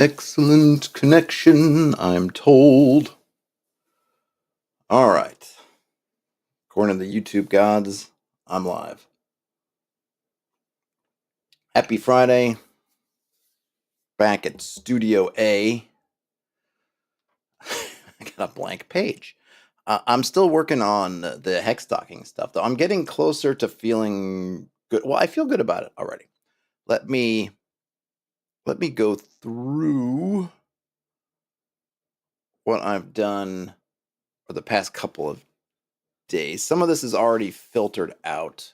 Excellent connection, I'm told. All right. According to the YouTube gods, I'm live. Happy Friday. Back at Studio A. I got a blank page. I'm still working on the hex stocking stuff, though. I'm getting closer to feeling good. Well, I feel good about it already. Let me go through what I've done for the past couple of days. Some of this is already filtered out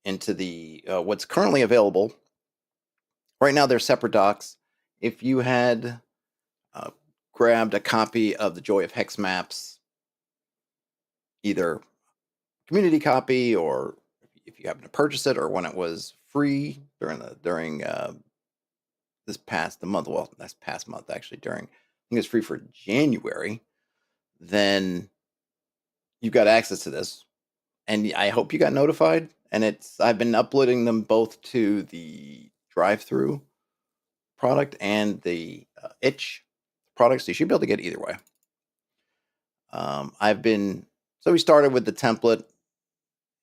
into the what's currently available. Right now, they're separate docs. If you had grabbed a copy of the Joy of Hex Maps, either community copy or if you happen to purchase it, or when it was free during this past month actually, during, I think it's free for January, then you've got access to this, and I hope you got notified. And I've been uploading them both to the drive-through product and the itch product, so you should be able to get either way. So we started with the template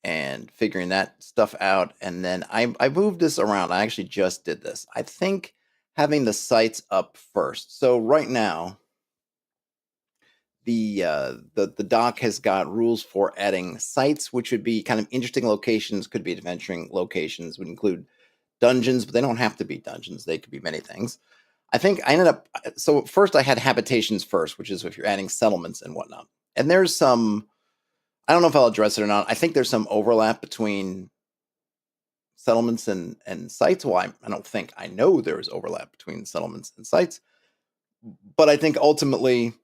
and figuring that stuff out, and then I moved this around. I actually just did this. I think having the sites up first. So right now, the doc has got rules for adding sites, which would be kind of interesting locations, could be adventuring locations, would include dungeons, but they don't have to be dungeons. They could be many things. I think I ended up, so first I had habitations first, which is if you're adding settlements and whatnot. And there's some, I don't know if I'll address it or not. I think there's some overlap between settlements and sites. Well, I don't think, I know there's overlap between settlements and sites. But I think ultimately,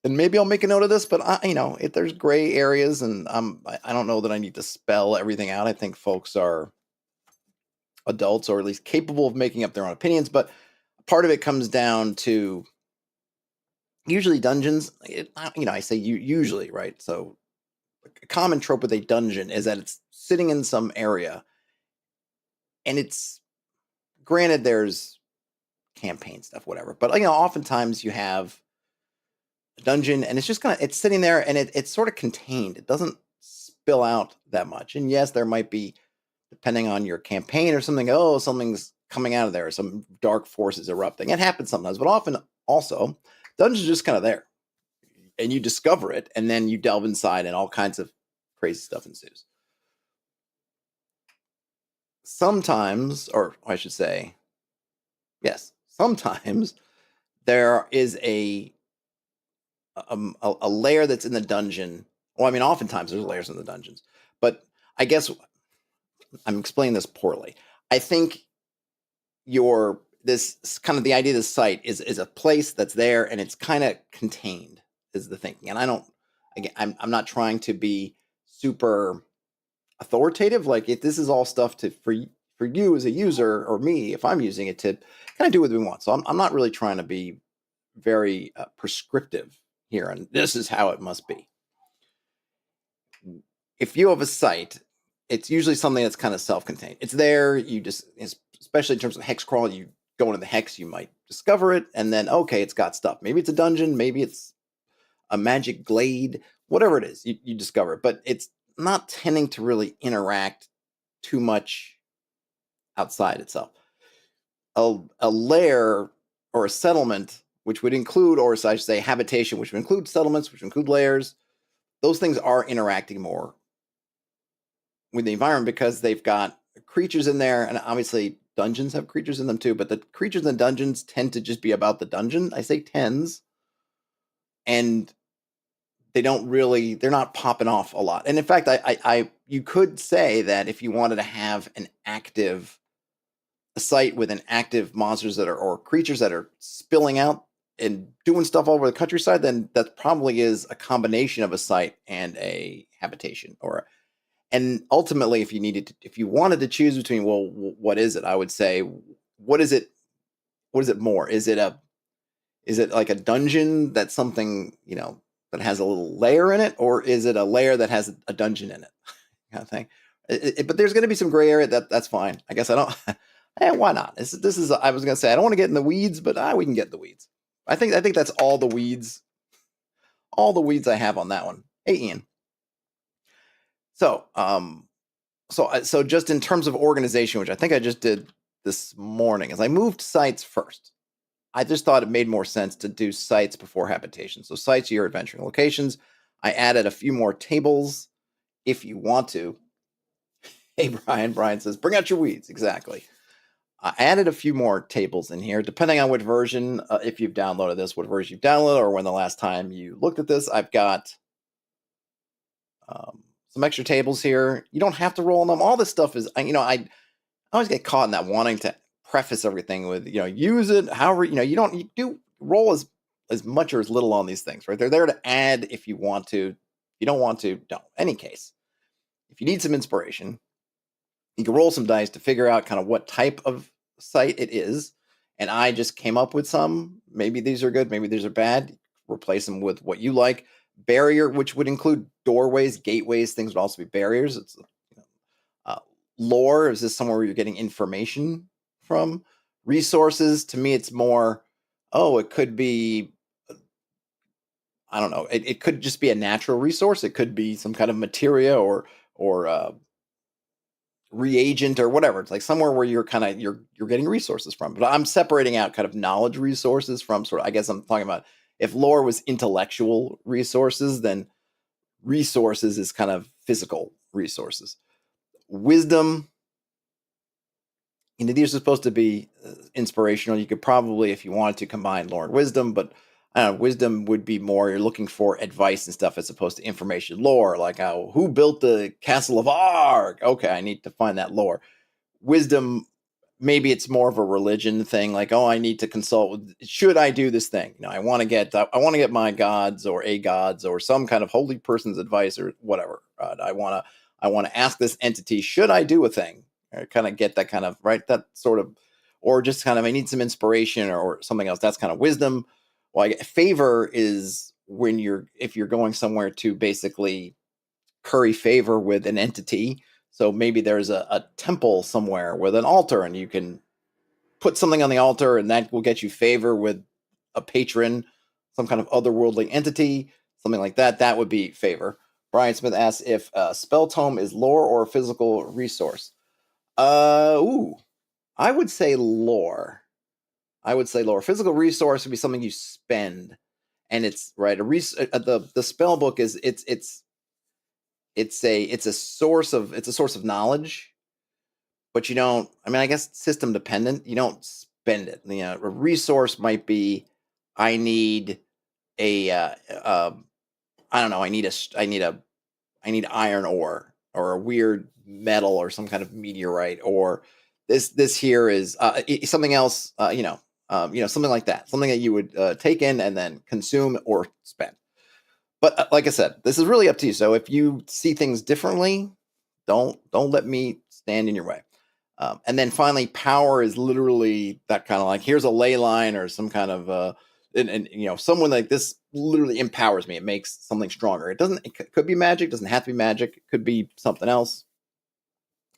and maybe I'll make a note of this, but if there's gray areas, and I don't know that I need to spell everything out. I think folks are adults, or at least capable of making up their own opinions. But part of it comes down to usually dungeons. I say usually, right? So a common trope with a dungeon is that it's sitting in some area, and it's, granted, there's campaign stuff, whatever, but oftentimes you have a dungeon and it's just it's sitting there, and it's sort of contained. It doesn't spill out that much. And yes, there might be, depending on your campaign or something, something's coming out of there, some dark forces erupting. It happens sometimes, but often also dungeons are just kind of there, and you discover it, and then you delve inside, and all kinds of crazy stuff ensues. Sometimes, or I should say, yes, sometimes there is a layer that's in the dungeon. Well, I mean, oftentimes there's layers in the dungeons, but I guess I'm explaining this poorly. I think this kind of the idea of the site is a place that's there, and it's kind of contained, is the thinking. And I'm not trying to be super authoritative. Like, if this is all stuff for you as a user, or me, if I'm using it, to kind of do what we want. So I'm not really trying to be very prescriptive here, and this is how it must be. If you have a site, it's usually something that's kind of self-contained. It's there. You just, especially in terms of hex crawl, you go into the hex, you might discover it, and then, okay, it's got stuff. Maybe it's a dungeon, maybe it's a magic glade, whatever it is, you discover it. But it's not tending to really interact too much outside itself. A lair or a settlement, which would include, or I should say habitation, which would include settlements, which would include lairs, those things are interacting more with the environment because they've got creatures in there. And obviously dungeons have creatures in them too, but the creatures in dungeons tend to just be about the dungeon. I say tends, and they're not popping off a lot. And in fact, you could say that if you wanted to have a site with an active monsters or creatures that are spilling out and doing stuff all over the countryside, then that probably is a combination of a site and a habitation. And ultimately, if you wanted to choose between, well, what is it? I would say, what is it? What is it more? Is it like a dungeon that's something, that has a little layer in it, or is it a layer that has a dungeon in it, kind of thing? But there's going to be some gray area. That's fine. I guess I Why not? This is. I was gonna say I don't want to get in the weeds, but we can get in the weeds. I think that's all the weeds I have on that one. Hey, Ian. So so just in terms of organization, which I think I just did this morning, is I moved sites first. I just thought it made more sense to do sites before habitation. So sites are your adventuring locations. I added a few more tables if you want to. Hey, Brian. Brian says, bring out your weeds. Exactly. I added a few more tables in here, depending on what version, if you've downloaded this, what version you've downloaded, or when the last time you looked at this. I've got some extra tables here. You don't have to roll on them. All this stuff is, I always get caught in that wanting to preface everything with, use it however, you do roll as much or as little on these things, right? They're there to add if you want to. If you don't want to, don't. Any case, if you need some inspiration, you can roll some dice to figure out kind of what type of site it is. And I just came up with some. Maybe these are good, maybe these are bad. Replace them with what you like. Barrier, which would include doorways, gateways, things would also be barriers. It's lore. Is this somewhere where you're getting information from? Resources, to me, it's more, it could be, I don't know. It could just be a natural resource. It could be some kind of materia or reagent or whatever. It's like somewhere where you're kind of you're getting resources from. But I'm separating out kind of knowledge resources from sort of, I guess I'm talking about, if lore was intellectual resources, then resources is kind of physical resources. Wisdom, these are supposed to be inspirational. You could probably, if you wanted to, combine lore and wisdom, but I don't know, wisdom would be more, you're looking for advice and stuff as opposed to information. Lore, like who built the castle of Arg? Okay, I need to find that lore. Wisdom, maybe it's more of a religion thing, like, I need to consult with, should I do this thing? I want to get my gods or a gods or some kind of holy person's advice or whatever. I want to ask this entity, should I do a thing? Or kind of get that kind of, right, that sort of, or just kind of, I need some inspiration or something else. That's kind of wisdom. Well, favor is if you're going somewhere to basically curry favor with an entity. So maybe there's a temple somewhere with an altar, and you can put something on the altar, and that will get you favor with a patron, some kind of otherworldly entity, something like that. That would be favor. Brian Smith asks if spell tome is lore or a physical resource. I would say lore. Physical resource would be something you spend, and it's right. The spell book is it's a source of knowledge, but you don't. I mean, I guess system dependent. You don't spend it. A resource might be, I need a I don't know. I need iron ore or a weird metal or some kind of meteorite, or this here is something else. Something like that. Something that you would take in and then consume or spend. But like I said, this is really up to you. So if you see things differently, don't let me stand in your way. And then finally, power is literally that kind of like, here's a ley line or some kind of and someone like this literally empowers me. It makes something stronger. It could be magic. Doesn't have to be magic. It could be something else.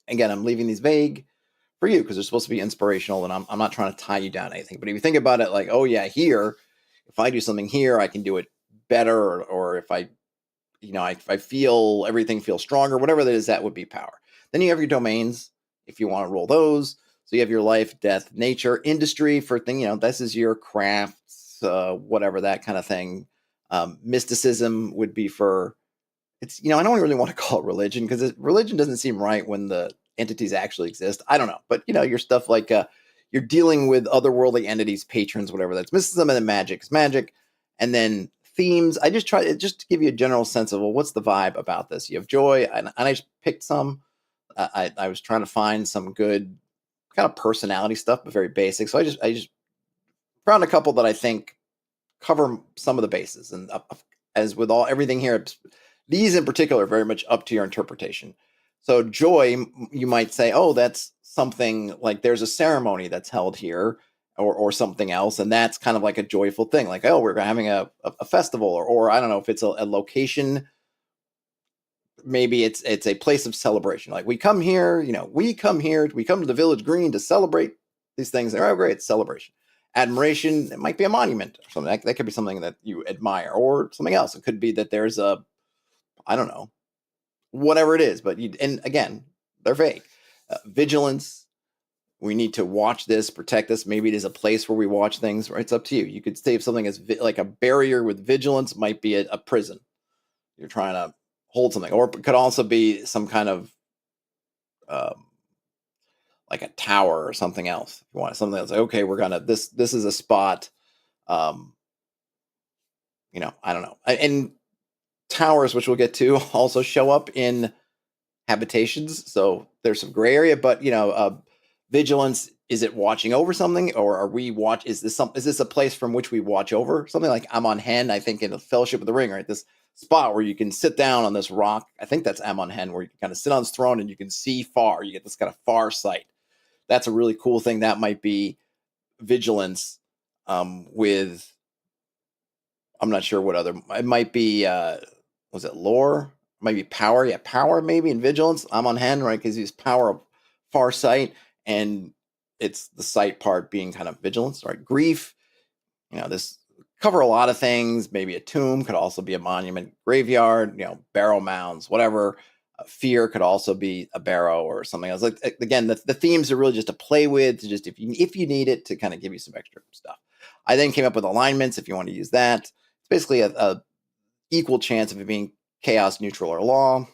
Again, I'm leaving these vague for you because they're supposed to be inspirational, and I'm not trying to tie you down to anything. But if you think about it, like, here, if I do something here, I can do it better, or if I feel everything feels stronger, whatever that is, that would be power. Then you have your domains if you want to roll those. So you have your life, death, nature, industry for thing. This is your crafts, whatever, that kind of thing. Mysticism would be for, it's, I don't really want to call it religion because religion doesn't seem right when the entities actually exist. I don't know. But, your stuff like you're dealing with otherworldly entities, patrons, whatever. That's mysticism, and then magic is magic. And then themes, I just try just to give you a general sense of, well, what's the vibe about this? You have joy, and I just picked some. I was trying to find some good kind of personality stuff, but very basic. So I just found a couple that I think cover some of the bases. And as with everything here, these in particular are very much up to your interpretation. So joy, you might say, that's something like there's a ceremony that's held here, or something else, and that's kind of like a joyful thing, like, we're having a festival, or I don't know if it's a location maybe it's a place of celebration. Like we come here, we come to the village green to celebrate these things. Oh, great, it's celebration. Admiration, it might be a monument or something. That could be something that you admire, or something else. It could be that there's I don't know, whatever it is. But and again, they're vague. Vigilance. We need to watch this, protect this. Maybe it is a place where we watch things. Right? It's up to you. You could say if something is like a barrier with vigilance might be a prison. You're trying to hold something, or it could also be some kind of um, like a tower or something else. If you want something that's like, okay, we're gonna this is a spot. Um, I don't know. And towers, which we'll get to, also show up in habitations. So there's some gray area, but vigilance. Is it watching over something, or are we watch? Is this a place from which we watch over something? Like Amon Hen, I think in the Fellowship of the Ring, right? This spot where you can sit down on this rock. I think that's Amon Hen, where you can kind of sit on his throne and you can see far. You get this kind of far sight. That's a really cool thing. That might be vigilance. With I'm not sure what other. It might be. Was it lore? Might be power. Yeah, power maybe, and vigilance. Amon Hen, right? Because he's power of far sight, and it's the sight part being kind of vigilance, right? Grief. This cover a lot of things. Maybe a tomb could also be a monument, graveyard, barrow mounds, whatever. Fear could also be a barrow or something else. Like again, the themes are really just to play with, to just if you need it, to kind of give you some extra stuff. I then came up with alignments if you want to use that. It's basically a equal chance of it being chaos, neutral, or law.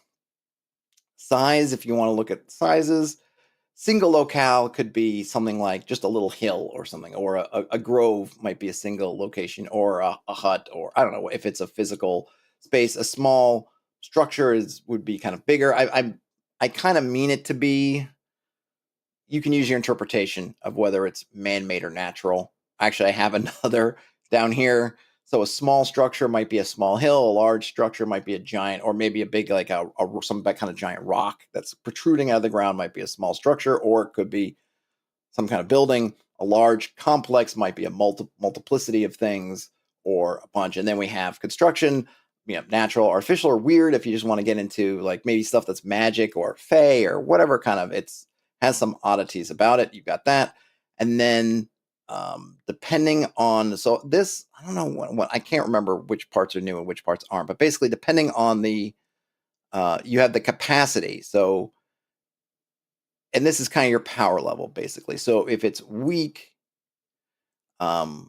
Size, if you want to look at sizes. Single locale could be something like just a little hill or something, or a grove might be a single location, or a hut, or I don't know if it's a physical space. A small structure would be kind of bigger. I kind of mean it to be. You can use your interpretation of whether it's man-made or natural. Actually, I have another down here. So a small structure might be a small hill, a large structure might be a giant, or maybe a big, like some kind of giant rock that's protruding out of the ground might be a small structure, or it could be some kind of building. A large complex might be a multiplicity of things, or a bunch. And then we have construction, natural, artificial, or weird. If you just want to get into like maybe stuff that's magic or fey or whatever kind of, it's has some oddities about it. You've got that. And then depending on, so this, I don't know what I can't remember which parts are new and which parts aren't, but basically depending on the, you have the capacity. So, and this is kind of your power level basically. So if it's weak, you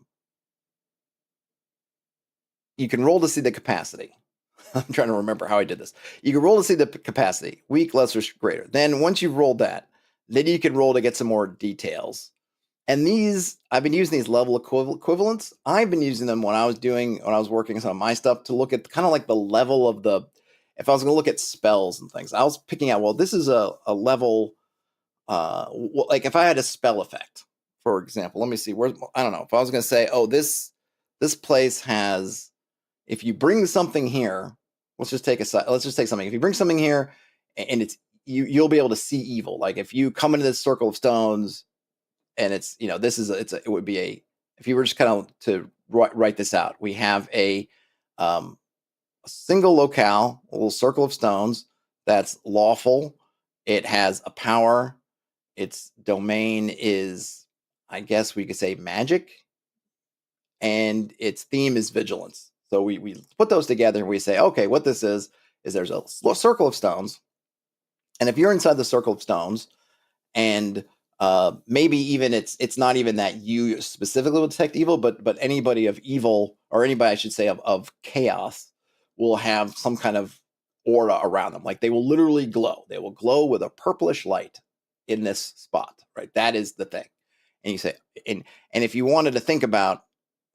can roll to see the capacity. I'm trying to remember how I did this. You can roll to see the capacity, weak, lesser, greater. Then once you've rolled that, then you can roll to get some more details. And I've been using these level equivalents. I've been using them when I was working on some of my stuff to look at kind of like the level of if I was going to look at spells and things. I was picking out, well, this is a level, like if I had a spell effect, for example, let me see, I don't know, if I was going to say, oh, this place has, if you bring something here, let's just take something. If you bring something here and you'll be able to see evil. Like if you come into this circle of stones, and it's it would be if you were just kind of to write this out, we have a single locale, a little circle of stones that's lawful. It has a power. Its domain is, I guess we could say, magic, and its theme is vigilance. So we put those together and we say, okay, what this is there's a circle of stones, and if you're inside the circle of stones, and maybe even it's not even that you specifically will detect evil, but anybody of evil, or anybody I should say of chaos, will have some kind of aura around them. Like they will literally glow. They will glow with a purplish light in this spot, right? That is the thing. And you say, and if you wanted to think about,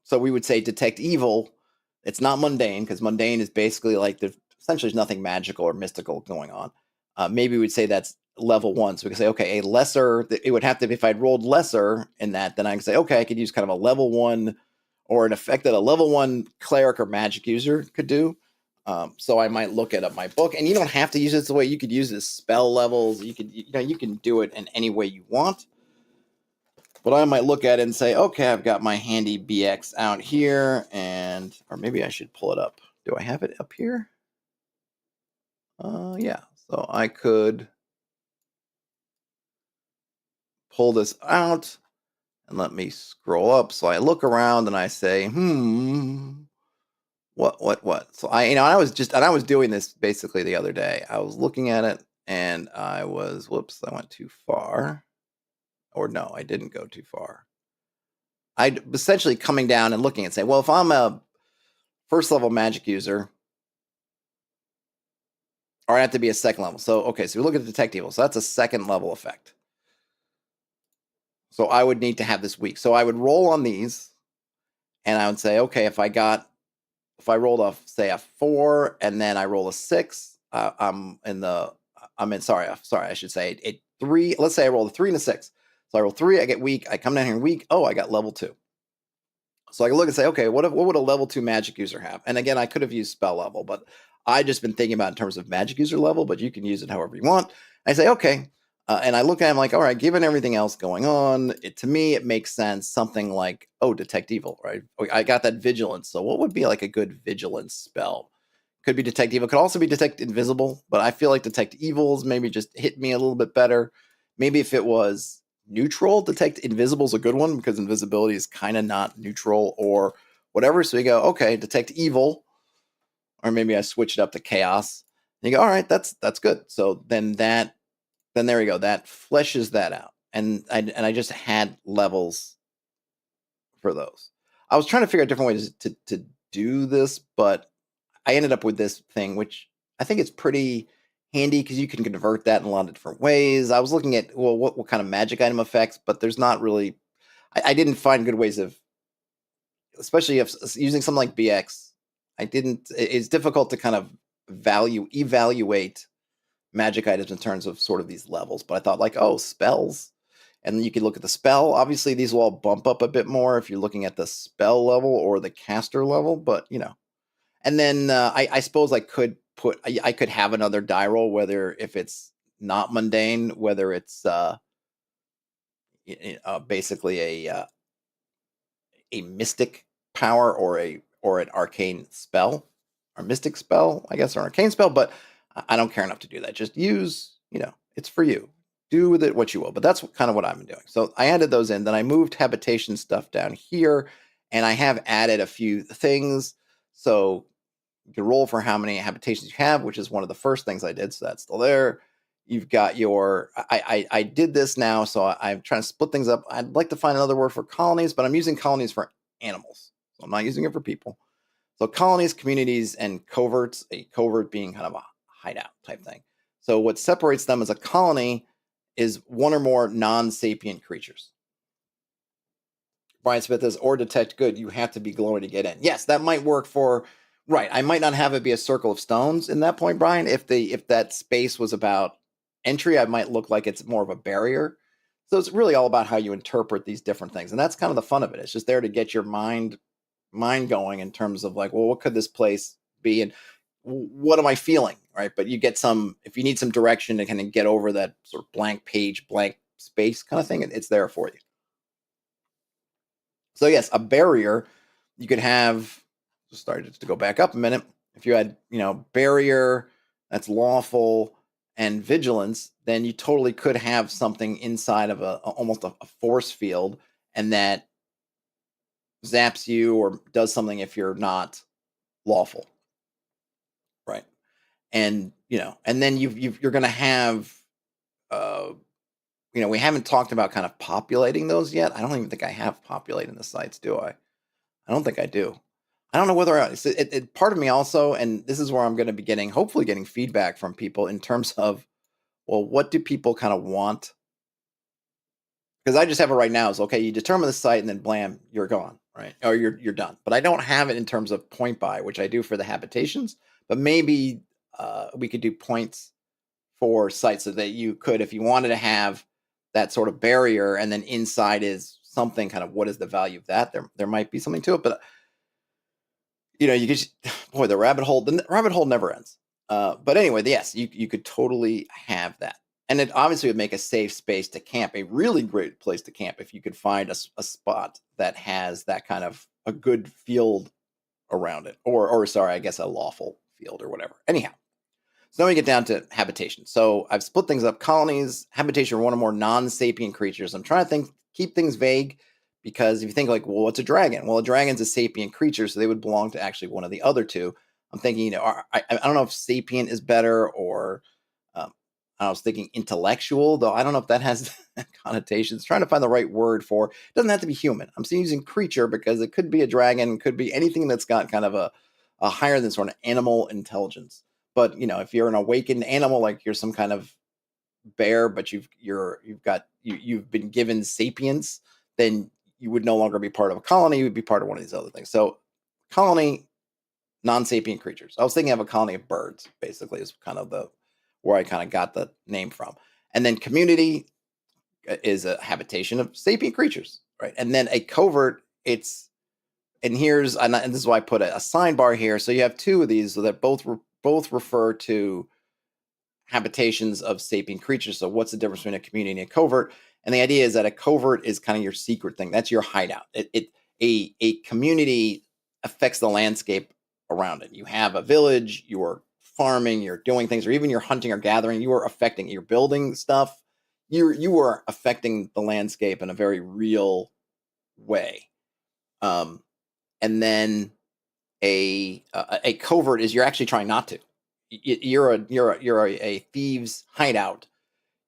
so we would say detect evil. It's not mundane, because mundane is basically like essentially there's nothing magical or mystical going on. Maybe we'd say that's level 1. So we can say, okay, a lesser, it would have to be, if I'd rolled lesser in that, then I can say, okay, I could use kind of a level 1, or an effect that a level 1 cleric or magic user could do. So I might look at my book, and you don't have to use it the way you could use it as spell levels. You can do it in any way you want. But I might look at it and say, okay, I've got my handy BX out here, or maybe I should pull it up. Do I have it up here? Yeah, so I could pull this out and let me scroll up. So I look around and I say, what? So I was doing this basically the other day. I was looking at it and whoops, I went too far. Or no, I didn't go too far. I essentially coming down and looking and saying, well, if I'm a first level magic user, or I have to be a second level. So, okay, so we look at detect evil. So that's a second level effect. So I would need to have this weak. So I would roll on these and I would say, okay, if I rolled say a 4 and then I roll a 6, sorry, I should say a 3. Let's say I roll a 3 and a 6. So I roll 3, I get weak. I come down here and weak. Oh, I got level 2. So I can look and say, okay, what would a level 2 magic user have? And again, I could have used spell level, but I just been thinking about in terms of magic user level, but you can use it however you want. I say, okay. And I look at him like, all right, given everything else going on, to me, it makes sense. Something like, detect evil, right? I got that vigilance. So what would be like a good vigilance spell? Could be detect evil. Could also be detect invisible, but I feel like detect evils maybe just hit me a little bit better. Maybe if it was neutral, detect invisible is a good one because invisibility is kind of not neutral or whatever. So you go, okay, detect evil, or maybe I switch it up to chaos. And you go, all right, that's good. So then there you go. That fleshes that out, and I just had levels for those. I was trying to figure out different ways to do this, but I ended up with this thing, which I think it's pretty handy because you can convert that in a lot of different ways. I was looking at, well, what kind of magic item effects, but there's not really, I didn't find good ways of, especially if using something like BX, it's difficult to kind of evaluate magic items in terms of sort of these levels. But I thought like, oh, spells. And then you could look at the spell. Obviously, these will all bump up a bit more if you're looking at the spell level or the caster level, but and then I suppose I could have another die roll, whether if it's not mundane, whether it's basically a mystic power or an arcane spell or mystic spell, I guess, or an arcane spell. But I don't care enough to do that. Just use, it's for you. Do with it what you will. But that's kind of what I've been doing. So I added those in. Then I moved habitation stuff down here, and I have added a few things. So you can roll for how many habitations you have, which is one of the first things I did. So that's still there. You've got I did this now, so I'm trying to split things up. I'd like to find another word for colonies, but I'm using colonies for animals. So I'm not using it for people. So colonies, communities, and coverts, a covert being kind of a hideout type thing. So what separates them as a colony is one or more non-sapient creatures. Brian Smith is, or detect good, you have to be glowing to get in. Yes, that might work for, right. I might not have it be a circle of stones in that point, Brian. If that space was about entry, I might look like it's more of a barrier. So it's really all about how you interpret these different things. And that's kind of the fun of it. It's just there to get your mind going in terms of like, well, what could this place be? And what am I feeling? Right. But you get if you need some direction to kind of get over that sort of blank page, blank space kind of thing, it's there for you. So yes, a barrier you could have. Just started to go back up a minute. If you had, barrier that's lawful and vigilance, then you totally could have something inside of almost a force field, and that zaps you or does something if you're not lawful, right? And and then you're going to have, uh, we haven't talked about kind of populating those yet. I don't even think I have populating the sites, do I? I don't think I do. I don't know whether part of me also, and this is where I'm going to be hopefully getting feedback from people in terms of, well, what do people kind of want? Because I just have it right now is okay. You determine the site, and then blam, you're gone, right? Or you're done. But I don't have it in terms of point buy, which I do for the habitations. But maybe we could do points for sites so that you could, if you wanted to have that sort of barrier, and then inside is something kind of what is the value of that? There might be something to it, but you could boy, the rabbit hole never ends. But anyway, yes, you could totally have that. And it obviously would make a safe space to camp, a really great place to camp if you could find a spot that has that kind of a good field around it, or sorry, I guess a lawful field or whatever. Anyhow, So now we get down to habitation. So I've split things up. Colonies, habitation, are one or more non-sapient creatures. I'm trying to keep things vague, because if you think like, well, what's a dragon? Well, a dragon's a sapient creature, so they would belong to actually one of the other two. I'm thinking, I don't know if sapient is better, or I was thinking intellectual, though I don't know if that has connotations. Trying to find the right word for it. Doesn't have to be human. I'm still using creature because it could be a dragon, could be anything that's got kind of a higher than sort of animal intelligence. But if you're an awakened animal, like you're some kind of bear, but you've been given sapience, then you would no longer be part of a colony. You would be part of one of these other things. So, colony, non-sapient creatures. I was thinking of a colony of birds, basically, is kind of the where I kind of got the name from. And then community is a habitation of sapient creatures, right? And then a covert, and this is why I put a sign bar here. So you have two of these, so that both refer to habitations of sapient creatures. So what's the difference between a community and a covert? And the idea is that a covert is kind of your secret thing. That's your hideout. A community affects the landscape around it. You have a village, you are farming, you're doing things, or even you're hunting or gathering, you are affecting, you're building stuff. You are affecting the landscape in a very real way. And then a covert is you're actually trying not to. You're a thieves hideout.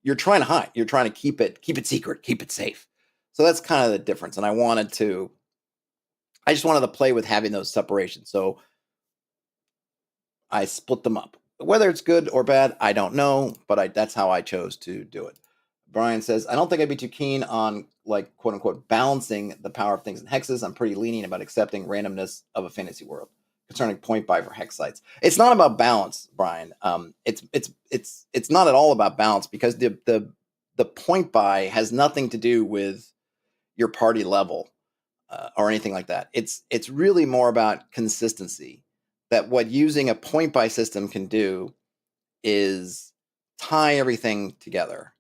You're trying to hide. You're trying to keep it secret, keep it safe. So that's kind of the difference. And I just wanted to play with having those separations. So I split them up. Whether it's good or bad, I don't know, but that's how I chose to do it. Brian says, I don't think I'd be too keen on, like, quote unquote, balancing the power of things in hexes. I'm pretty lenient about accepting randomness of a fantasy world concerning point buy for hex sites. It's not about balance, Brian. It's not at all about balance, because the point buy has nothing to do with your party level or anything like that. It's really more about consistency. That what using a point buy system can do is tie everything together,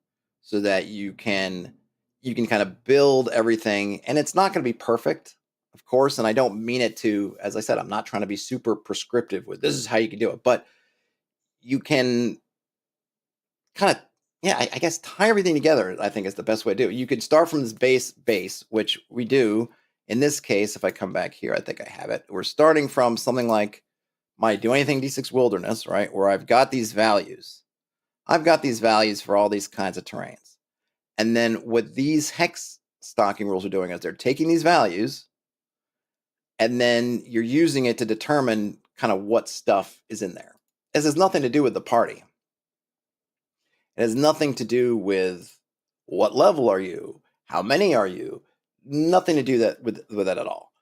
so that you can kind of build everything, and it's not going to be perfect, of course, and I don't mean it to, as I said, I'm not trying to be super prescriptive with this is how you can do it, but you can kind of, yeah, I guess tie everything together, I think, is the best way to do it. You could start from this base, which we do in this case. If I come back here, I think I have it. We're starting from something like my do anything d6 wilderness, right, where I've got these values for all these kinds of terrains. And then what these hex stocking rules are doing is they're taking these values, and then you're using it to determine kind of what stuff is in there. This has nothing to do with the party. It has nothing to do with what level are you, how many are you, nothing to do with that at all.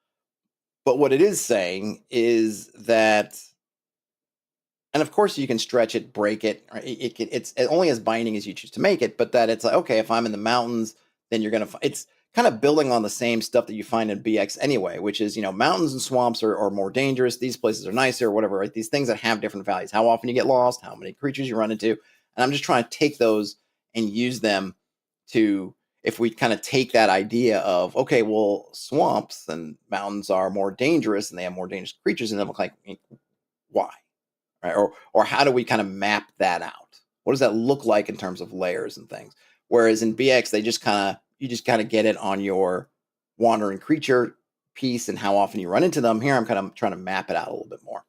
But what it is saying is that, and of course you can stretch it, break it. Right? It's only as binding as you choose to make it. But that it's like, okay, if I'm in the mountains, then you're gonna. It's kind of building on the same stuff that you find in BX anyway, which is mountains and swamps are more dangerous. These places are nicer, or whatever. Right? These things that have different values. How often you get lost, how many creatures you run into, and I'm just trying to take those and use them to. If we kind of take that idea of, okay, well, swamps and mountains are more dangerous and they have more dangerous creatures, and then look like, why? Right? Or how do we kind of map that out? What does that look like in terms of layers and things? Whereas in BX, you just kind of get it on your wandering creature piece and how often you run into them. Here, I'm kind of trying to map it out a little bit more.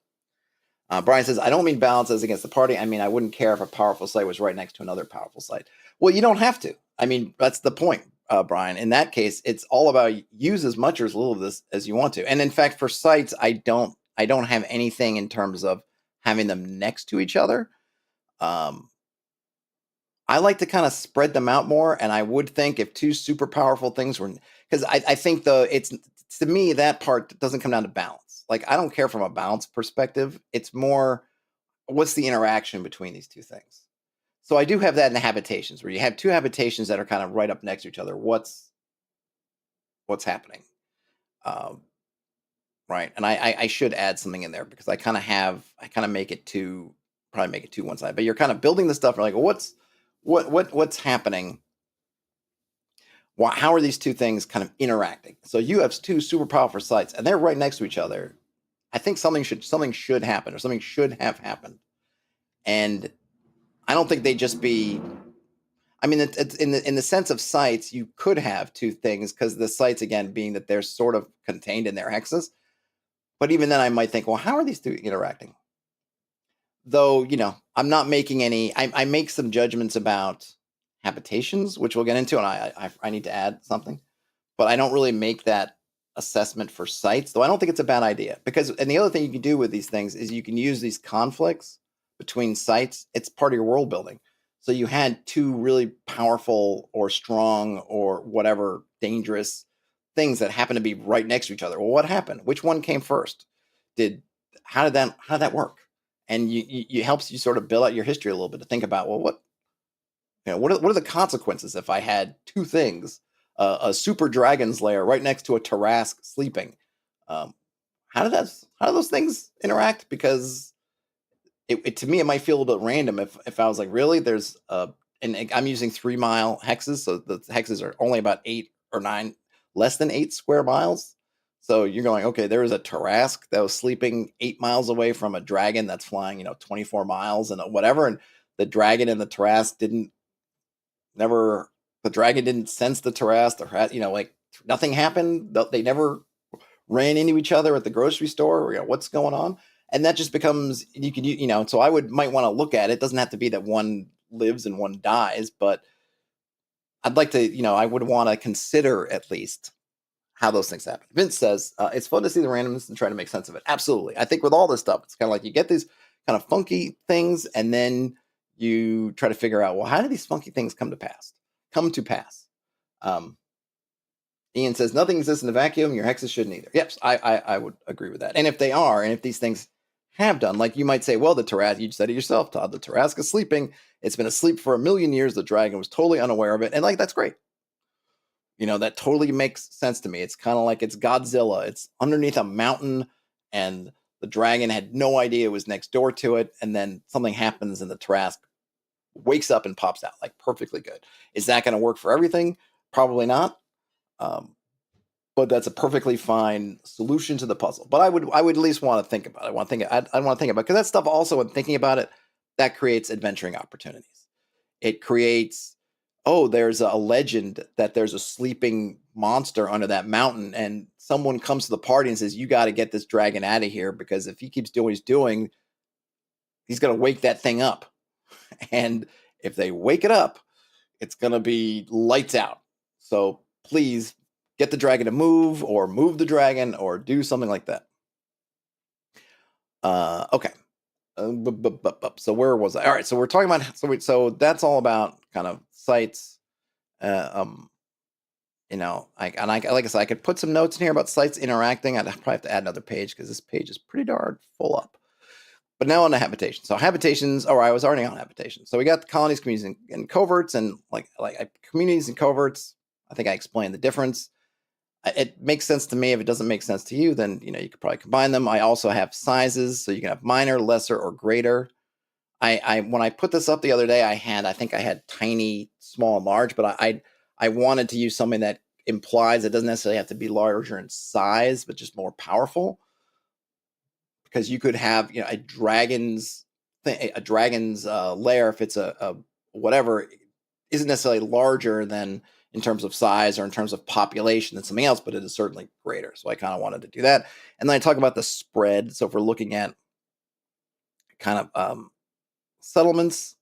Brian says, I don't mean balance as against the party. I mean, I wouldn't care if a powerful site was right next to another powerful site. Well, you don't have to. I mean, that's the point, Brian. In that case, it's all about use as much or as little of this as you want to. And in fact, for sites, I don't have anything in terms of having them next to each other. I like to kind of spread them out more, and I would think if two super powerful things were, because I think it's, to me, that part doesn't come down to balance. Like, I don't care from a balance perspective. It's more, what's the interaction between these two things? So I do have that in the habitations, where you have two habitations that are kind of right up next to each other. What's happening? Right. And I should add something in there, because I kind of make it probably make it to one side, but you're kind of building the stuff. Like, well, what's happening? How are these two things kind of interacting? So you have two super powerful sites, and they're right next to each other. I think something should happen, or something should have happened. And I don't think they'd just be. I mean, it's in the sense of sites, you could have two things because the sites again being that they're sort of contained in their hexes. But even then, I might think, well, how are these two interacting? Though, I'm not making any. I make some judgments about habitations, which we'll get into, and I need to add something, but I don't really make that assessment for sites. Though I don't think it's a bad idea because, and the other thing you can do with these things is you can use these conflicts between sites. It's part of your world building. So you had two really powerful or strong or whatever dangerous things that happen to be right next to each other. Well, what happened? Which one came first? Did how did that work? And you helps you sort of build out your history a little bit to think about, well, what are the consequences if I had two things, a super dragon's lair right next to a Tarask sleeping? Um, how do those things interact? Because to me it might feel a little bit random if I was like, really, there's and I'm using 3 mile hexes, so the hexes are only about 8 or 9, less than 8 square miles. So you're going, okay, there was a Tarask that was sleeping 8 miles away from a dragon that's flying 24 miles and whatever, and the dragon and the Tarask didn't never the dragon didn't sense the Tarask, like nothing happened. They never ran into each other at the grocery store. What's going on? And that just becomes you can so I might want to look at it. It doesn't have to be that one lives and one dies, but I'd like to, I would want to consider at least how those things happen. Vince says it's fun to see the randomness and try to make sense of it. Absolutely. I think with all this stuff, it's kind of like you get these kind of funky things, and then you try to figure out, well, how do these funky things come to pass? Um, Ian says nothing exists in a vacuum. Your hexes shouldn't either. Yes, I would agree with that. And if they are, and if these things have done, like you might say, well, the Tarask, you said it yourself, Todd, the Tarask is sleeping. It's been asleep for 1,000,000 years. The dragon was totally unaware of it. And like, that's great. That totally makes sense to me. It's kind of like it's Godzilla. It's underneath a mountain, and the dragon had no idea it was next door to it. And then something happens, and the Tarask wakes up and pops out like perfectly good. Is that going to work for everything? Probably not. Um, but that's a perfectly fine solution to the puzzle. But I would at least want to think about it. I want to think about it because that stuff also, when thinking about it, that creates adventuring opportunities. It creates, oh, there's a legend that there's a sleeping monster under that mountain, and someone comes to the party and says, you got to get this dragon out of here because if he keeps doing what he's doing, he's going to wake that thing up. And if they wake it up, it's going to be lights out. So please get the dragon to move, or move the dragon, or do something like that. Okay. So where was I? All right. So we're talking about so that's all about kind of sites. Uh, um, like I said, I could put some notes in here about sites interacting. I'd probably have to add another page because this page is pretty darn full up. But now on to habitation. So habitations, I was already on habitation. So we got the colonies, communities, and coverts, and like communities and coverts. I think I explained the difference. It makes sense to me. If it doesn't make sense to you, then you could probably combine them. I also have sizes, so you can have minor, lesser, or greater. I when I put this up the other day, I think I had tiny, small, and large, but I wanted to use something that implies it doesn't necessarily have to be larger in size, but just more powerful. Because you could have a dragon's lair, if it's a whatever, isn't necessarily larger than in terms of size or in terms of population than something else, but it is certainly greater. So I kind of wanted to do that. And then I talk about the spread. So if we're looking at kind of settlements,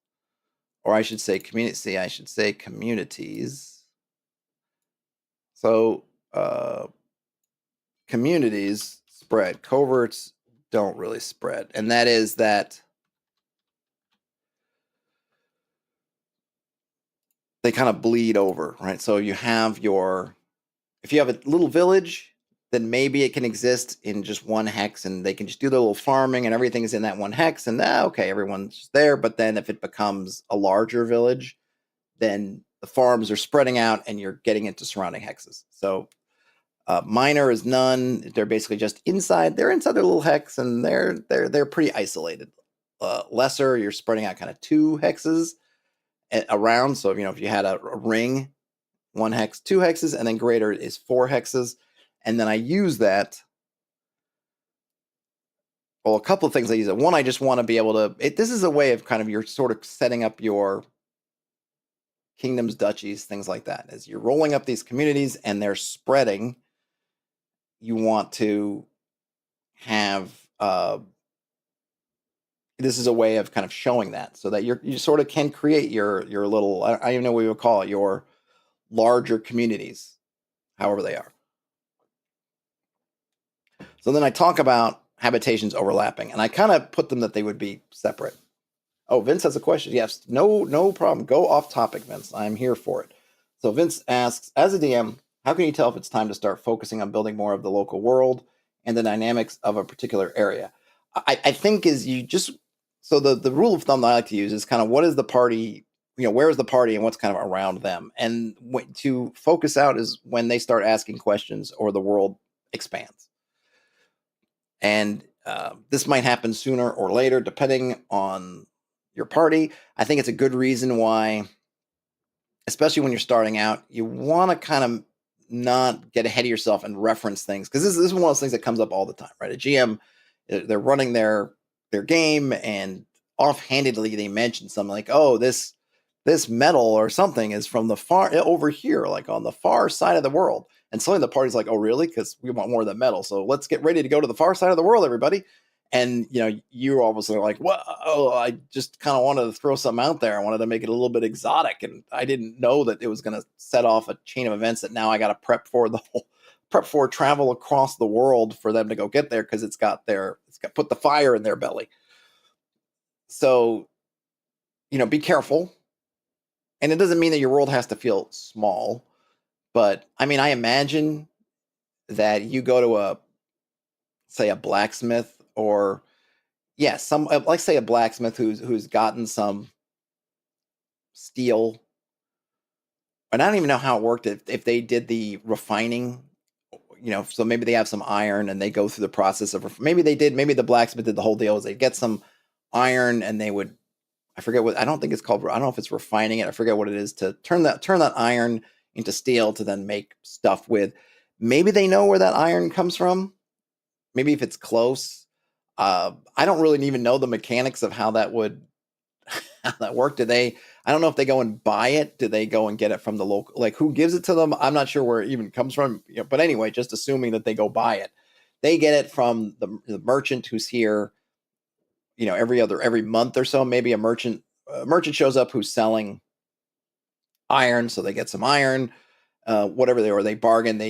or I should say communities. So communities spread, coverts don't really spread, and that is that they kind of bleed over, right? So if you have a little village, then maybe it can exist in just one hex, and they can just do their little farming, and everything is in that one hex, and okay, everyone's just there. But then if it becomes a larger village, then the farms are spreading out, and you're getting into surrounding hexes. So minor is none. They're basically just inside. They're inside their little hex, and they're pretty isolated. Lesser, you're spreading out kind of 2 hexes around. So if you had a ring, 1 hex, 2 hexes, and then greater is 4 hexes. And then I use that Well, a couple of things I use it. One, I just want to be able to. This is a way of kind of you're sort of setting up your kingdoms, duchies, things like that. As you're rolling up these communities and they're spreading, you want to have. This is a way of kind of showing that, so that you sort of can create your little. I don't even know what we would call it, your larger communities, however they are. So then I talk about habitations overlapping, and I kind of put them that they would be separate. Oh, Vince has a question. Yes, no problem. Go off topic, Vince. I'm here for it. So Vince asks, as a DM, how can you tell if it's time to start focusing on building more of the local world and the dynamics of a particular area? I think is you just so the rule of thumb that I like to use is kind of what is the party, where is the party and what's kind of around them, and to focus out is when they start asking questions or the world expands. And this might happen sooner or later, depending on your party. I think it's a good reason why, especially when you're starting out, you want to kind of not get ahead of yourself and reference things, because this is one of those things that comes up all the time, right? A GM, they're running their game, and offhandedly they mention something like, "Oh, this metal or something is from the far over here, like on the far side of the world." And suddenly the party's like, "Oh, really? Because we want more of that metal. So let's get ready to go to the far side of the world, everybody." And you're obviously like, "Well, I just kind of wanted to throw something out there. I wanted to make it a little bit exotic, and I didn't know that it was going to set off a chain of events that now I got to prep for travel across the world for them to go get there, because it's got put the fire in their belly." So be careful, and it doesn't mean that your world has to feel small, but I mean, I imagine that you go to say a blacksmith, or some like say a blacksmith who's gotten some steel, and I don't even know how it worked if they did the refining. So maybe they have some iron and they go through the process of maybe the blacksmith did the whole deal is they get some iron and they would, I forget what, I don't think it's called, I don't know if it's refining it, I forget what it is, to turn that iron into steel to then make stuff with. Maybe they know where that iron comes from, maybe if it's close. I don't really even know the mechanics of how that would how that work. I don't know if they go and buy it. Do they go and get it from the local, like who gives it to them? I'm not sure where it even comes from. But anyway, just assuming that they go buy it, they get it from the merchant who's here, every month or so. Maybe a merchant shows up who's selling iron, so they get some iron, whatever they bargain.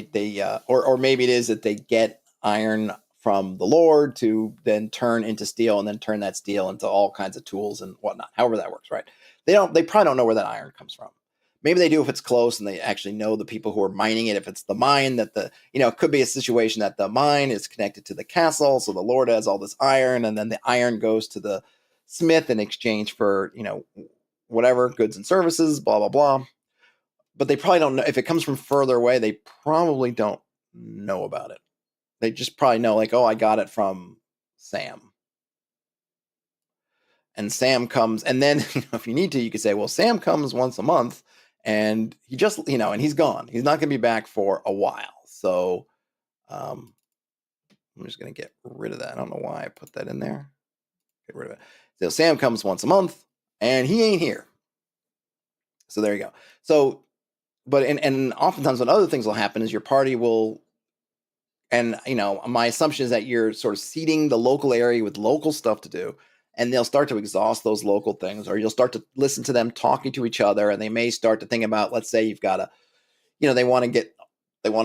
Or maybe it is that they get iron from the Lord to then turn into steel, and then turn that steel into all kinds of tools and whatnot. However that works, right? They probably don't know where that iron comes from. Maybe they do if it's close and they actually know the people who are mining it. If it's the mine that it could be a situation that the mine is connected to the castle, so the Lord has all this iron, and then the iron goes to the smith in exchange for whatever goods and services, blah blah blah. But they probably don't know if it comes from further away. They probably don't know about it. They just probably know, like, oh, I got it from Sam. And Sam comes, and then if you need to, you could say, well, Sam comes once a month, and he just, and he's gone. He's not going to be back for a while. So I'm just going to get rid of that. I don't know why I put that in there. Get rid of it. So Sam comes once a month, and he ain't here. So there you go. So, but and oftentimes what other things will happen is your party will, and my assumption is that you're sort of seeding the local area with local stuff to do, and they'll start to exhaust those local things, or you'll start to listen to them talking to each other, and they may start to think about, let's say you've got they want to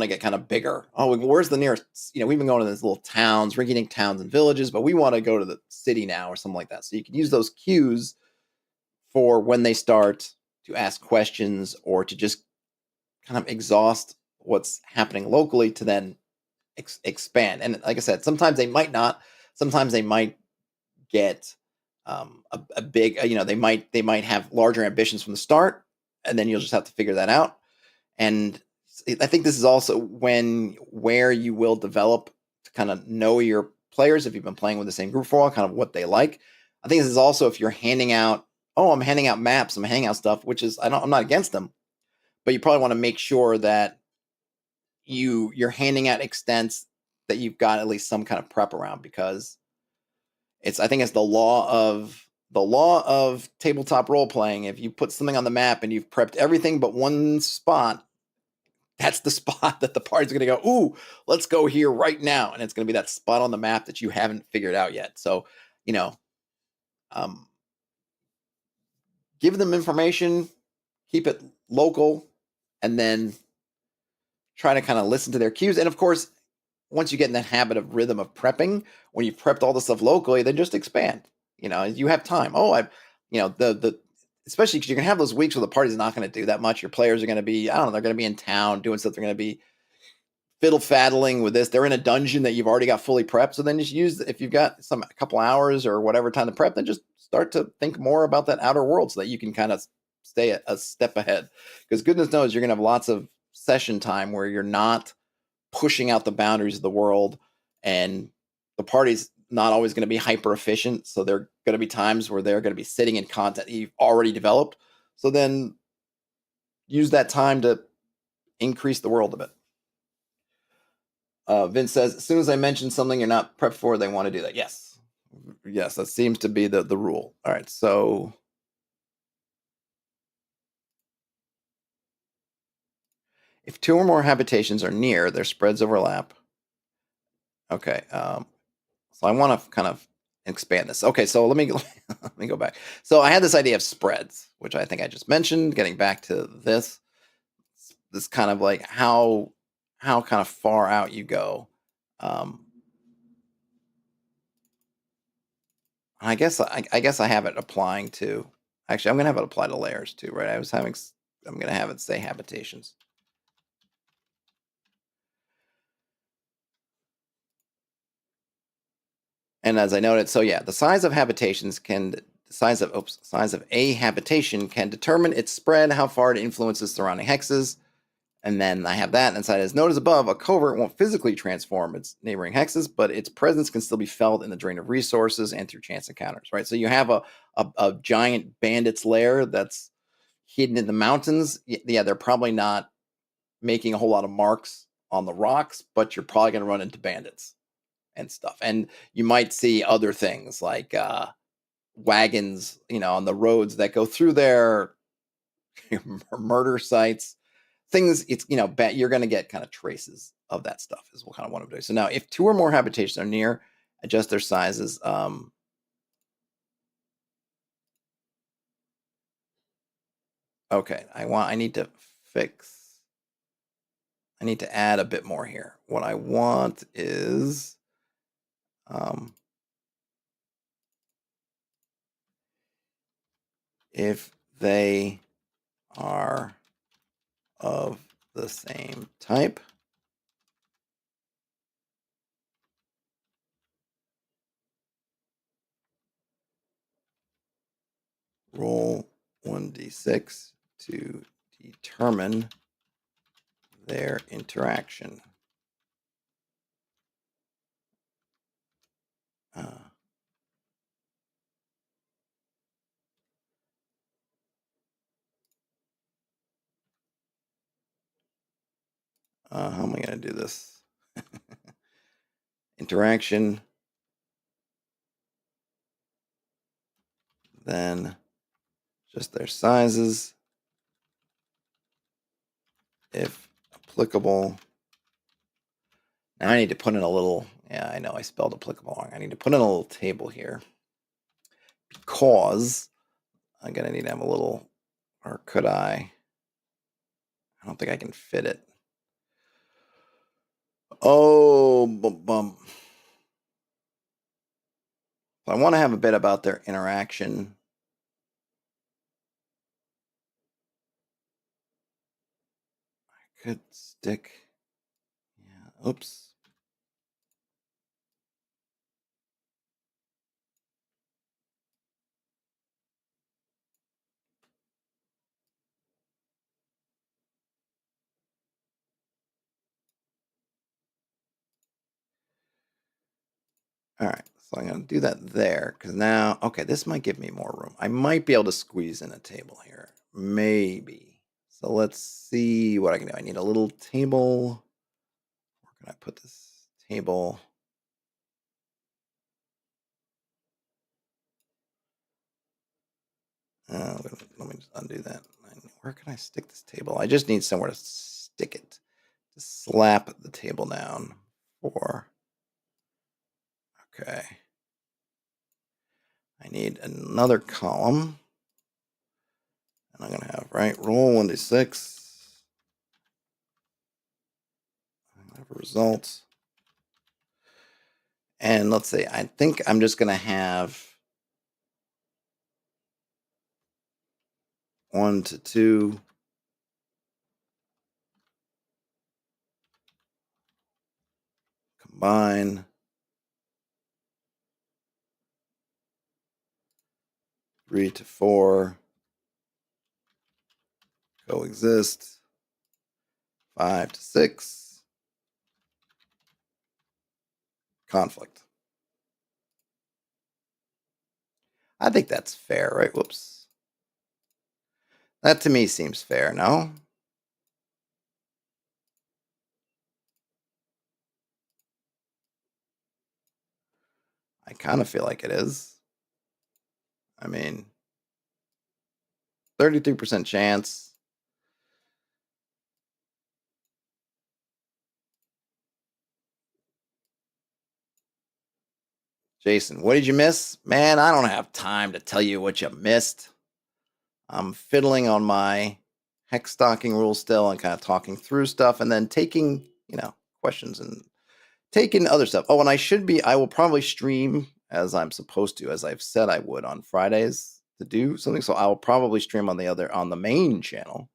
get kind of bigger. Oh, where's the nearest? We've been going to these little towns, rinky-dink towns and villages, but we want to go to the city now, or something like that. So you can use those cues for when they start to ask questions, or to just kind of exhaust what's happening locally, to then expand. And like I said, sometimes they might not. Sometimes they might get a big. They might have larger ambitions from the start, and then you'll just have to figure that out. And I think this is also where you will develop to kind of know your players, if you've been playing with the same group for a while, kind of what they like. I think this is also if you're handing out. Oh, I'm handing out maps. I'm handing out stuff, which is I'm not against them, but you probably want to make sure that you're handing out extents that you've got at least some kind of prep around, because I think it's the law of tabletop role playing. If you put something on the map and you've prepped everything but one spot, that's the spot that the party's going to go, ooh, let's go here right now. And it's going to be that spot on the map that you haven't figured out yet. So, you know, um, give them information, keep it local, and then try to kind of listen to their cues. And of course, once you get in that habit of rhythm of prepping, when you've prepped all the stuff locally, then just expand. You have time. Oh, the especially because you're gonna have those weeks where the party's not gonna do that much. Your players are gonna be, I don't know, they're gonna be in town doing stuff. They're gonna be fiddle faddling with this. They're in a dungeon that you've already got fully prepped. So then just use, if you've got a couple hours or whatever time to prep, then just start to think more about that outer world so that you can kind of stay a step ahead. Because goodness knows you're gonna have lots of session time where you're not pushing out the boundaries of the world, and the party's not always going to be hyper efficient. So there are going to be times where they're going to be sitting in content you've already developed. So then use that time to increase the world a bit. Vince says, as soon as I mention something you're not prepped for, they want to do that. Yes. Yes, that seems to be the rule. All right. So if two or more habitations are near, their spreads overlap. Okay. So I want to kind of expand this. Okay, so let me let me go back. So I had this idea of spreads, which I think I just mentioned. Getting back to this kind of like how kind of far out you go. Um, I guess I have it applying to. Actually, I'm gonna have it apply to layers too, right? I'm gonna have it say habitations. And as I noted, so yeah, the size of size of a habitation can determine its spread, how far it influences surrounding hexes. And then I have that inside. As noted above, a covert won't physically transform its neighboring hexes, but its presence can still be felt in the drain of resources and through chance encounters, right? So you have a giant bandits lair that's hidden in the mountains. Yeah, they're probably not making a whole lot of marks on the rocks, but you're probably going to run into bandits and stuff. And you might see other things like wagons, on the roads that go through there, murder sites, things. It's you're going to get kind of traces of that stuff is what kind of what I'm doing. So now, if two or more habitations are near, adjust their sizes. Okay, I need to fix. I need to add a bit more here. What I want is if they are of the same type. Roll 1d6 to determine their interaction. How am I going to do this? Interaction. Then just their sizes, if applicable. Now I need to put in a little, yeah, I know I spelled applicable wrong. I need to put in a little table here because I'm going to need to have a little, or could I? I don't think I can fit it. Oh, bum. So I want to have a bit about their interaction. I could stick, yeah, oops. All right, so I'm going to do that there because now, okay, this might give me more room. I might be able to squeeze in a table here. Maybe. So let's see what I can do. I need a little table. Where can I put this table? Let me just undo that. Where can I stick this table? I just need somewhere to stick it. Just slap the table down. 4. Okay. I need another column. And I'm going to have, right, roll 1d6. Have results. And let's see, I think I'm just going to have 1 to 2. Combine. 3 to 4. Coexist. 5 to 6. Conflict. I think that's fair, right? Whoops. That to me seems fair, no? I kind of feel like it is. I mean, 33% chance. Jason, what did you miss? Man, I don't have time to tell you what you missed. I'm fiddling on my hex stocking rule still and kind of talking through stuff and then taking, questions and taking other stuff. Oh, and I will probably stream as I'm supposed to, as I've said I would on Fridays to do something. So I'll probably stream on the main channel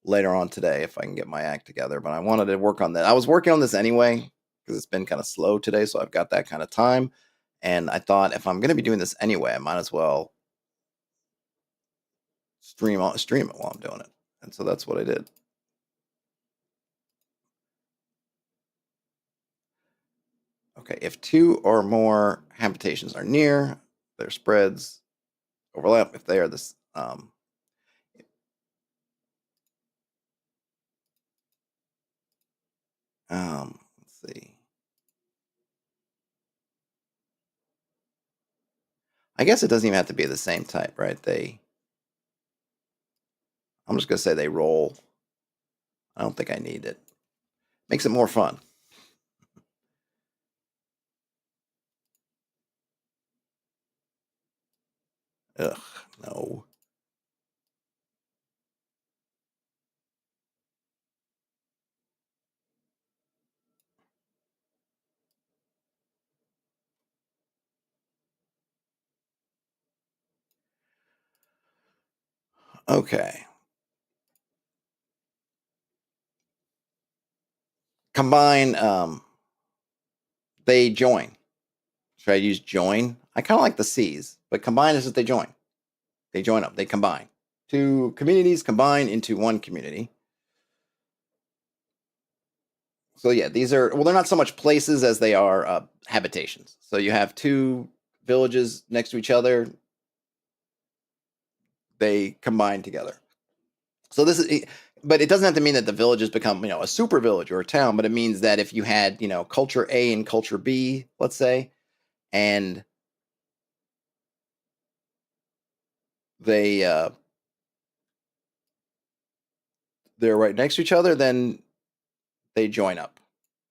later on today if I can get my act together. But I wanted to work on that. I was working on this anyway because it's been kind of slow today. So I've got that kind of time. And I thought if I'm going to be doing this anyway, I might as well stream it while I'm doing it. And so that's what I did. Okay, if 2 or more habitations are near, their spreads overlap. If they are this, let's see. I guess it doesn't even have to be the same type, right? I'm just gonna say they roll. I don't think I need it. Makes it more fun. Ugh, no. Okay. Combine. They join. Should I use join? I kind of like the C's, but combine is that they join. They join up. They combine. 2 communities combine into 1 community. So yeah, these are they're not so much places as they are habitations. So you have 2 villages next to each other. They combine together. So this is, but it doesn't have to mean that the villages become a super village or a town. But it means that if you had culture A and culture B, let's say, and they they're right next to each other, then they join up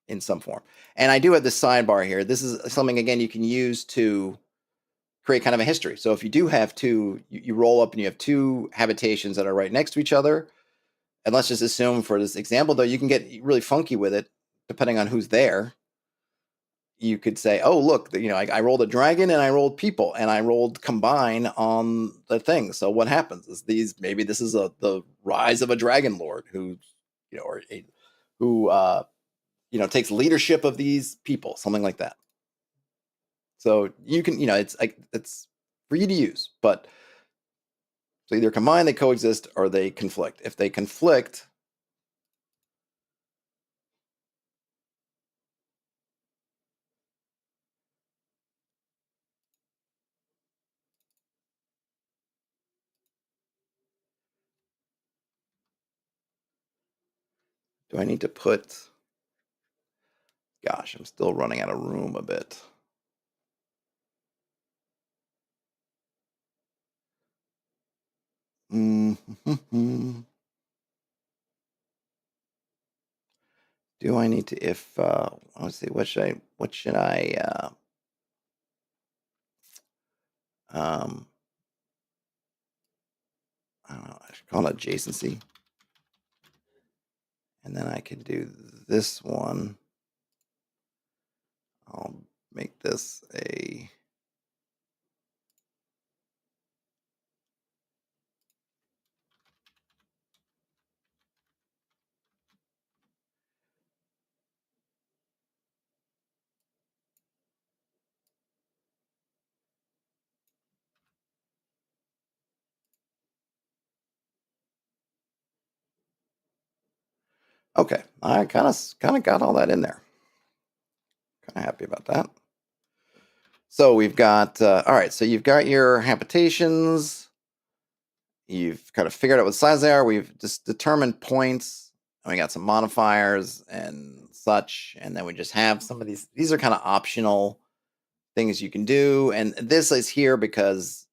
in some form. And I do have this sidebar here. This is something again you can use to create kind of a history. So if you do have you roll up and you have 2 habitations that are right next to each other, and let's just assume for this example, though, you can get really funky with it depending on who's there. You could say, oh, look, I rolled a dragon and I rolled people and I rolled combine on the thing. So what happens is maybe this is the rise of a dragon lord who, or who, takes leadership of these people, something like that. So you can, it's free to use, but so either combine, they coexist, or they conflict. If they conflict, do I need to put? Gosh, I'm still running out of room a bit. Mm-hmm. Do I need to if let's see, what should um I don't know, I should call it adjacency. And then I can do this one. I'll make this a okay. I kind of got all that in there. Kind of happy about that. So we've got all right. So you've got your habitations. You've kind of figured out what size they are. We've just determined points. And we got some modifiers and such. And then we just have some of these. These are kind of optional things you can do. And this is here because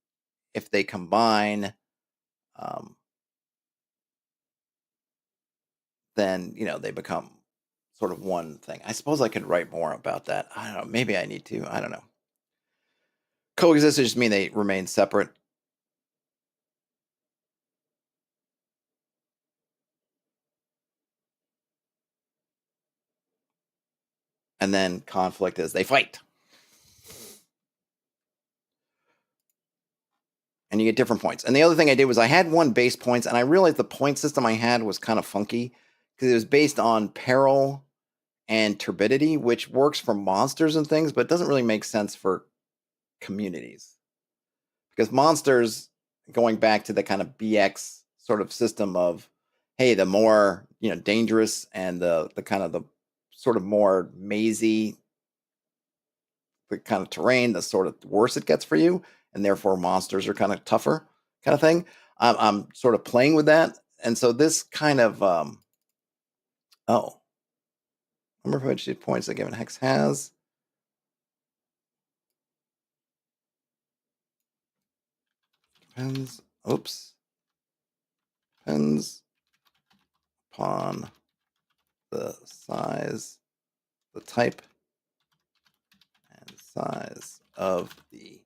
if they combine, um, then they become sort of one thing. I suppose I could write more about that. I don't know. Maybe I need to. I don't know. Coexist just mean they remain separate. And then conflict is they fight. And you get different points. And the other thing I did was I had one base points, and I realized the point system I had was kind of funky because it was based on peril and turbidity, which works for monsters and things, but doesn't really make sense for communities. Because monsters, going back to the kind of BX sort of system of, hey, the more dangerous and the kind of the sort of more mazy the kind of terrain, the sort of worse it gets for you, and therefore monsters are kind of tougher, kind of thing. I'm sort of playing with that, and so this kind of oh, number of which points a given hex has. Depends. Oops. Depends upon the size, the type, and size of the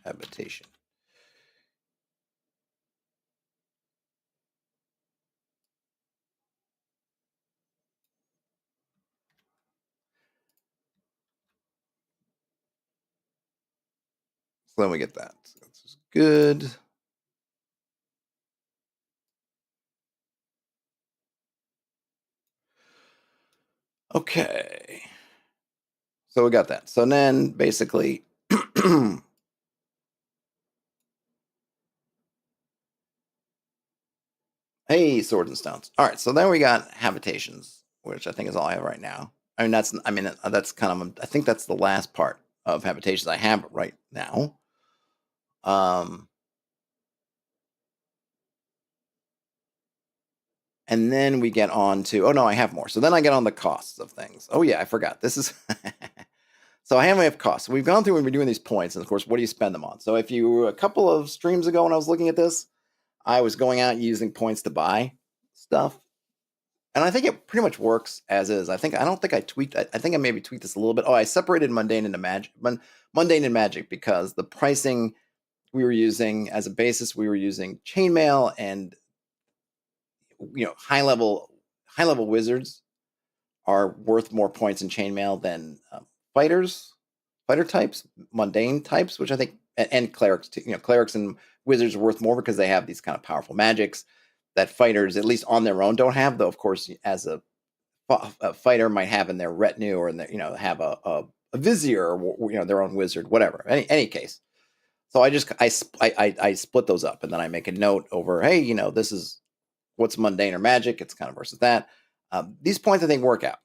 habitation. So then we get that. So that's good. Okay. So we got that. So then basically hey, swords and stones. All right, so then we got habitations, which I think is all I have right now. That's kind of I think that's the last part of habitations I have right now. Um, and then we get on to, oh no, I have more. So then I get on the costs of things. Oh yeah, I forgot. This is so I have costs. So we've gone through and we're doing these points, and of course, what do you spend them on? So if you a couple of streams ago when I was looking at this, I was going out using points to buy stuff. And I think it pretty much works as is. I don't think I tweaked. I think I maybe tweaked this a little bit. Oh, I separated mundane and magic because the pricing we were using as a basis, we were using chainmail and high level wizards are worth more points in chainmail than fighter types, mundane types, which I think and clerics too. Clerics and wizards are worth more because they have these kind of powerful magics that fighters, at least on their own, don't have. Though, of course, as a fighter might have in their retinue or in their, have a vizier or their own wizard, whatever. Any case. So I split those up and then I make a note over, hey, this is what's mundane or magic. It's kind of versus that. These points I think work out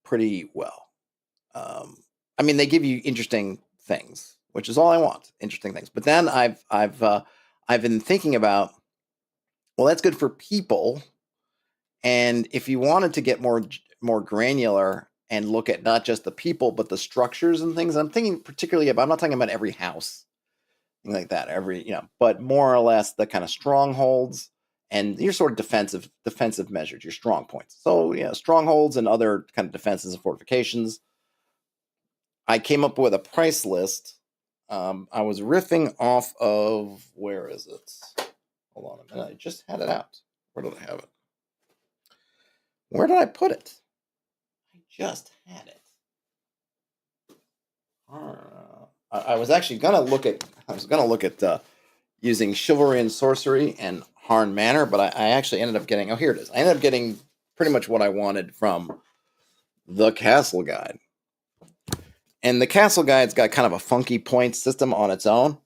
pretty well. Um, they give you interesting things, which is all I want. Interesting things. But then I've been thinking about, well, that's good for people. And if you wanted to get more granular and look at not just the people but the structures and things, I'm thinking particularly about. I'm not talking about every house, things like that. But more or less the kind of strongholds and your sort of defensive measures, your strong points. So strongholds and other kind of defenses and fortifications. I came up with a price list. I was riffing off of, where is it? Hold on a minute. I just had it out. Where did I have it? Where did I put it? I just had it. I was actually gonna look at. Using Chivalry and Sorcery and Harn Manor, but I actually ended up getting. Oh, here it is. I ended up getting pretty much what I wanted from the Castle Guide. And the Castle Guide's got kind of a funky point system on its own.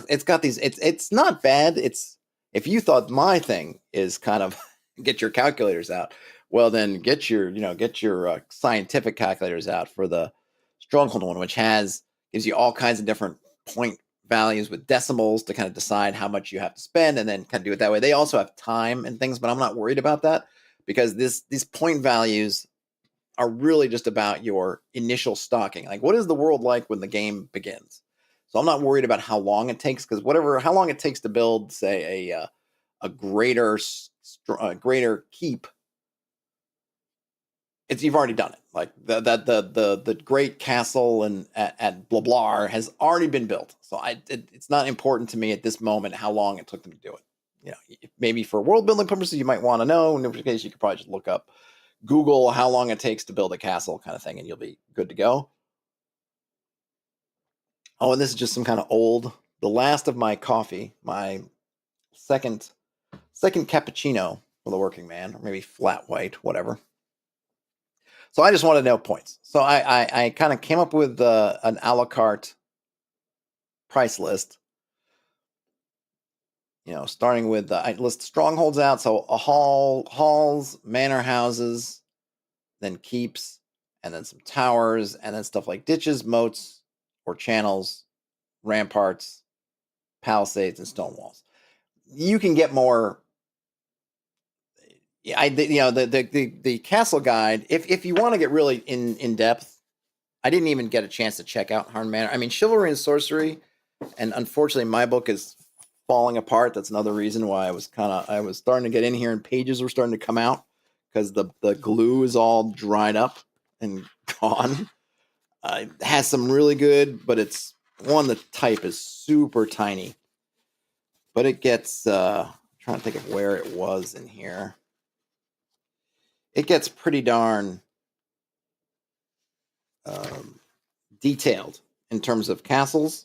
It's got these. It's not bad. It's, if you thought my thing is kind of get your calculators out, well then get your scientific calculators out for the Stronghold one, which gives you all kinds of different point values with decimals to kind of decide how much you have to spend, and then kind of do it that way. They also have time and things, but I'm not worried about that because these point values are really just about your initial stocking. Like, what is the world like when the game begins? So I'm not worried about how long it takes, because how long it takes to build, say, a greater keep, you've already done it. Like the great castle at blah blah has already been built. So it's not important to me at this moment how long it took them to do it. Maybe for world building purposes, you might want to know. In which case, you could probably just look up, Google how long it takes to build a castle, kind of thing, and you'll be good to go. Oh, and this is just some kind of the last of my coffee, my second cappuccino for the working man, or maybe flat white, whatever. So I just wanted to know points. So I kind of came up with an a la carte price list. Starting with I list strongholds out. So halls, manor houses, then keeps, and then some towers, and then stuff like ditches, moats, or channels, ramparts, palisades, and stone walls. You can get more. The Castle Guide. If you want to get really in depth, I didn't even get a chance to check out Harn Manor. I mean, Chivalry and Sorcery, and unfortunately, my book is falling apart. That's another reason why I was starting to get in here, and pages were starting to come out because the glue is all dried up and gone. It has some really good, but it's the type is super tiny. But it gets. I'm trying to think of where it was in here. It gets pretty darn detailed in terms of castles.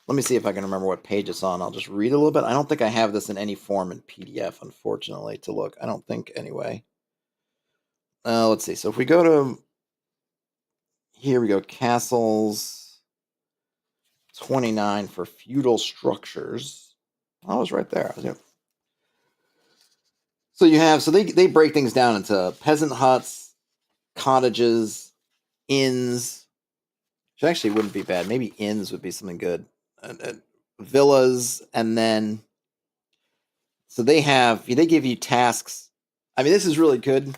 Let me see if I can remember what page it's on. I'll just read a little bit. I don't think I have this in any form in PDF, unfortunately, to look. I don't think, anyway. Let's see. So if we go to, here we go, castles 29 for feudal structures. I was right there. So you have, they break things down into peasant huts, cottages, inns, which actually wouldn't be bad. Maybe inns would be something good. Villas, and then they give you tasks. I mean, this is really good.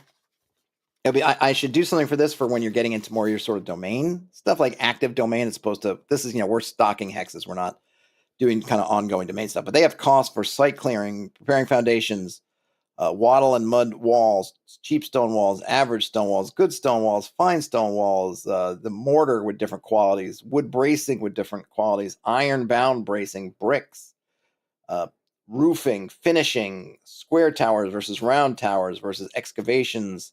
I should do something for this for when you're getting into more of your sort of domain stuff, like active domain, as opposed to, this is, we're stocking hexes. We're not doing kind of ongoing domain stuff, but they have costs for site clearing, preparing foundations, wattle and mud walls, cheap stone walls, average stone walls, good stone walls, fine stone walls, the mortar with different qualities, wood bracing with different qualities, iron bound bracing, bricks, roofing, finishing, square towers versus round towers versus excavations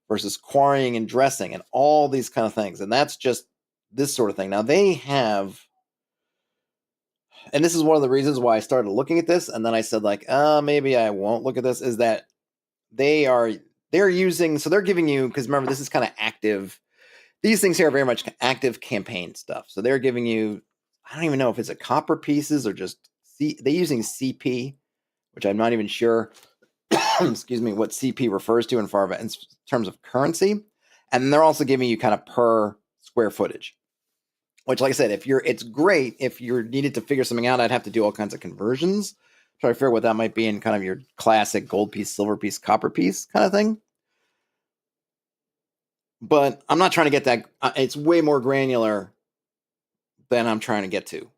versus quarrying and dressing, and all these kind of things. And that's just this sort of thing. Now they have, and this is one of the reasons why I started looking at this, and then I said, like, maybe I won't look at this, is that they're giving you, because remember, this is kind of active. These things here are very much active campaign stuff. So they're giving you, I don't even know if it's a copper pieces or just they're using CP, which I'm not even sure, excuse me, what CP refers to in terms of currency. And they're also giving you kind of per square footage, which, like I said, it's great. If you're needed to figure something out, I'd have to do all kinds of conversions, try to figure out what that might be in kind of your classic gold piece, silver piece, copper piece kind of thing. But I'm not trying to get that. It's way more granular than I'm trying to get to.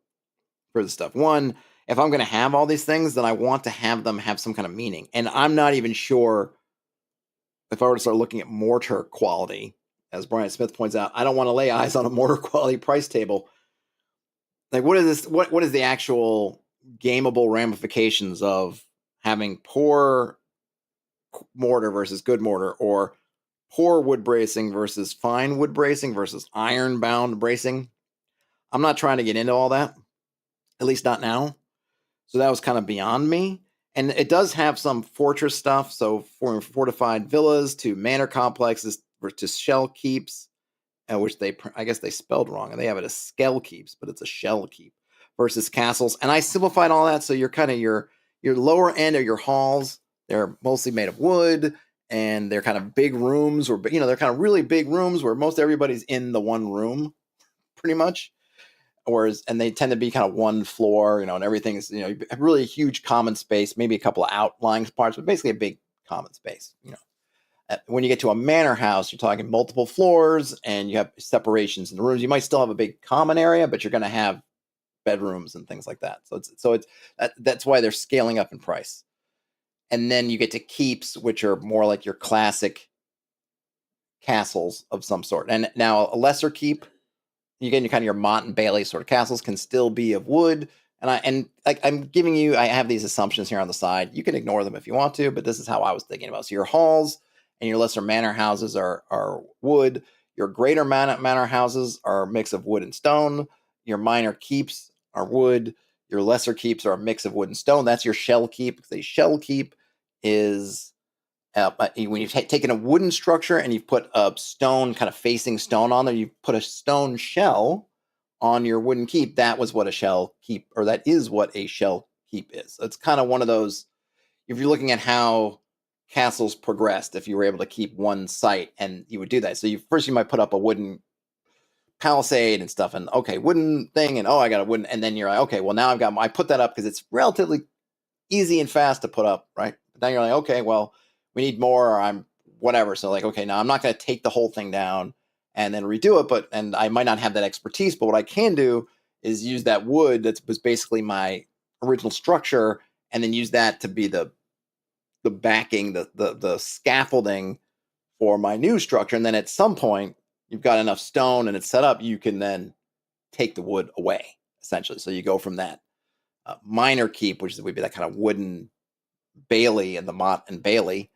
for this stuff. One, if I'm going to have all these things, then I want to have them have some kind of meaning. And I'm not even sure if I were to start looking at mortar quality, as Brian Smith points out, I don't want to lay eyes on a mortar quality price table. Like, what is this? What is the actual gameable ramifications of having poor mortar versus good mortar, or poor wood bracing versus fine wood bracing versus iron bound bracing? I'm not trying to get into all that, at least not now. So that was kind of beyond me. And it does have some fortress stuff. So from fortified villas to manor complexes to shell keeps, which I guess they spelled wrong, and they have it as skell keeps, but it's a shell keep, versus castles. And I simplified all that, so you're kind of your lower end of your halls. They're mostly made of wood, and they're kind of big rooms, or they're kind of really big rooms where most everybody's in the one room, pretty much. And they tend to be kind of one floor, and everything's really huge common space, maybe a couple of outlying parts, but basically a big common space. When you get to a manor house, you're talking multiple floors, and you have separations in the rooms. You might still have a big common area, but you're going to have bedrooms and things like that. That's why they're scaling up in price. And then you get to keeps, which are more like your classic castles of some sort. And now a lesser keep, you get kind of your Mott and Bailey sort of castles, can still be of wood. And I'm giving you, I have these assumptions here on the side. You can ignore them if you want to, but this is how I was thinking about it. So your halls and your lesser manor houses are wood. Your greater manor houses are a mix of wood and stone. Your minor keeps are wood. Your lesser keeps are a mix of wood and stone. That's your shell keep. The shell keep is when you've taken a wooden structure and you've put a stone, kind of facing stone on there, you've put a stone shell on your wooden keep. That was what a shell keep, or that is what a shell keep is. So it's kind of one of those, if you're looking at how castles progressed, if you were able to keep one site, and you would do that. So first you might put up a wooden palisade and stuff, and okay, wooden thing, and I got a wooden, and then you're like, okay, well now I put that up because it's relatively easy and fast to put up, right? But now you're like, okay, well, we need more, or I'm whatever. So like, okay, now I'm not going to take the whole thing down and then redo it, and I might not have that expertise, but what I can do is use that wood that was basically my original structure, and then use that to be the backing, the scaffolding for my new structure. And then at some point, you've got enough stone and it's set up, you can then take the wood away, essentially. So you go from that minor keep, which would be that kind of wooden Bailey, and the Mott and Bailey,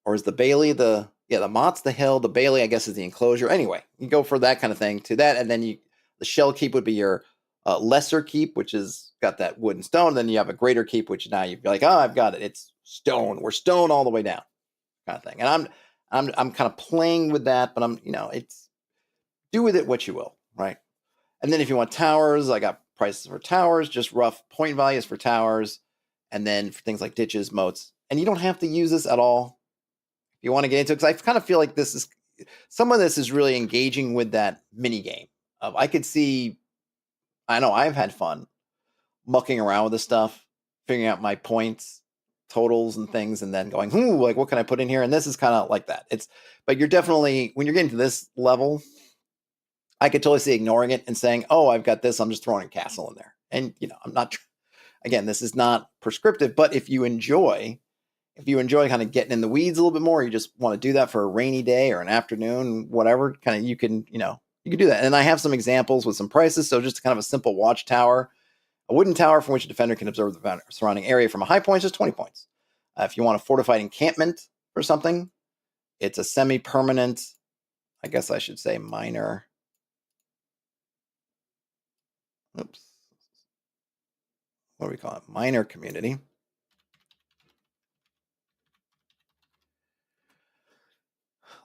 or is the Bailey the Mott's the hill, the Bailey I guess is the enclosure. Anyway, you go for that kind of thing to that, and then the shell keep would be your lesser keep, which is got that wood and stone. Then you have a greater keep, which now you'd be like, I've got it. It's stone. We're stone all the way down, kind of thing. And I'm kind of playing with that, but it's do with it what you will, right? And then if you want towers, I got prices for towers, just rough point values for towers, and then for things like ditches, moats. And you don't have to use this at all if you want to get into it, because I kind of feel like some of this is really engaging with that mini game. I could see, I know I've had fun mucking around with this stuff, figuring out my points, totals, and things, and then going, like, what can I put in here? And this is kind of like that. But you're definitely, when you're getting to this level, I could totally see ignoring it and saying, I've got this, I'm just throwing a castle in there. And, I'm not, again, this is not prescriptive, but if you enjoy kind of getting in the weeds a little bit more, you just want to do that for a rainy day or an afternoon, whatever, kind of, you can do that. And I have some examples with some prices. So just kind of a simple watchtower, a wooden tower from which a defender can observe the surrounding area from a high point, just 20 points. If you want a fortified encampment or something, it's a semi-permanent, I guess I should say minor. Oops. What do we call it? Minor community.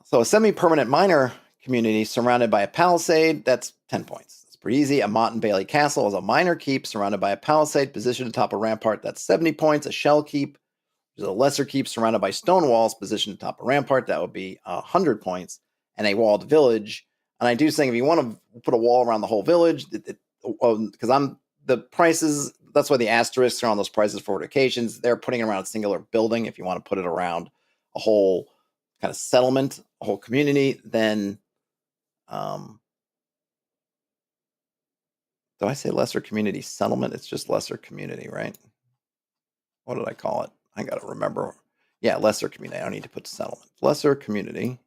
So a semi-permanent minor community surrounded by a palisade, that's 10 points. That's pretty easy. A Mott and Bailey castle is a minor keep surrounded by a palisade positioned atop a rampart, that's 70 points. A shell keep is a lesser keep surrounded by stone walls positioned atop a rampart, that would be 100 points. And a walled village. And I do think if you want to put a wall around the whole village, because the prices, that's why the asterisks are on those prices for fortifications. They're putting it around a singular building. If you want to put it around a whole kind of settlement, a whole community, then Do I say lesser community settlement? It's just lesser community, right? What did I call it? I got to remember. Yeah, lesser community. I don't need to put settlement. Lesser community.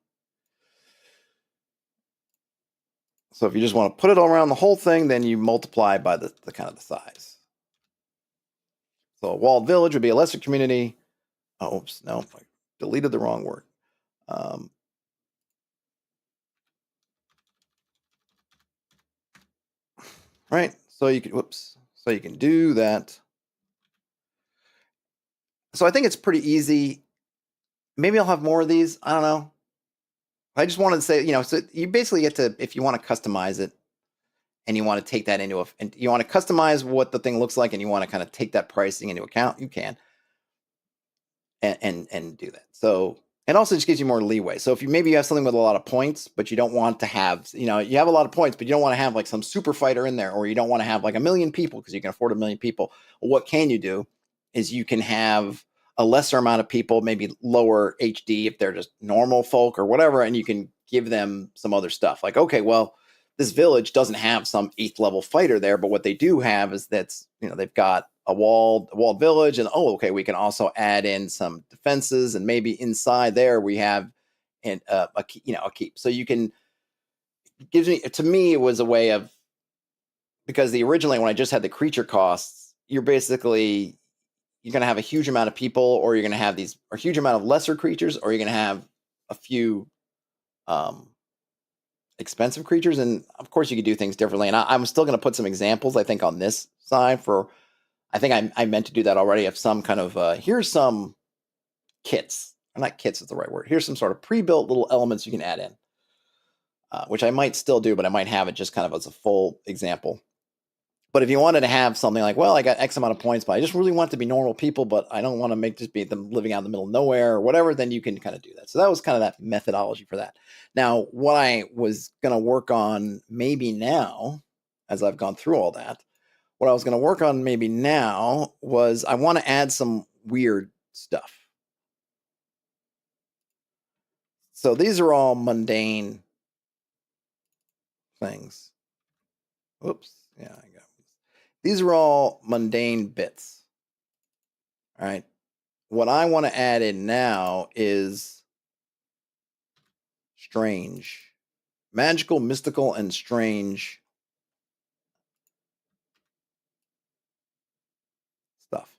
So if you just want to put it all around the whole thing, then you multiply by the kind of the size. So a walled village would be a lesser community. Oh, oops, no, I deleted the wrong word. Right. So you can, whoops. So you can do that. So I think it's pretty easy. Maybe I'll have more of these. I don't know. I just wanted to say, so you basically get to, if you want to customize it and you want to take that and you want to customize what the thing looks like and you want to kind of take that pricing into account, you can. And do that. So it also just gives you more leeway. So if maybe you have something with a lot of points, but you don't want to have, you have a lot of points, but you don't want to have like some super fighter in there, or you don't want to have like 1 million people because you can afford 1 million people. Well, what can you do is you can have a lesser amount of people, maybe lower HD if they're just normal folk or whatever, and you can give them some other stuff. Like, okay, well, this village doesn't have some 8th level fighter there, but what they do have is they've got a walled village, and okay, we can also add in some defenses, and maybe inside there we have a keep. So you can, to me it was a way of, because originally when I just had the creature costs, you're going to have a huge amount of people, or you're going to have a huge amount of lesser creatures, or you're going to have a few expensive creatures. And of course you could do things differently, and I'm still going to put some examples, I think, on this side for, I think I meant to do that already, of some kind of here's some kits. Not kits is the right word. Here's some sort of pre-built little elements you can add in, which I might still do, but I might have it just kind of as a full example. But if you wanted to have something like, well, I got X amount of points, but I just really want it to be normal people, but I don't want to just be them living out in the middle of nowhere or whatever, then you can kind of do that. So that was kind of that methodology for that. Now, what I was going to work on maybe now, as I've gone through all that, what I was going to work on maybe now was I want to add some weird stuff. So these are all mundane things. Whoops. Yeah, I got these are all mundane bits. All right. What I want to add in now is strange, magical, mystical, and strange stuff.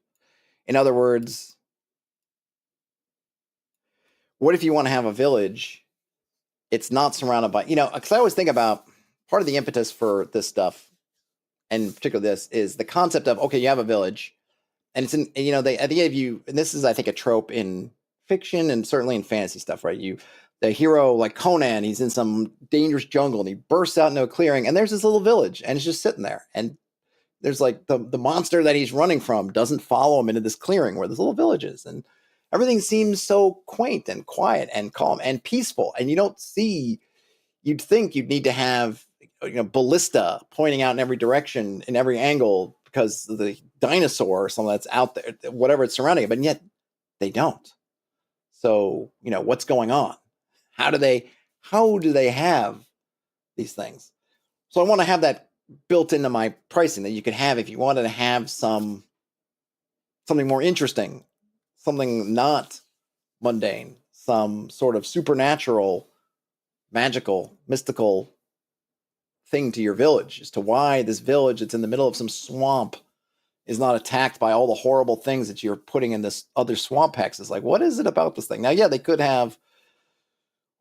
In other words, what if you want to have a village? It's not surrounded by, because I always think about part of the impetus for this stuff, and particularly this, is the concept of, okay, you have a village, and it's in, they, at the end of you, and this is, I think, a trope in fiction and certainly in fantasy stuff, right? The hero, like Conan, he's in some dangerous jungle and he bursts out into a clearing, and there's this little village, and it's just sitting there, and there's like the monster that he's running from doesn't follow him into this clearing where this little village is, and everything seems so quaint and quiet and calm and peaceful, and you'd think you'd need to have ballista pointing out in every direction, in every angle, because the dinosaur or something that's out there, whatever it's surrounding it, but yet they don't. So what's going on? How do they have these things? So I want to have that built into my pricing, that you could have if you wanted to have something more interesting, something not mundane, some sort of supernatural, magical, mystical thing to your village, as to why this village that's in the middle of some swamp is not attacked by all the horrible things that you're putting in this other swamp hex. It's like, what is it about this thing? Now, yeah, they could have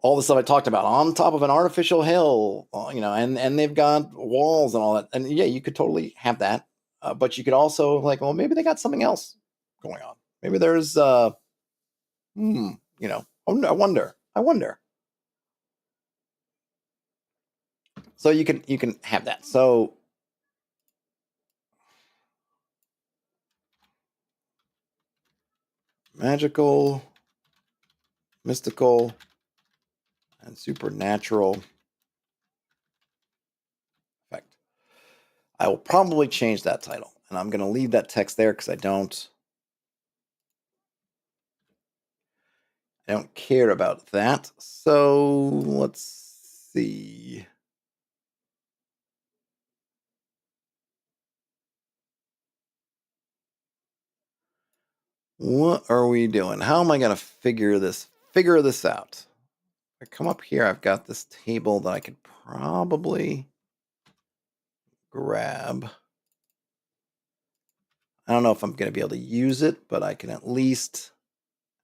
all the stuff I talked about on top of an artificial hill, and they've got walls and all that. And yeah, you could totally have that. But you could also, like, well, maybe they got something else going on. Maybe there's, I wonder. So you can have that. So magical, mystical, and supernatural effect. I will probably change that title, and I'm going to leave that text there because I don't care about that. So let's see. What are we doing? How am I going to figure this out? If I come up here, I've got this table that I could probably grab. I don't know if I'm going to be able to use it, but I can at least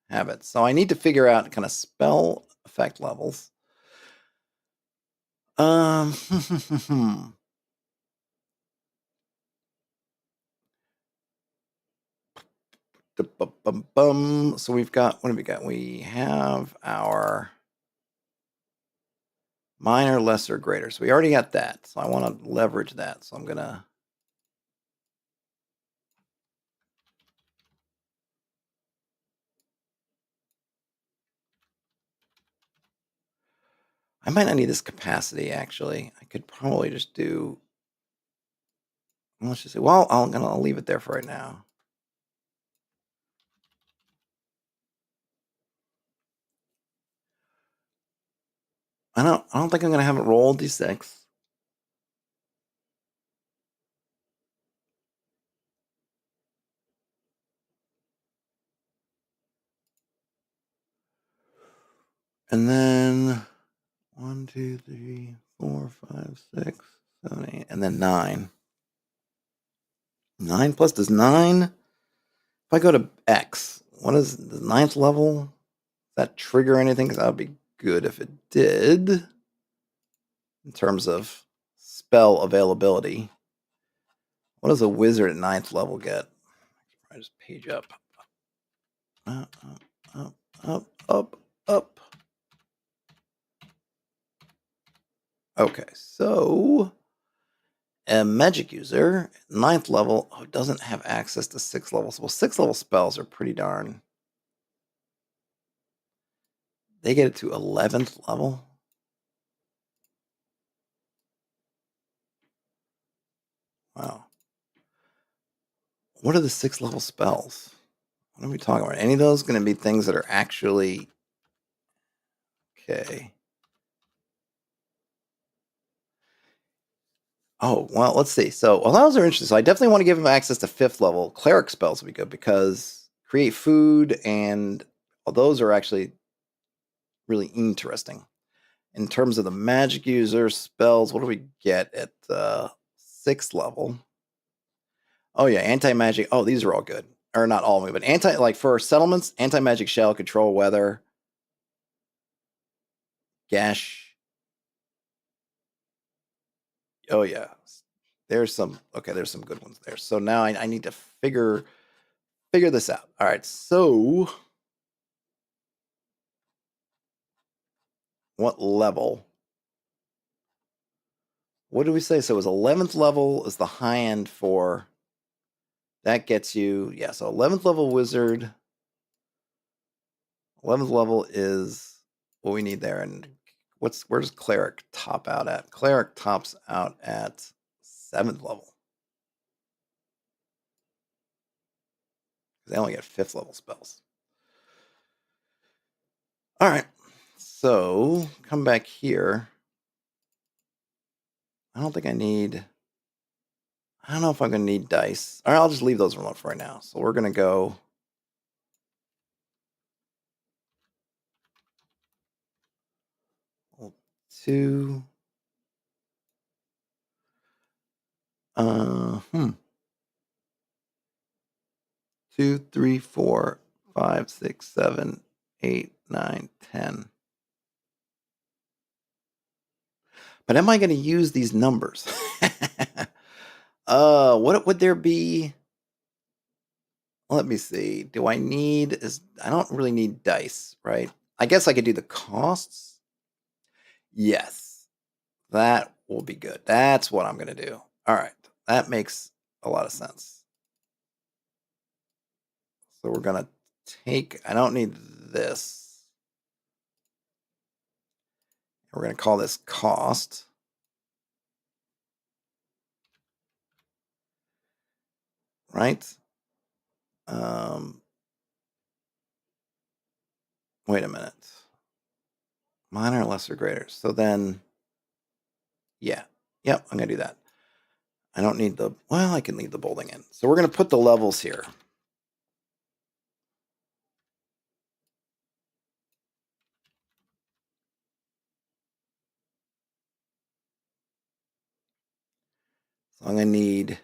have it. So I need to figure out kind of spell effect levels. So we've got, what have we got? We have our minor, lesser, greater. So we already got that. So I want to leverage that. So I'm going to, I might not need this capacity actually. I could probably just do, let's just say, well, I'll leave it there for right now. I don't think I'm going to have it roll d6. And then 1, 2, 3, 4, 5, 6, 7, 8, and then 9. 9 plus does 9. If I go to X, what is the 9th level? Does that trigger anything? Because that would be good if it did. In terms of spell availability. What does a wizard at 9th level get? I just page up. Up. Okay, so a magic user, 9th level, doesn't have access to 6th levels. Well, 6th level spells are pretty darn. They get it to 11th level. Wow. What are the 6th level spells? What are we talking about? Any of those going to be things that are actually okay? Oh, well, let's see. So, well, those are interesting. So I definitely want to give him access to 5th level. Cleric spells would be good because create food and those are actually really interesting. In terms of the magic user spells, what do we get at 6th level? Oh yeah, anti-magic. Oh, these are all good. Or not all of them, but like for settlements, anti-magic shell, control weather, gash. Oh yeah. There's some good ones there. So now I need to figure this out. All right. So what level? What did we say? So it was 11th level is the high end for that gets you, yeah, so 11th level wizard. 11th level is what we need there. And where does cleric top out at? Cleric tops out at 7th level. They only get 5th level spells. All right. So come back here. I don't think I need. I don't know if I'm going to need dice. All right, I'll just leave those alone for right now. So we're going to go. Two. Uh, hmm. 2, 3, 4, 5, 6, 7, 8, 9, 10. But am I going to use these numbers? What would there be? Let me see. Do I need I don't really need dice, right? I guess I could do the costs. Yes. That will be good. That's what I'm going to do. All right. That makes a lot of sense. So we're going to take, I don't need this. We're going to call this cost. Right? Wait a minute. Minor, lesser, greater. So then, yeah. Yep, I'm going to do that. I don't need I can leave the bolding in. So we're going to put the levels here. So I'm going to need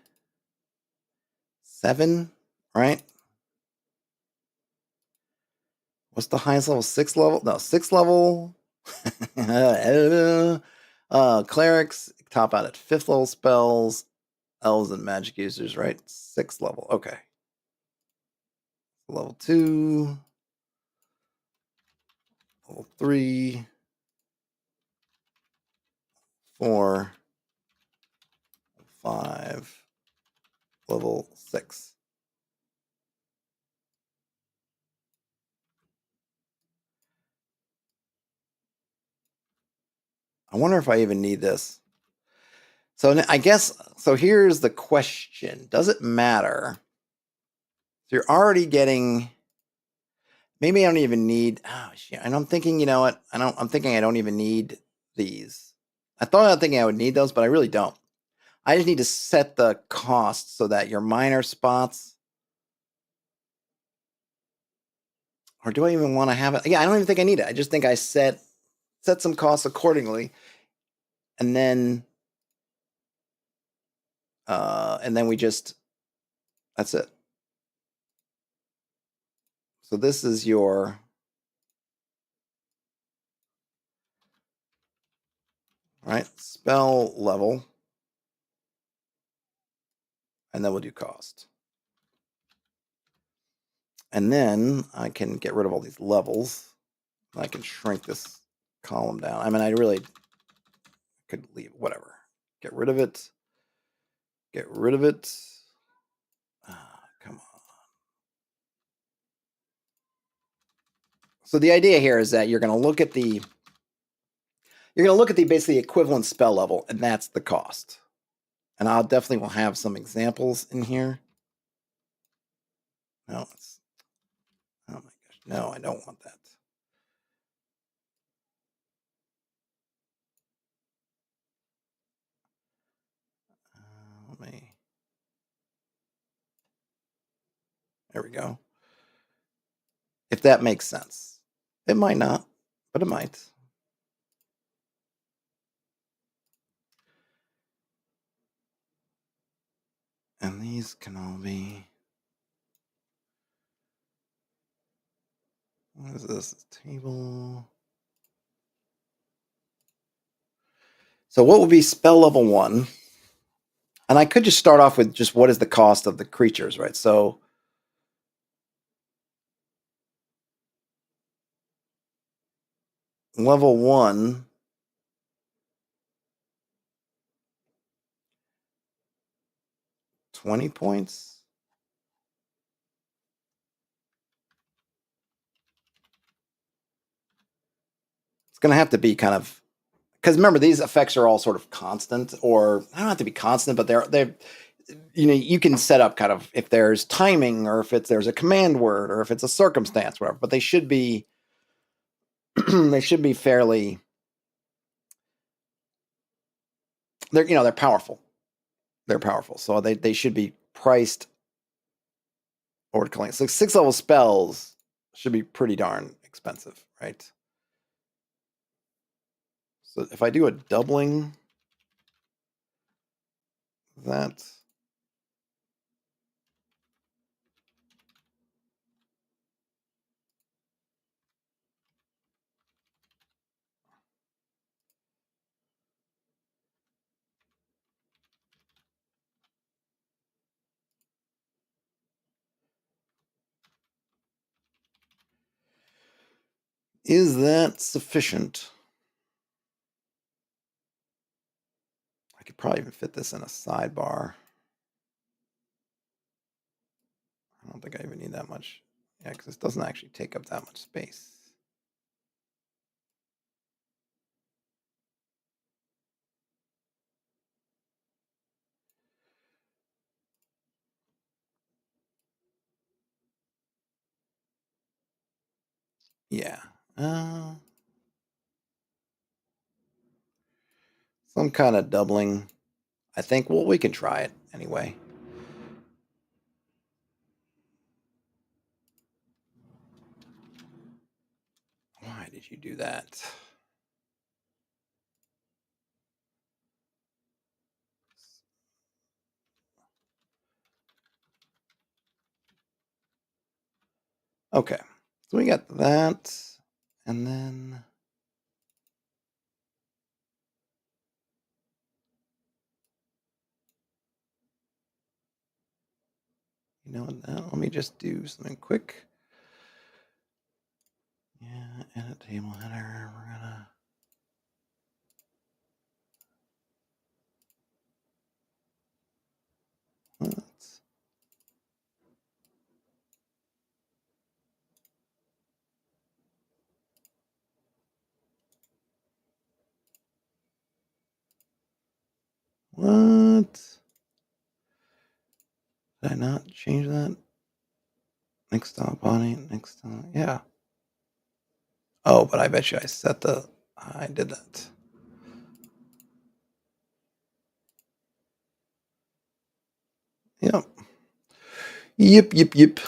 7, right? What's the highest level? 6 level? No, 6 level. Clerics top out at 5th level spells. Elves and magic users, right? 6th level. Okay. Level 2. Level 3. 4. 5. Level 6. I wonder if I even need this. So I guess, so here's the question. Does it matter? So you're already getting, maybe I don't even need, oh shit. And I'm thinking, you know what? I'm thinking I don't even need these. I was thinking I would need those, but I really don't. I just need to set the cost so that your minor spots, or do I even want to have it? Yeah, I don't even think I need it. I just think I set some costs accordingly. And then we just, that's it. So this is your, right, spell level. And then we'll do cost. And then I can get rid of all these levels. I can shrink this column down. I mean, I really could leave, whatever. Get rid of it. Get rid of it. Come on. So the idea here is that you're going to look at the basically equivalent spell level, and that's the cost. And I'll definitely will have some examples in here. No, oh my gosh, no, I don't want that. Let me. There we go. If that makes sense, it might not, but it might. And these can all be. What is this? Table. So what would be spell level 1? And I could just start off with just what is the cost of the creatures, right? So level 1, 20 points. It's going to have to be kind of, because remember, these effects are all sort of constant, or they don't have to be constant, but they're you can set up kind of if there's timing, or if there's a command word, or if it's a circumstance, whatever. But they should be they should be fairly, they're powerful. They're powerful, so they should be priced or calling. So 6 level spells should be pretty darn expensive, right? So if I do a doubling, that is that sufficient? I could probably even fit this in a sidebar. I don't think I even need that much. Yeah, because this doesn't actually take up that much space. Yeah. Some kind of doubling. I think, well, we can try it anyway. Why did you do that? Okay, so we got that, and then you know what? Now let me just do something quick. Yeah, edit table header. We're gonna. Let's, what? Did I not change that? Next stop body. Next stop. Yeah. Oh, but I bet you I set the. I did that. Yep. Yep.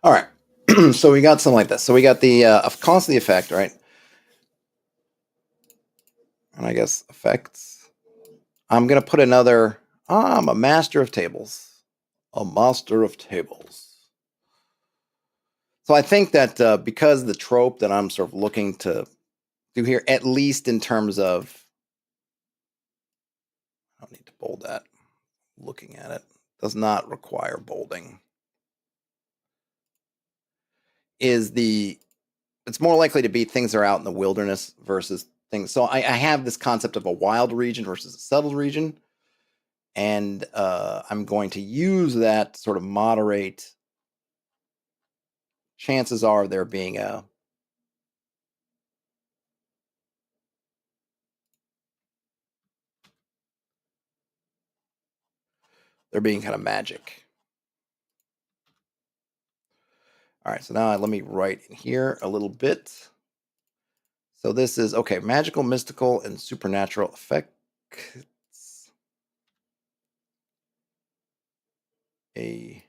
All right. So we got something like this. So we got the cost of the effect, right? And I guess effects. I'm gonna put another. I'm a master of tables. A master of tables. So I think that because the trope that I'm sort of looking to do here, at least in terms of, I don't need to bold that. Looking at it does not require bolding. Is the it's more likely to be things that are out in the wilderness versus things. So I have this concept of a wild region versus a settled region, and I'm going to use that to sort of moderate. Chances are there being kind of magic. All right, so now let me write in here a little bit. So this is okay, magical, mystical, and supernatural effects. A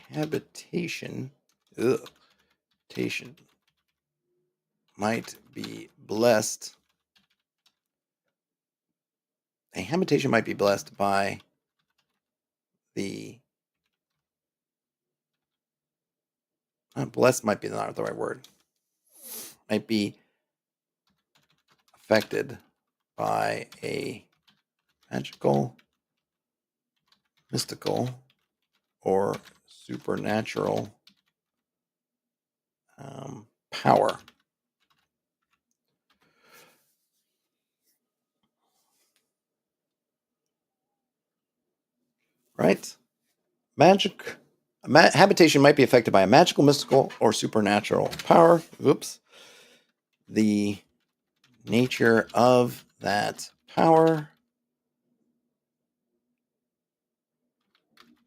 habitation. Habitation might be blessed. A habitation might be blessed by the. Blessed might be not the right word. Might be affected by a magical, mystical, or supernatural power. Right? Habitation might be affected by a magical, mystical, or supernatural power. Oops. The nature of that power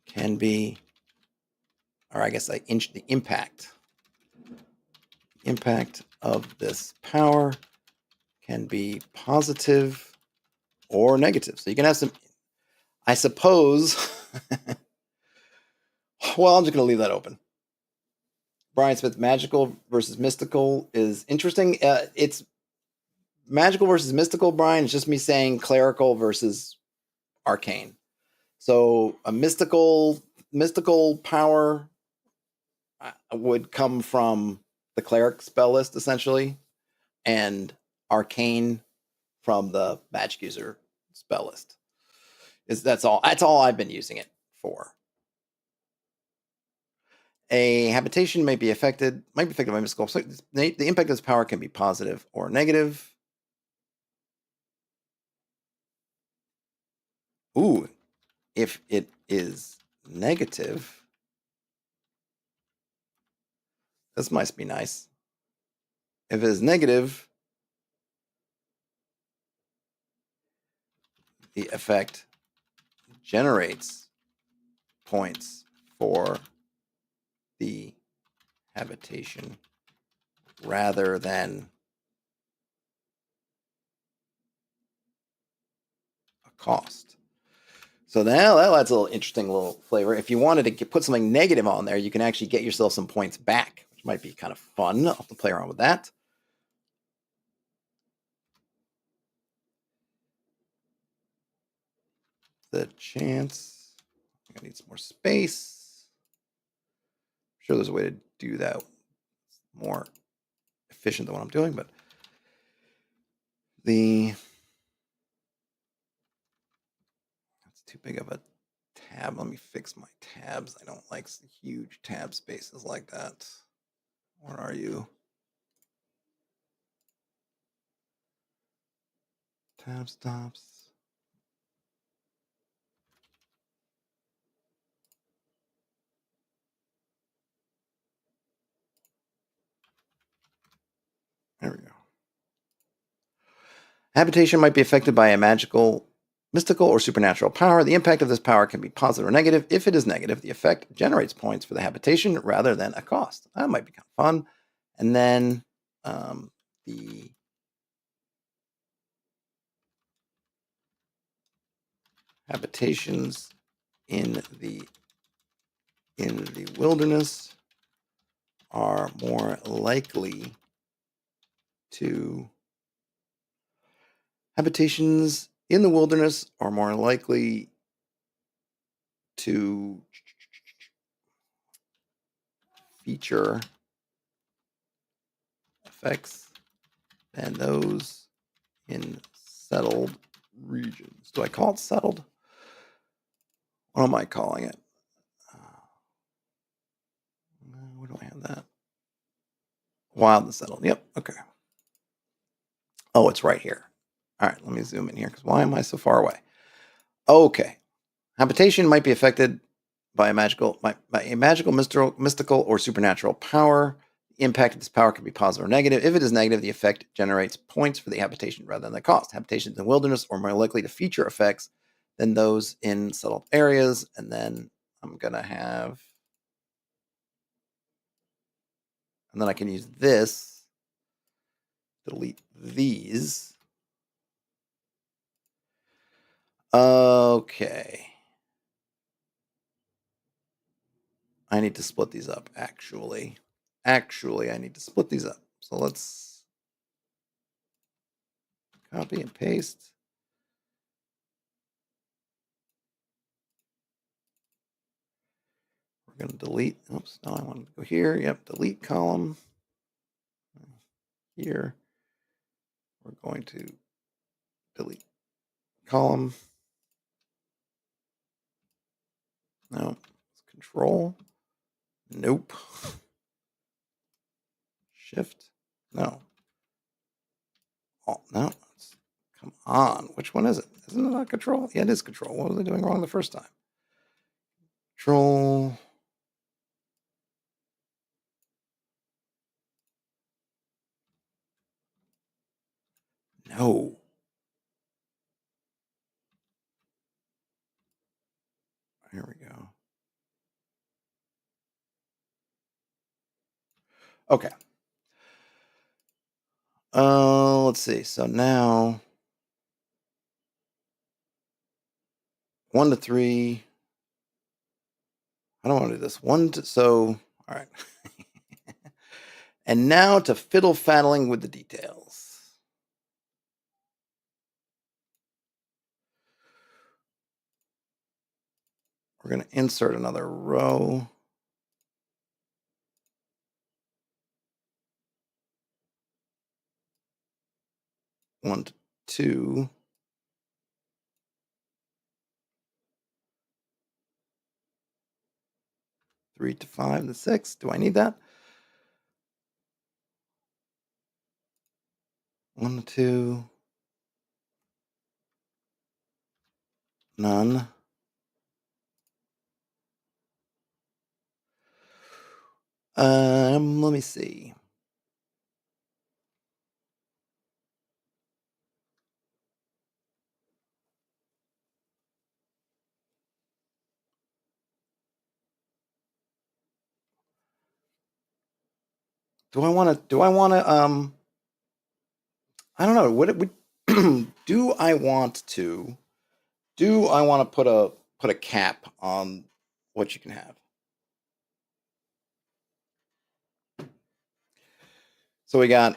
can be, or I guess the impact. Impact of this power can be positive or negative. So you can have some, I suppose. Well, I'm just going to leave that open. Brian Smith, magical versus mystical is interesting. It's magical versus mystical, Brian. It's just me saying clerical versus arcane. So a mystical power would come from the cleric spell list essentially, and arcane from the magic user spell list. That's all I've been using it for. A habitation might be affected by mystical. So the impact of this power can be positive or negative. Ooh, if it is negative, this must be nice. If it is negative, the effect generates points for the habitation rather than a cost. So now that adds a little interesting little flavor. If you wanted to put something negative on there, you can actually get yourself some points back, which might be kind of fun. I'll have to play around with that. the chance. I need some more space. I'm sure there's a way to do that more efficient than what I'm doing, but that's too big of a tab. Let me fix my tabs. I don't like huge tab spaces like that. Where are you? Tab stops. There we go. Habitation might be affected by a magical, mystical, or supernatural power. The impact of this power can be positive or negative. If it is negative, the effect generates points for the habitation rather than a cost. That might be kind of fun. And then the habitations in the wilderness are more likely to habitations in the wilderness are more likely to feature effects than those in settled regions. Do I call it settled? What am I calling it? Where do I have that? Wild and settled. Yep. Okay. Oh, it's right here. All right. Let me zoom in here because why am I so far away? Okay. Habitation might be affected by a magical, mystical, or supernatural power. The impact of this power can be positive or negative. If it is negative, the effect generates points for the habitation rather than the cost. Habitations in the wilderness are more likely to feature effects than those in settled areas. And then I'm going to have, and then I can use this, delete these. Okay. I need to split these up, actually. Actually, I need to split these up. So let's copy and paste. We're going to delete. Oops, no, I want to go here. Yep, delete column. Here, we're going to delete column. No, control. Nope. Shift. No. Oh, no. Come on. Which one is it? Isn't it not control? Yeah, it is control. What was I doing wrong the first time? Control. No. Here we go. Okay. Let's see. So now 1 to 3. I don't want to do this. So all right. And now to fiddle faddling with the details. We're going to insert another row. One to 2. 3 to 5 to 6. Do I need that? 1 to 2. None. Let me see. Do I want to I don't know. What it would do I want to put a cap on what you can have? So we got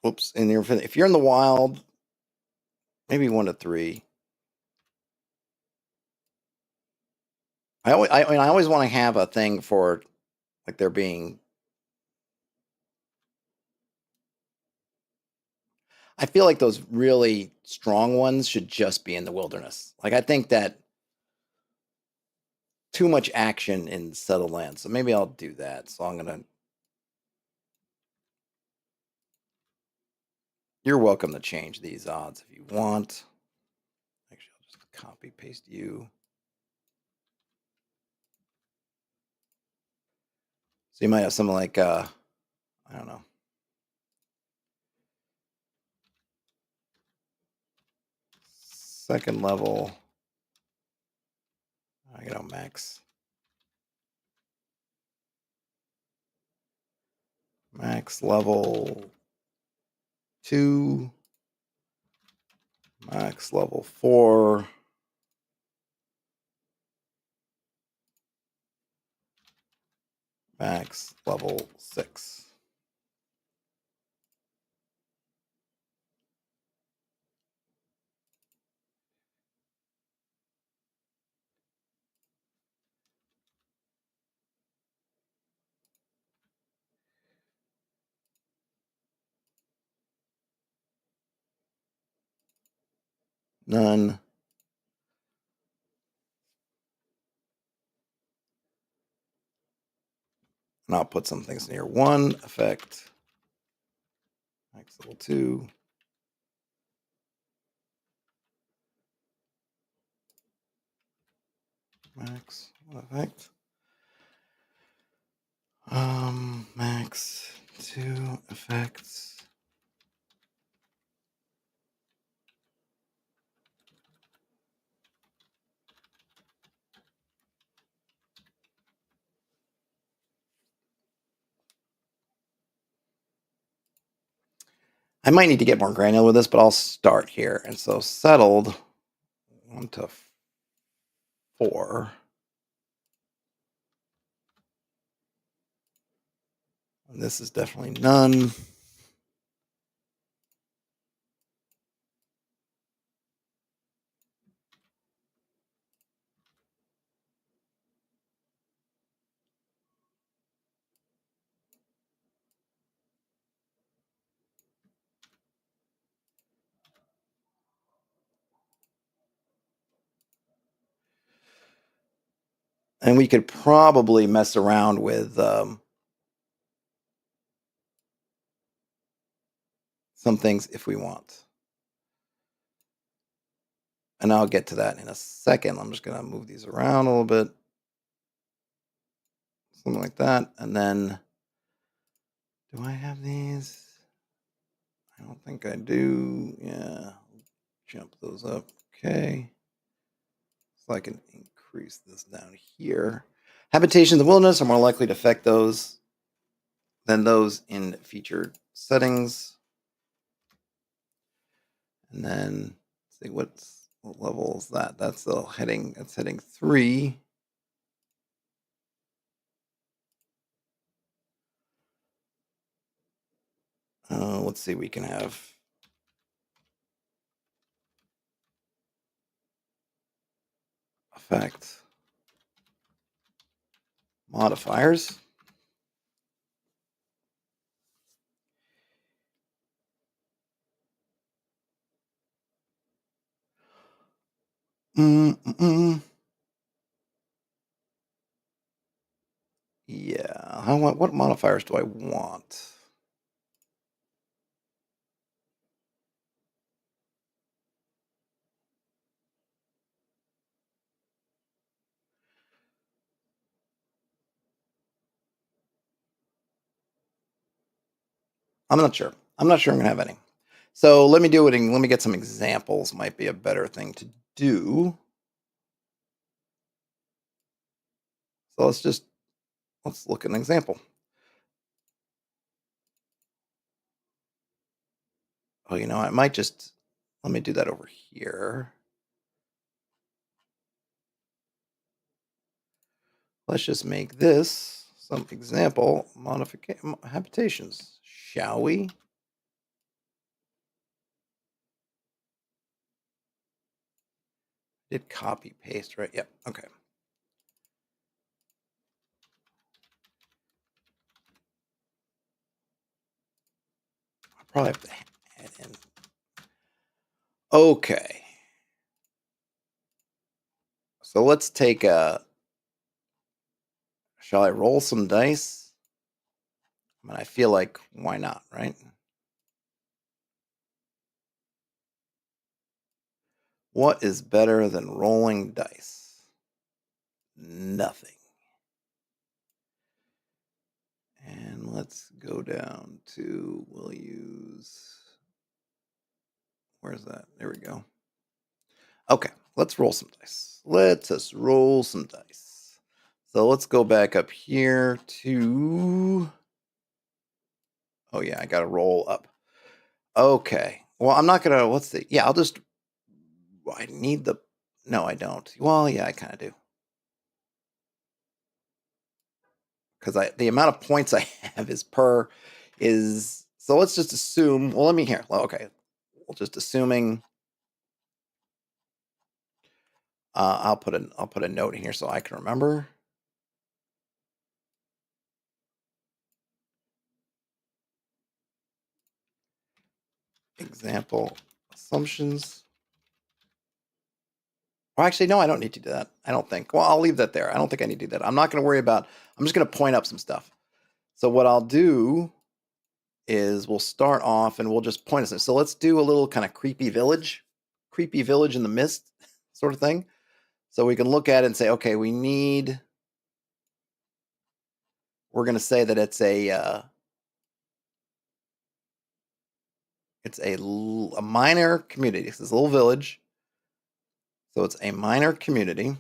whoops, in the if you're in the wild, maybe 1 to 3. I always want to have a thing for like there being. I feel like those really strong ones should just be in the wilderness. Like I think that too much action in settled land. So maybe I'll do that. So I'm gonna. You're welcome to change these odds if you want. Actually, I'll just copy paste you. So you might have something like I don't know. Second level. I got max level 2, max level 4, max level 6. None. And I'll put some things near 1 effect. Max level 2. Max effect. Max 2 effects. I might need to get more granular with this, but I'll start here. And so settled 1 to 4. And this is definitely none. And we could probably mess around with some things if we want. And I'll get to that in a second. I'm just going to move these around a little bit. Something like that. And then, do I have these? I don't think I do. Yeah. Jump those up. Okay. So I can increase this down here. Habitations in the wilderness are more likely to affect those than those in featured settings. And then see what level is that? That's the heading. That's heading 3. Let's see. We can have effect modifiers. Yeah. What modifiers do I want? I'm not sure. I'm not sure I'm gonna have any. So let me do it. Let me get some examples. Might be a better thing to do. So let's look at an example. Oh, I might just let me do that over here. Let's just make this some example modification habitations, shall we? Did copy paste, right? Yep. Okay. probably have to add in. Okay. So let's take a. Shall I roll some dice? I mean, I feel like why not, right? What is better than rolling dice? Nothing. And let's go down to, we'll use, where's that? There we go. Okay, let's roll some dice. Let us roll some dice. So let's go back up here to, oh yeah, I gotta roll up. Okay, well, I'm not gonna, let's see. Yeah, I'll just, I need the, no, I don't. Well, yeah, I kind of do. Because the amount of points I have is per, is, so let's just assume, well, let me hear. Okay, we'll just assuming, I'll put a note in here so I can remember. Example assumptions. Well, actually, no, I don't need to do that. I don't think. Well, I'll leave that there. I don't think I need to do that. I'm not going to worry about, I'm just going to point up some stuff. So what I'll do is we'll start off and we'll just point us. So let's do a little kind of creepy village in the mist sort of thing. So we can look at it and say, okay, we're going to say that it's a minor community. This is a little village. So it's a minor community.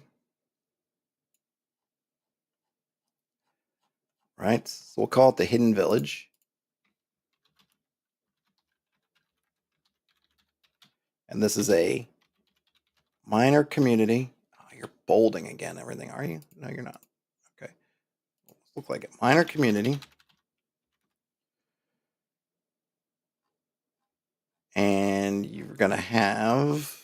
Right? So we'll call it the hidden village. And this is a minor community. Oh, you're bolding again, everything, are you? No, you're not. Okay. Look like it. Minor community. And you're going to have,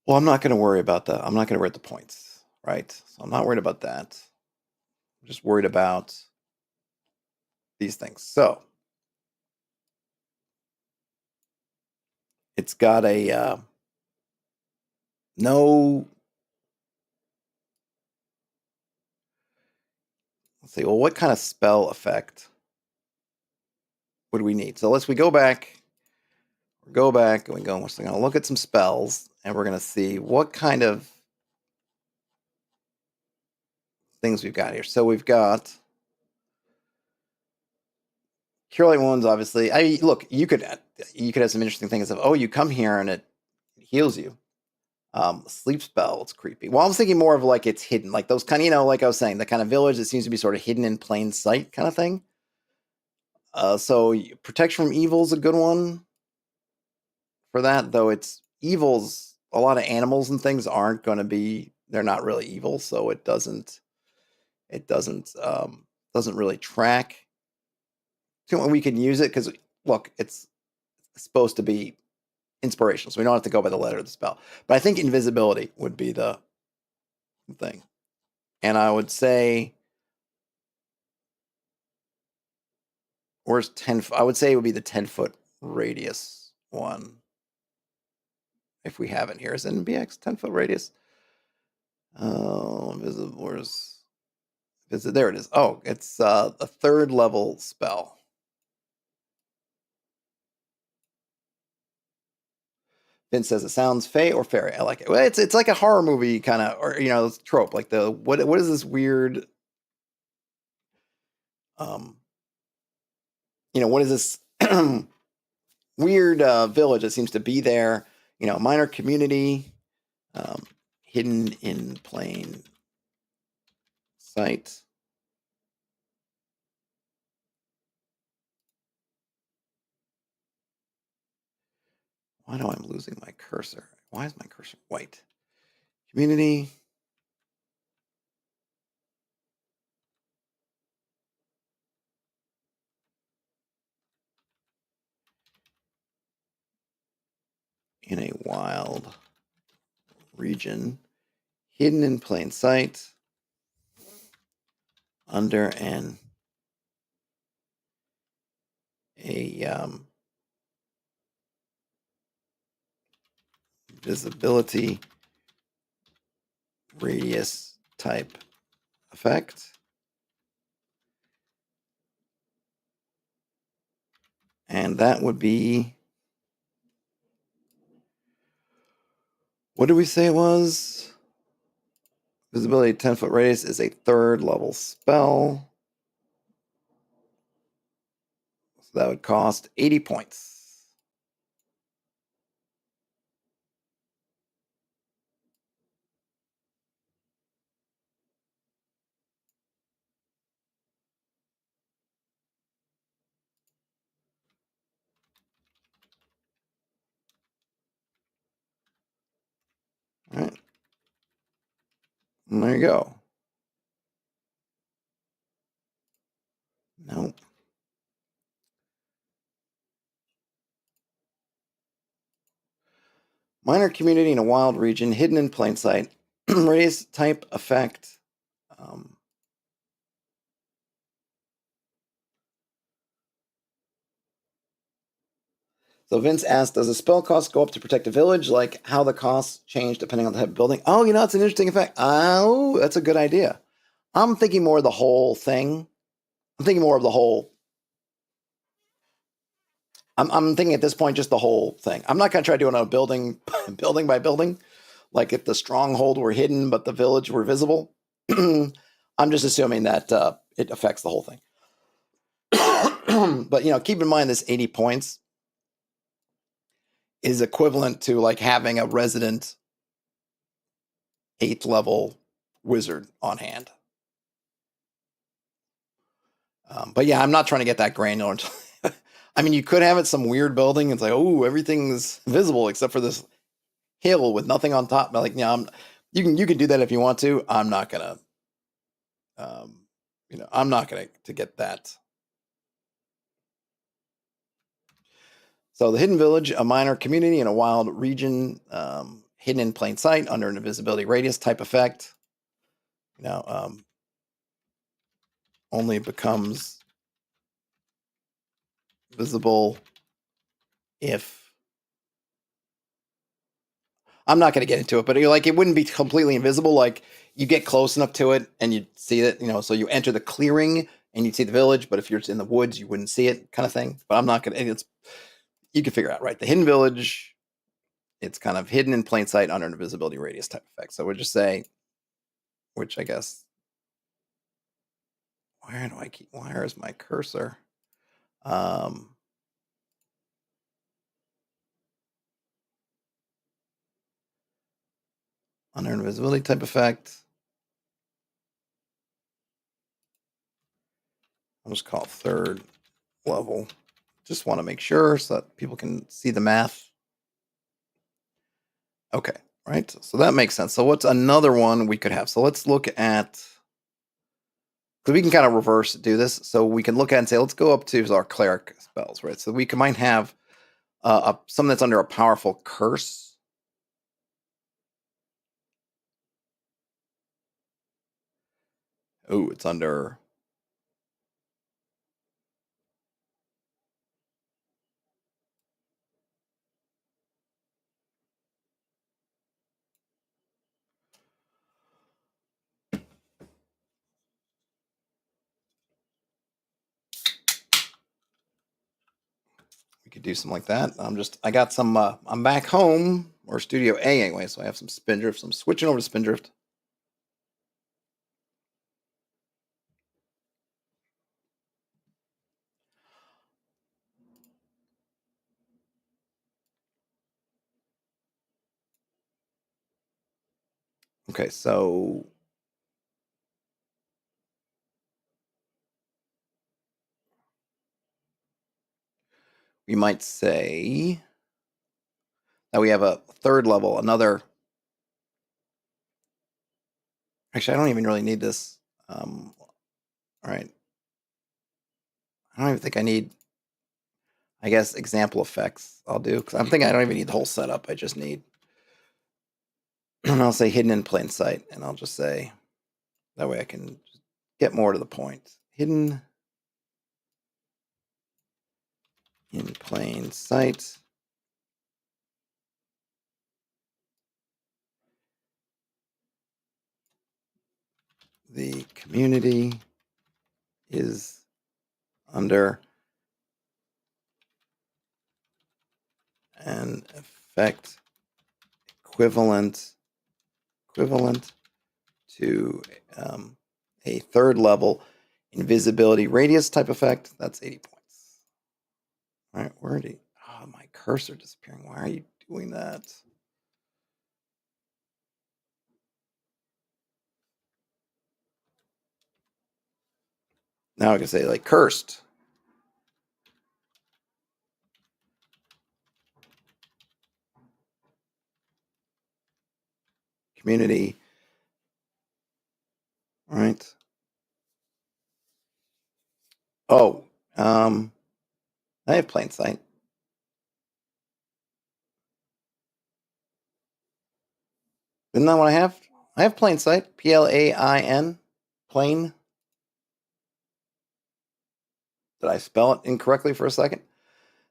well, I'm not going to worry about that. I'm not going to worry about the points, right? So I'm not worried about that. I'm just worried about these things. So it's got a no. Let's see. Well, what kind of spell effect would we need? So we go back. Go back and we're going to look at some spells and we're going to see what kind of things we've got here. So we've got Cure Light Wounds, obviously. Look, you could have some interesting things of, oh, you come here and it heals you. Sleep spell, it's creepy. Well, I was thinking more of like it's hidden, like those kind of, like I was saying, the kind of village that seems to be sort of hidden in plain sight kind of thing. So protection from evil is a good one for that, though it's evils. A lot of animals and things aren't going to be, they're not really evil, so it doesn't really track. We can use it because look, it's supposed to be inspirational, so we don't have to go by the letter of the spell. But I think invisibility would be the thing, and I would say, where's 10? I would say it would be the 10-foot radius one. If we have it here, is NBX 10-foot radius? Oh, where's visit? There it is. Oh, it's a 3rd level spell. Vince says it sounds fey or fairy. I like it. Well, it's like a horror movie kind of, or trope. Like what is this weird? What is this weird village that seems to be there? Minor community, hidden in plain sight. Why do I'm losing my cursor? Why is my cursor white? Community. In a wild region hidden in plain sight under a visibility radius type effect. And that would be, what did we say it was? Visibility 10-foot radius is a 3rd level spell. So that would cost 80 points. All right. And there you go. Nope. Minor community in a wild region, hidden in plain sight. Radius type effect. So Vince asked, does the spell cost go up to protect a village? Like how the costs change depending on the type of building? Oh, it's an interesting effect. Oh, that's a good idea. I'm thinking more of the whole thing. I'm thinking more of the whole. I'm thinking at this point just the whole thing. I'm not going to try doing a building by building. Like if the stronghold were hidden but the village were visible. I'm just assuming that it affects the whole thing. But keep in mind this 80 points is equivalent to like having a resident 8th level wizard on hand. But yeah, I'm not trying to get that granular. I mean, you could have it some weird building. It's like, oh, everything's visible except for this hill with nothing on top. But like, you can do that if you want to. I'm not gonna, I'm not gonna to get that. So the hidden village, a minor community in a wild region, hidden in plain sight under an invisibility radius type effect. Only becomes visible if I'm not going to get into it, but it wouldn't be completely invisible. Like you get close enough to it and you'd see it, so you enter the clearing and you'd see the village, but if you're in the woods, you wouldn't see it kind of thing. But I'm not going to, you can figure out, right? The hidden village, it's kind of hidden in plain sight under an invisibility radius type effect. So we'll just say, which I guess, where is my cursor? Under invisibility type effect. I'll just call it 3rd level. Just want to make sure so that people can see the math. Okay, right? So that makes sense. So what's another one we could have? So let's look at, because we can kind of reverse do this. So we can look at and say, let's go up to our cleric spells, right? So we might have something that's under a powerful curse. Oh, it's under. We could do something like that. I got some, I'm back home, or Studio A anyway, so I have some Spindrift. So I'm switching over to Spindrift. Okay, so we might say that we have a 3rd level, another. Actually, I don't even really need this. All right. I don't even think I need, I guess, example effects I'll do. Because I'm thinking I don't even need the whole setup. I just need. And I'll say hidden in plain sight, and I'll just say, that way I can get more to the point. Hidden in plain sight. The community is under an effect equivalent to a third level invisibility radius type effect. That's 80 points. All right, where did my cursor disappearing? Why are you doing that? Now I can say like cursed. Community. All right. Oh, I have plain sight. Isn't that what I have? I have plain sight. PLAIN. Plain. Did I spell it incorrectly for a second?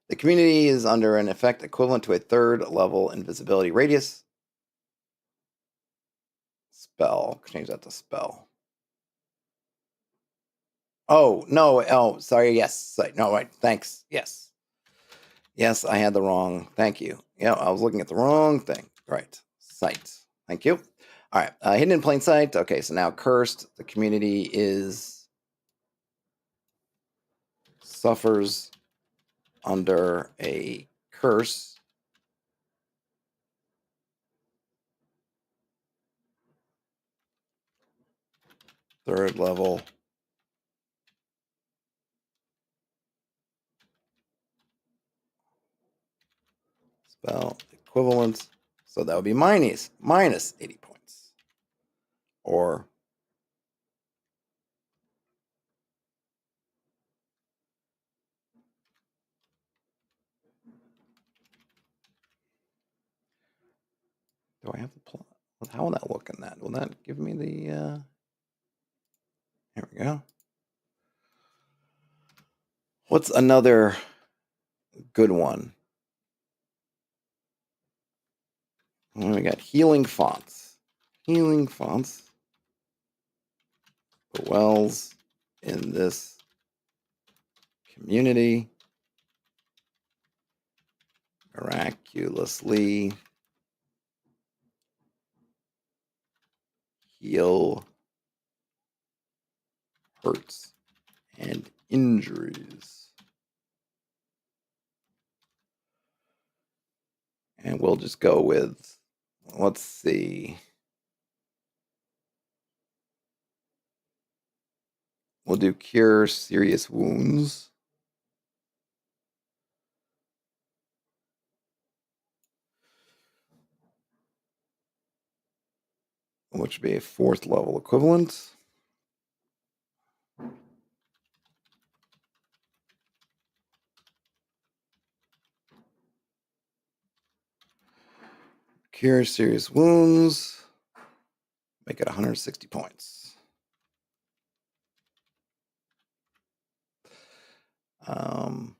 The community is under an effect equivalent to a third level invisibility radius. Spell. Change that to spell. Oh, no. Oh, sorry. Yes. No, right. Thanks. Yes. Yes, I had the wrong. Thank you. Yeah, I was looking at the wrong thing. Right. Sight. Thank you. All right. Hidden in plain sight. Okay, so now cursed. The community suffers under a curse. Third level. Spell equivalent. So that would be minus 80 points. Or do I have the plot? How will that look in that? Will that give me the here we go. What's another good one? Well, we got healing fonts. Healing fonts. Dwells in this community. Miraculously heal hurts and injuries. And we'll just go with, let's see. We'll do cure serious wounds. Which would be a fourth level equivalent. Cure serious wounds. Make it 160 points. Oh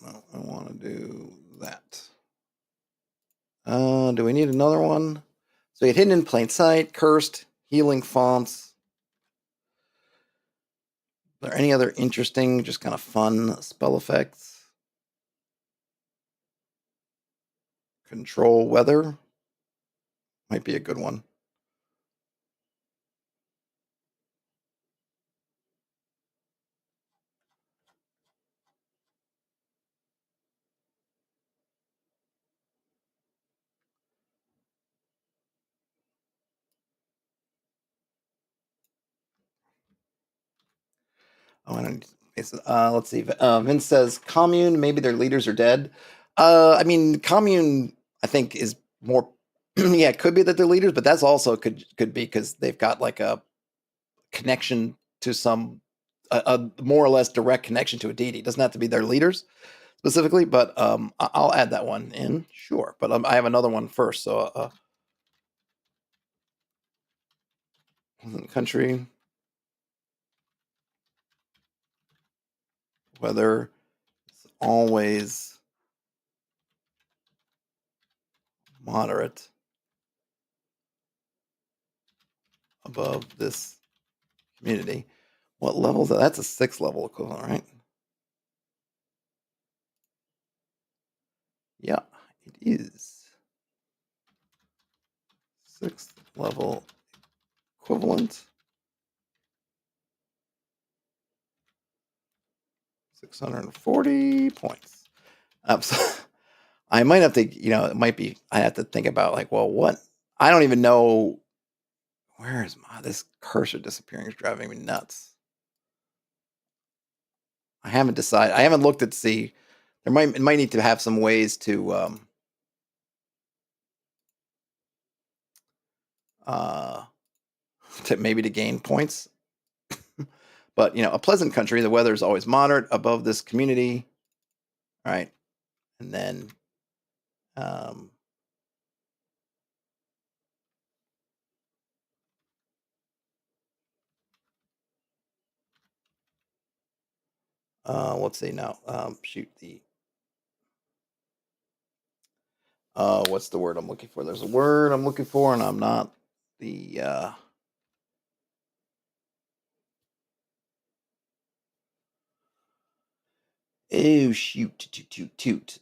no, I want to do that. Do we need another one? So you get hidden in plain sight, cursed, healing fonts. Are there any other interesting, just kind of fun spell effects? Control weather might be a good one. Oh, let's see. Vince says commune. Maybe their leaders are dead. I mean, commune. I think is more. Yeah, it could be that they're leaders, but that's also could be because they've got like a connection to some a more or less direct connection to a deity. It doesn't have to be their leaders specifically, but I'll add that one in. Sure, but I have another one first. So, country, weather is always moderate above this community. What level is that? That's a 6 level equivalent, right? Yeah, it is 6th level equivalent. 640 points. So I might have to, it might be, I have to think about like, well, what? I don't even know. Where is this cursor disappearing is driving me nuts. I haven't decided. I haven't looked at see. It might need to have some ways uh, to maybe to gain points. But a pleasant country. The weather is always moderate above this community, right? And then, um, let's see now. Shoot the. What's the word I'm looking for? There's a word I'm looking for, and I'm not the. Oh shoot! Toot.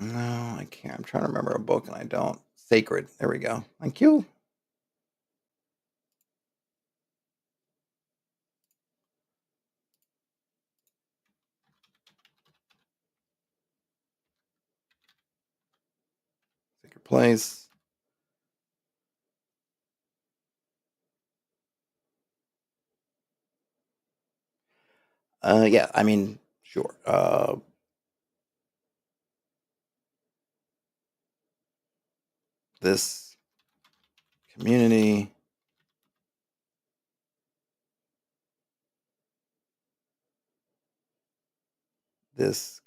No, I can't. I'm trying to remember a book and I don't. Sacred. There we go. Thank you. Sacred place. Yeah, I mean, sure. This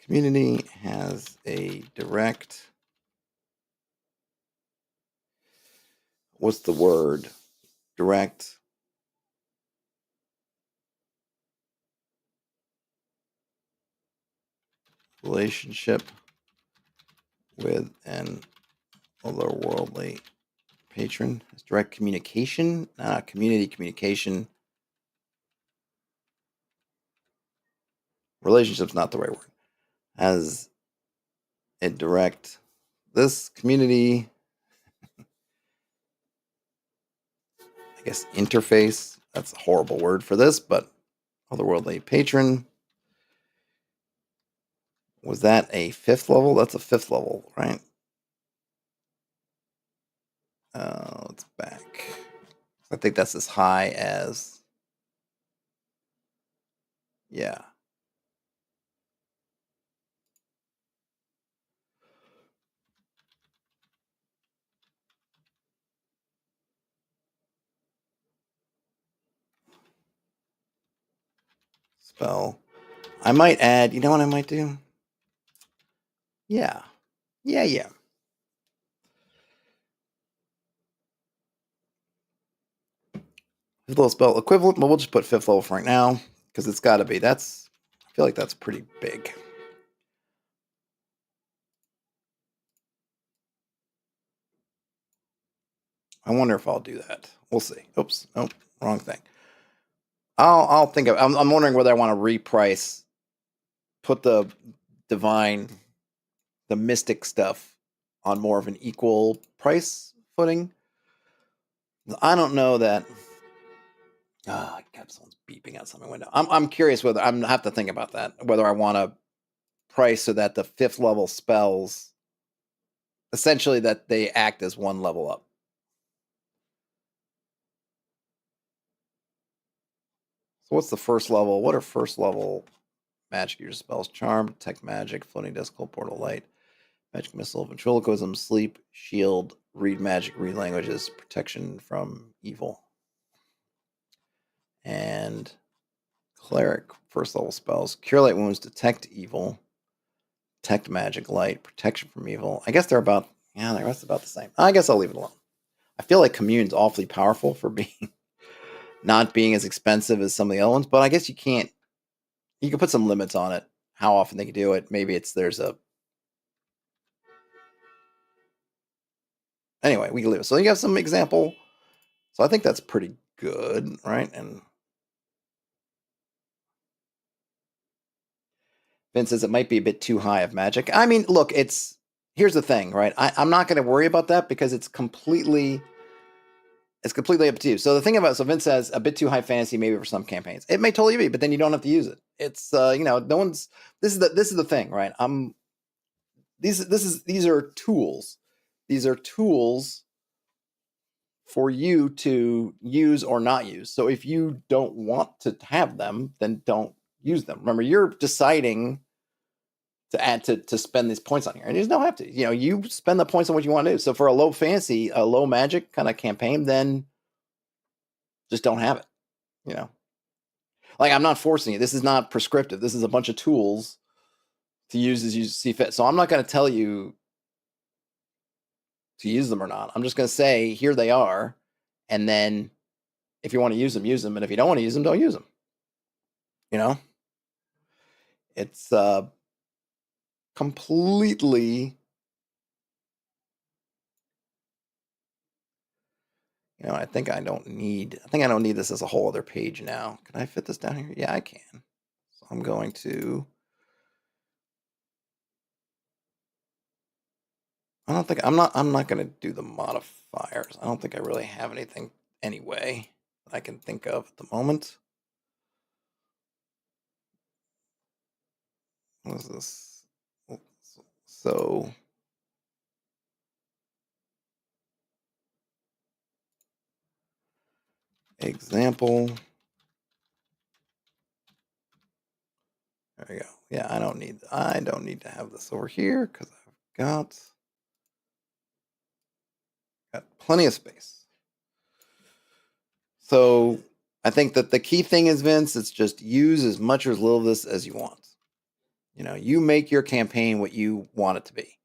community has a direct, what's the word? Direct relationship with an otherworldly patron. Has direct communication, community communication. Relationship's not the right word. Has a direct, this community, I guess, interface. That's a horrible word for this, but otherworldly patron. Was that a 5th level? That's a 5th level, right? Let's back. I think that's as high as, yeah. Spell. I might add, you know what I might do? Yeah. Yeah. Fifth level spell equivalent, but we'll just put 5th level for right now because it's got to be. I feel like that's pretty big. I wonder if I'll do that. We'll see. Oops. Nope. Wrong thing. I'll think of. I'm wondering whether I want to reprice, put the divine, the mystic stuff on more of an equal price footing. I don't know that. I got someone's beeping outside my window. I'm curious whether I have to think about that. Whether I want to price so that the 5th level spells, essentially, that they act as one level up. So what's the first level? What are first level magic user spells, charm, detect magic, floating disc, cold portal, light, magic missile, ventriloquism, sleep, shield, read magic, read languages, protection from evil, and cleric first level spells, cure light wounds, detect evil, detect magic, light, protection from evil. I guess they're about the rest about the same. I guess I'll leave it alone. I feel like commune's awfully powerful for being not being as expensive as some of the other ones, but I guess you can put some limits on it, how often they can do it. Maybe there's a anyway, we can leave it. So you have some example. So I think that's pretty good, right? And Vince says it might be a bit too high of magic. I mean, look, here's the thing, right? I'm not going to worry about that because it's completely up to you. So the thing about Vince says a bit too high fantasy maybe for some campaigns. It may totally be, but then you don't have to use it. It's no one's. This is the thing, right? These are tools. These are tools for you to use or not use. So if you don't want to have them, then don't use them. Remember, you're deciding to add to spend these points on here, and you just don't have to. You spend the points on what you want to do. So for a low fantasy, a low magic kind of campaign, then just don't have it. Like I'm not forcing you. This is not prescriptive. This is a bunch of tools to use as you see fit. So I'm not going to tell you to use them or not. I'm just going to say here they are, and then if you want to use them, use them, and if you don't want to use them, don't use them. It's completely. I think I don't need this as a whole other page now. Can I fit this down here? Yeah, I can. So I'm going to. I'm not going to do the modifiers. I don't think I really have anything anyway that I can think of at the moment. What is this? So example. There we go. Yeah, I don't need to have this over here because I've got plenty of space. So I think that the key thing is, Vince, it's just use as much or as little of this as you want. You make your campaign what you want it to be.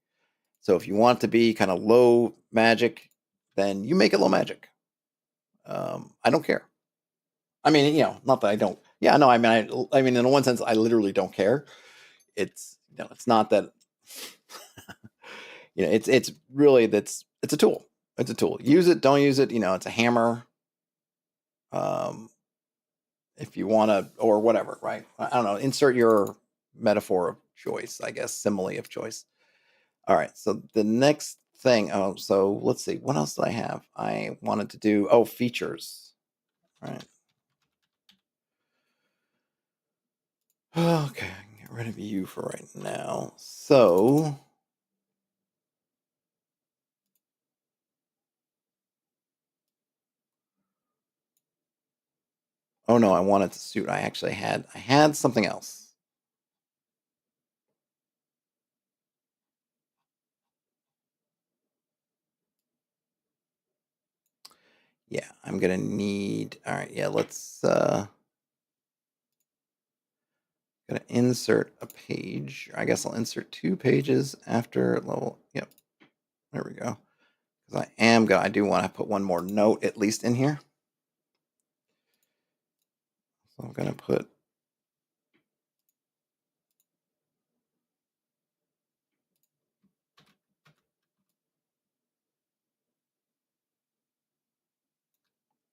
So if you want it to be kind of low magic, then you make it low magic. I don't care. I mean, not that I don't. Yeah, no. I mean, in one sense, I literally don't care. It's it's not that. It's really it's a tool. It's a tool. Use it, don't use it. It's a hammer. If you want to, or whatever, right? I don't know. Insert your metaphor of choice, I guess, simile of choice. All right. So the next thing. Oh, so let's see. What else did I have? I wanted to do. Oh, features. All right. Okay, I can get rid of you for right now. So. Oh no, I wanted to suit. I had something else. Yeah, I'm gonna need. All right, yeah, let's gonna insert a page. I guess I'll insert 2 pages after level. Yep, there we go. Because I do want to put one more note at least in here. So I'm gonna put.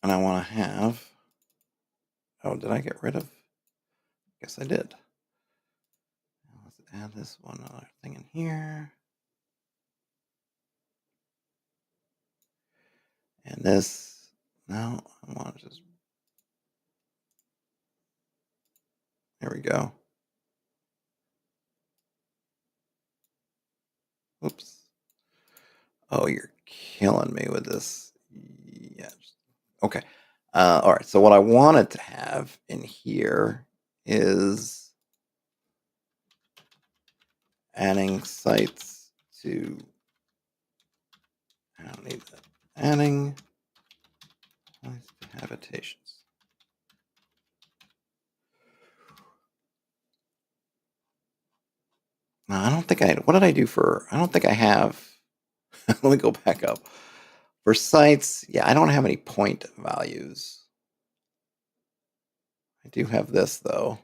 And I want to have. Oh, did I get rid of? Guess I did. Let's add this one other thing in here. And this. No, I want to just. There we go. Oops. Oh, you're killing me with this. Yeah. Okay. All right. So what I wanted to have in here is adding sites to, I don't need that, adding habitations. No, I don't think what did I do for, I don't think I have, let me go back up. For sites, yeah, I don't have any point values. I do have this though.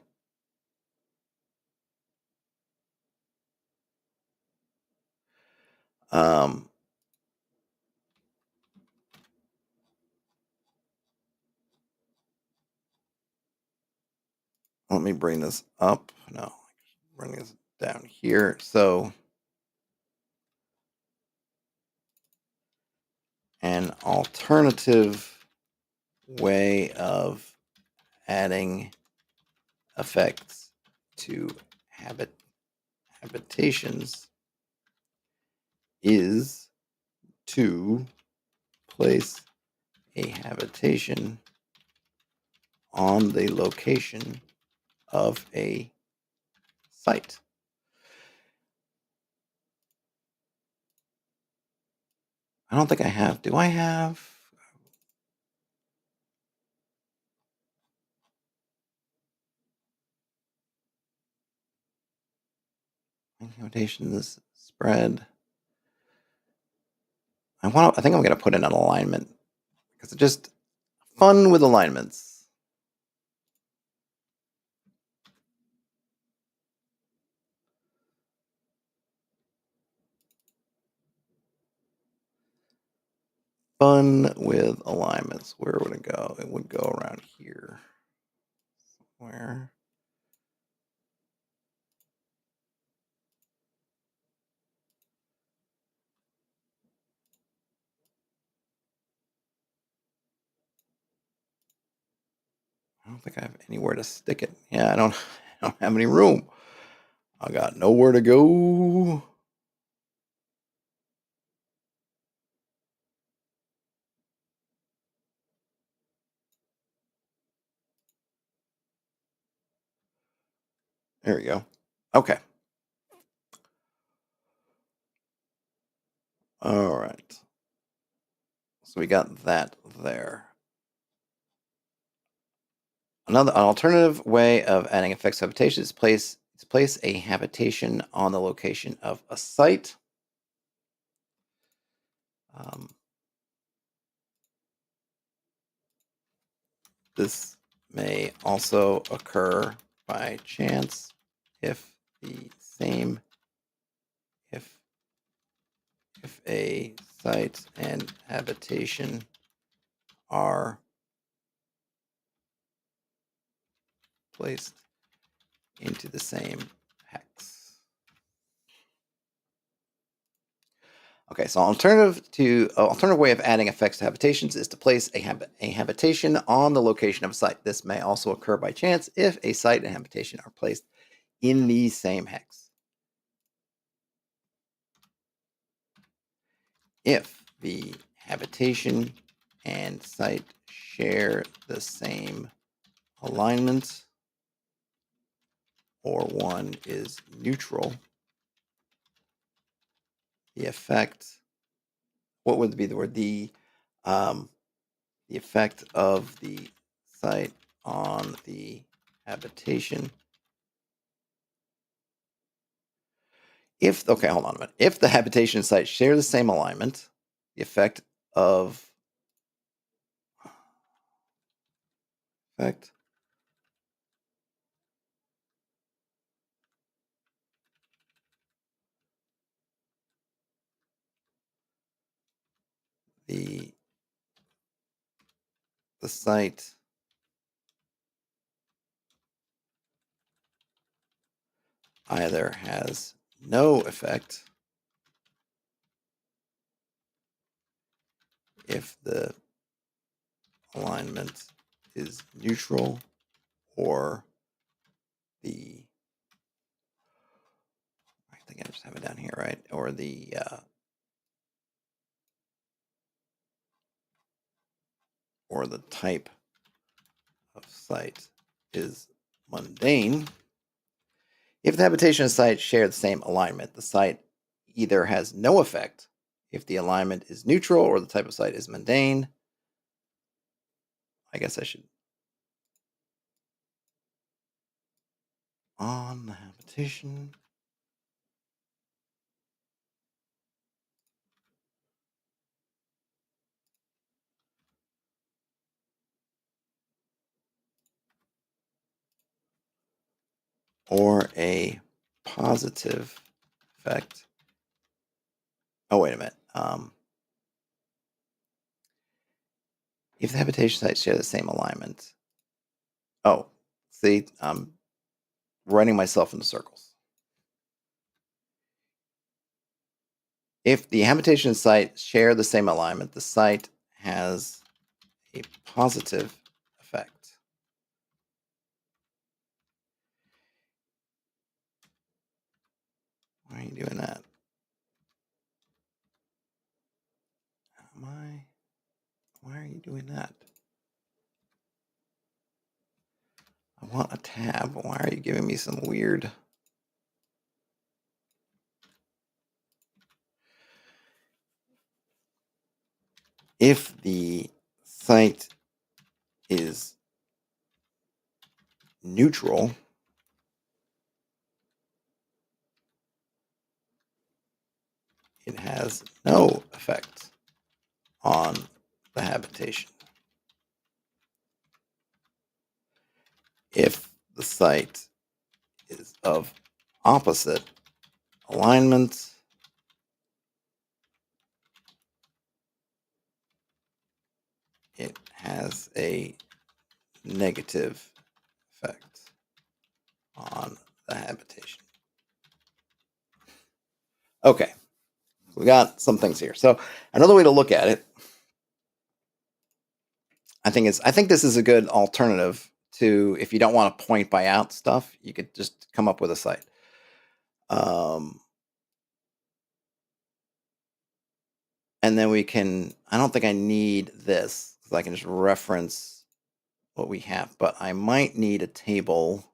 Um, Let me bring this up. No, bring this down here. So an alternative way of adding effects to habitations is to place a habitation on the location of a site. I don't think I have. Do I have? Habitations spread. I think I'm going to put in an alignment because it's just fun with alignments. Fun with alignments. Where would it go? It would go around here. Where? I don't think I have anywhere to stick it. Yeah, I don't have any room. I got nowhere to go. There we go. Okay. All right. So we got that there. An alternative way of adding effects to habitation is place a habitation on the location of a site. This may also occur by chance if the same if a site and habitation are placed into the same hex. Okay, so alternative way of adding effects to habitations is to place a habitation on the location of a site. This may also occur by chance if a site and habitation are placed in the same hex. If the habitation and site share the same alignment or one is neutral, the effect, what would be the word? The effect of the site on the habitation. Okay, hold on a minute. If the habitation and site share the same alignment, the effect of effect the site either has no effect if the alignment is neutral, or the, I think I just have it down here, right? Or the type of site is mundane. If the habitation and site share the same alignment, the site either has no effect if the alignment is neutral or the type of site is mundane. I guess I should on the habitation. Or a positive effect. Oh, wait a minute. If the habitation sites share the same alignment. Oh, see, I'm running myself into circles. If the habitation sites share the same alignment, the site has a positive effect. Why are you doing that? Why are you doing that? I want a tab. Why are you giving me some weird... If the site is neutral, it has no effect on the habitation. If the site is of opposite alignment, it has a negative effect on the habitation. Okay, we got some things here. So another way to look at it, I think this is a good alternative to, if you don't want to point by out stuff, you could just come up with a site. And then we can, I don't think I need this because I can just reference what we have, but I might need a table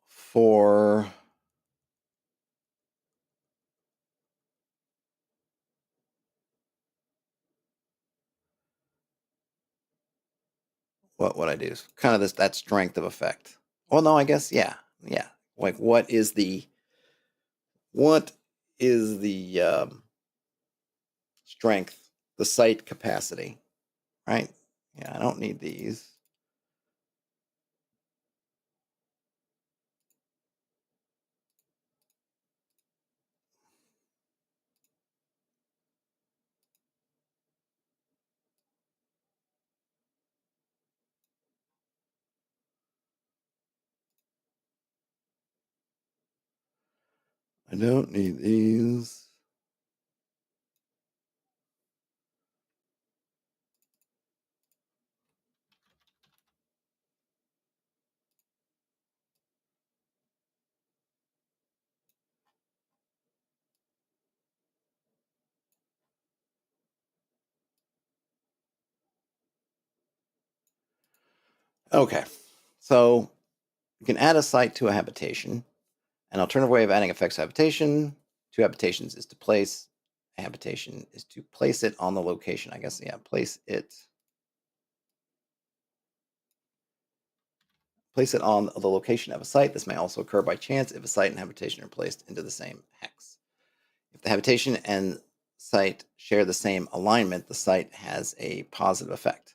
for what would I do? Kind of that strength of effect. Well, no, I guess, yeah. Like what is the strength, the site capacity, right? Yeah, I don't need these. I don't need these. Okay, so you can add a site to a habitation. An alternative way of adding effects to habitation to habitations is to place a habitation is to place it on the location. I guess, yeah, place it on the location of a site. This may also occur by chance if a site and habitation are placed into the same hex. If the habitation and site share the same alignment, the site has a positive effect.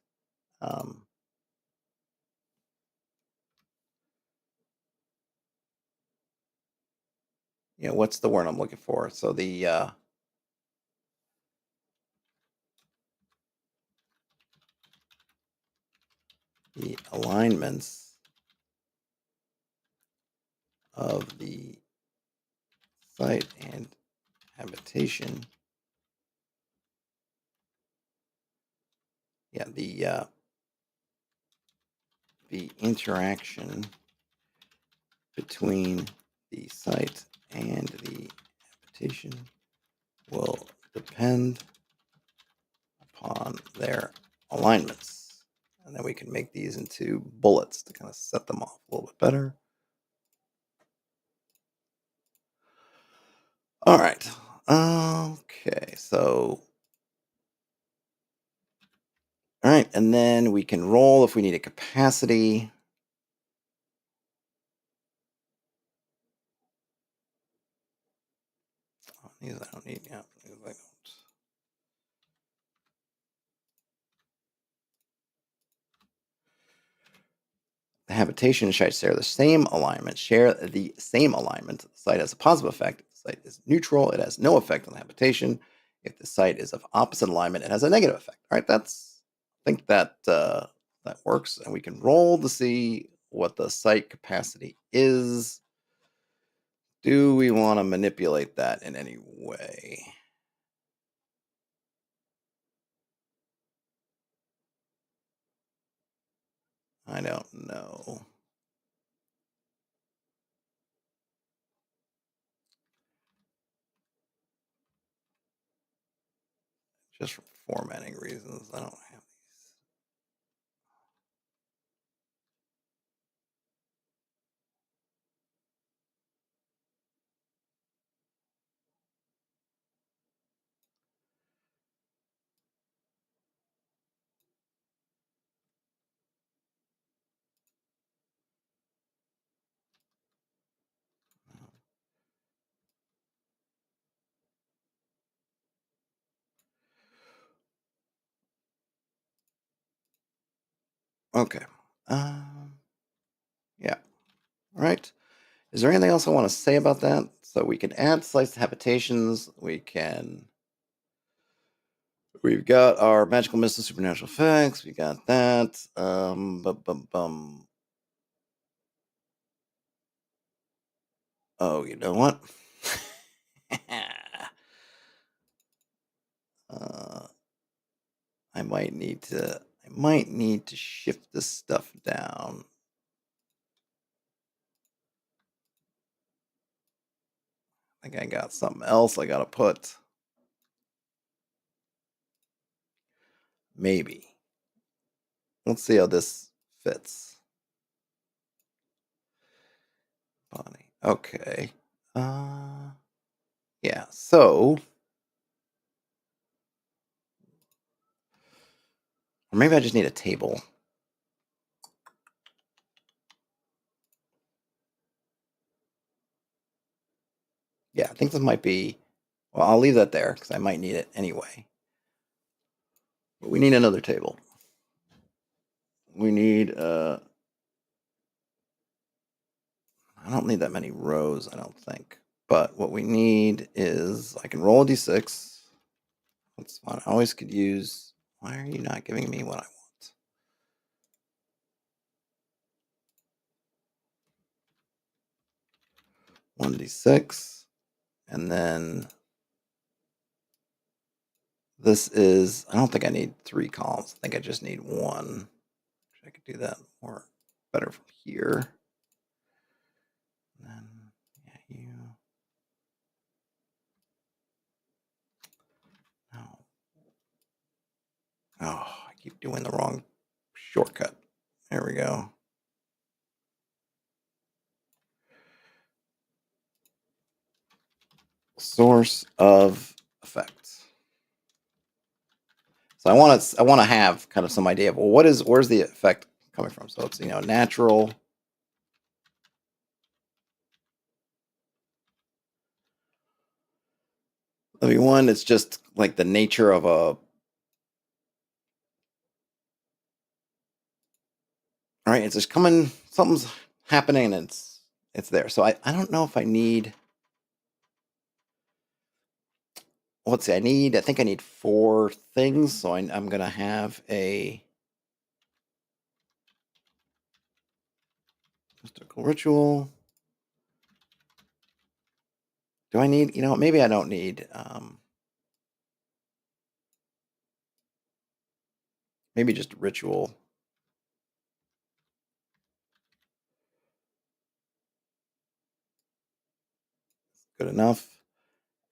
What's the word I'm looking for? So the alignments of the site and habitation. Yeah, the interaction between the site and the habitation will depend upon their alignments. And then we can can make these into bullets to kind of set them off a little bit better. All right. Okay, so all right, and then we can roll if we need a capacity. Oh, these I don't need. Yeah, these I don't. The habitation should share the same alignment. Share the same alignment. The site has a positive effect. If the site is neutral, it has no effect on the habitation. If the site is of opposite alignment, it has a negative effect. All right, I think that that works, and we can roll to see what the site capacity is. Do we want to manipulate that in any way? I don't know. Just for formatting reasons, I don't have these. Okay. Yeah. All right. Is there anything else I want to say about that? So we can add sliced habitations. We've got our magical missile supernatural effects. We got that. Oh, you know what? uh, I might need to shift this stuff down. I think I got something else I gotta put. Maybe. Let's see how this fits. Bonnie. Okay. Uh yeah, so or maybe I just need a table. Yeah, I think this might be well, I'll leave that there because I might need it anyway. But we need another table. We need I don't need that many rows, I don't think. But what we need is I can roll a d6. That's fine. I always could use why are you not giving me what I want? 1d6. And then this is I don't think I need 3 columns. I think I just need 1. I could do that more better from here. And then yeah, you no. Oh, I keep doing the wrong shortcut. There we go. Source of effects. So I want to have kind of some idea of well, where's the effect coming from? So it's natural. I mean, one, it's just like the nature of a. All right, it's just coming. Something's happening, and it's there. So I don't know if I need. Let's see. I think I need 4 things. So I'm gonna have a mystical ritual. Do I need? Maybe I don't need. Maybe just a ritual. Good enough.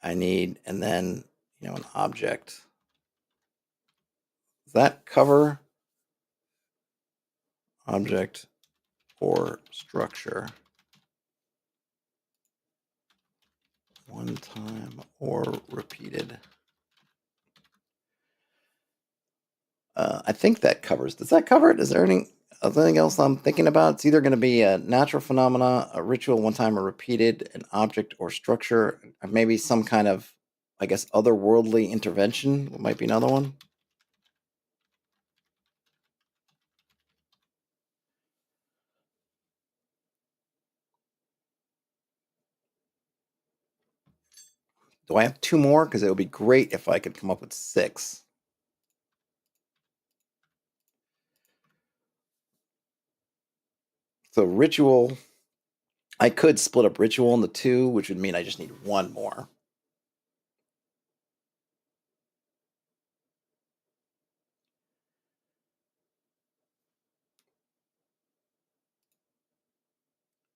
I need, and then an object. Does that cover? object, or structure. One time or repeated. I think that covers. Does that cover it? Is there anything else I'm thinking about? It's either going to be a natural phenomena, a ritual, one time or repeated, an object or structure, or maybe some kind of, I guess, otherworldly intervention might be another one. Do I have two more? Because it would be great if I could come up with six. So ritual, I could split up ritual into two, which would mean I just need one more.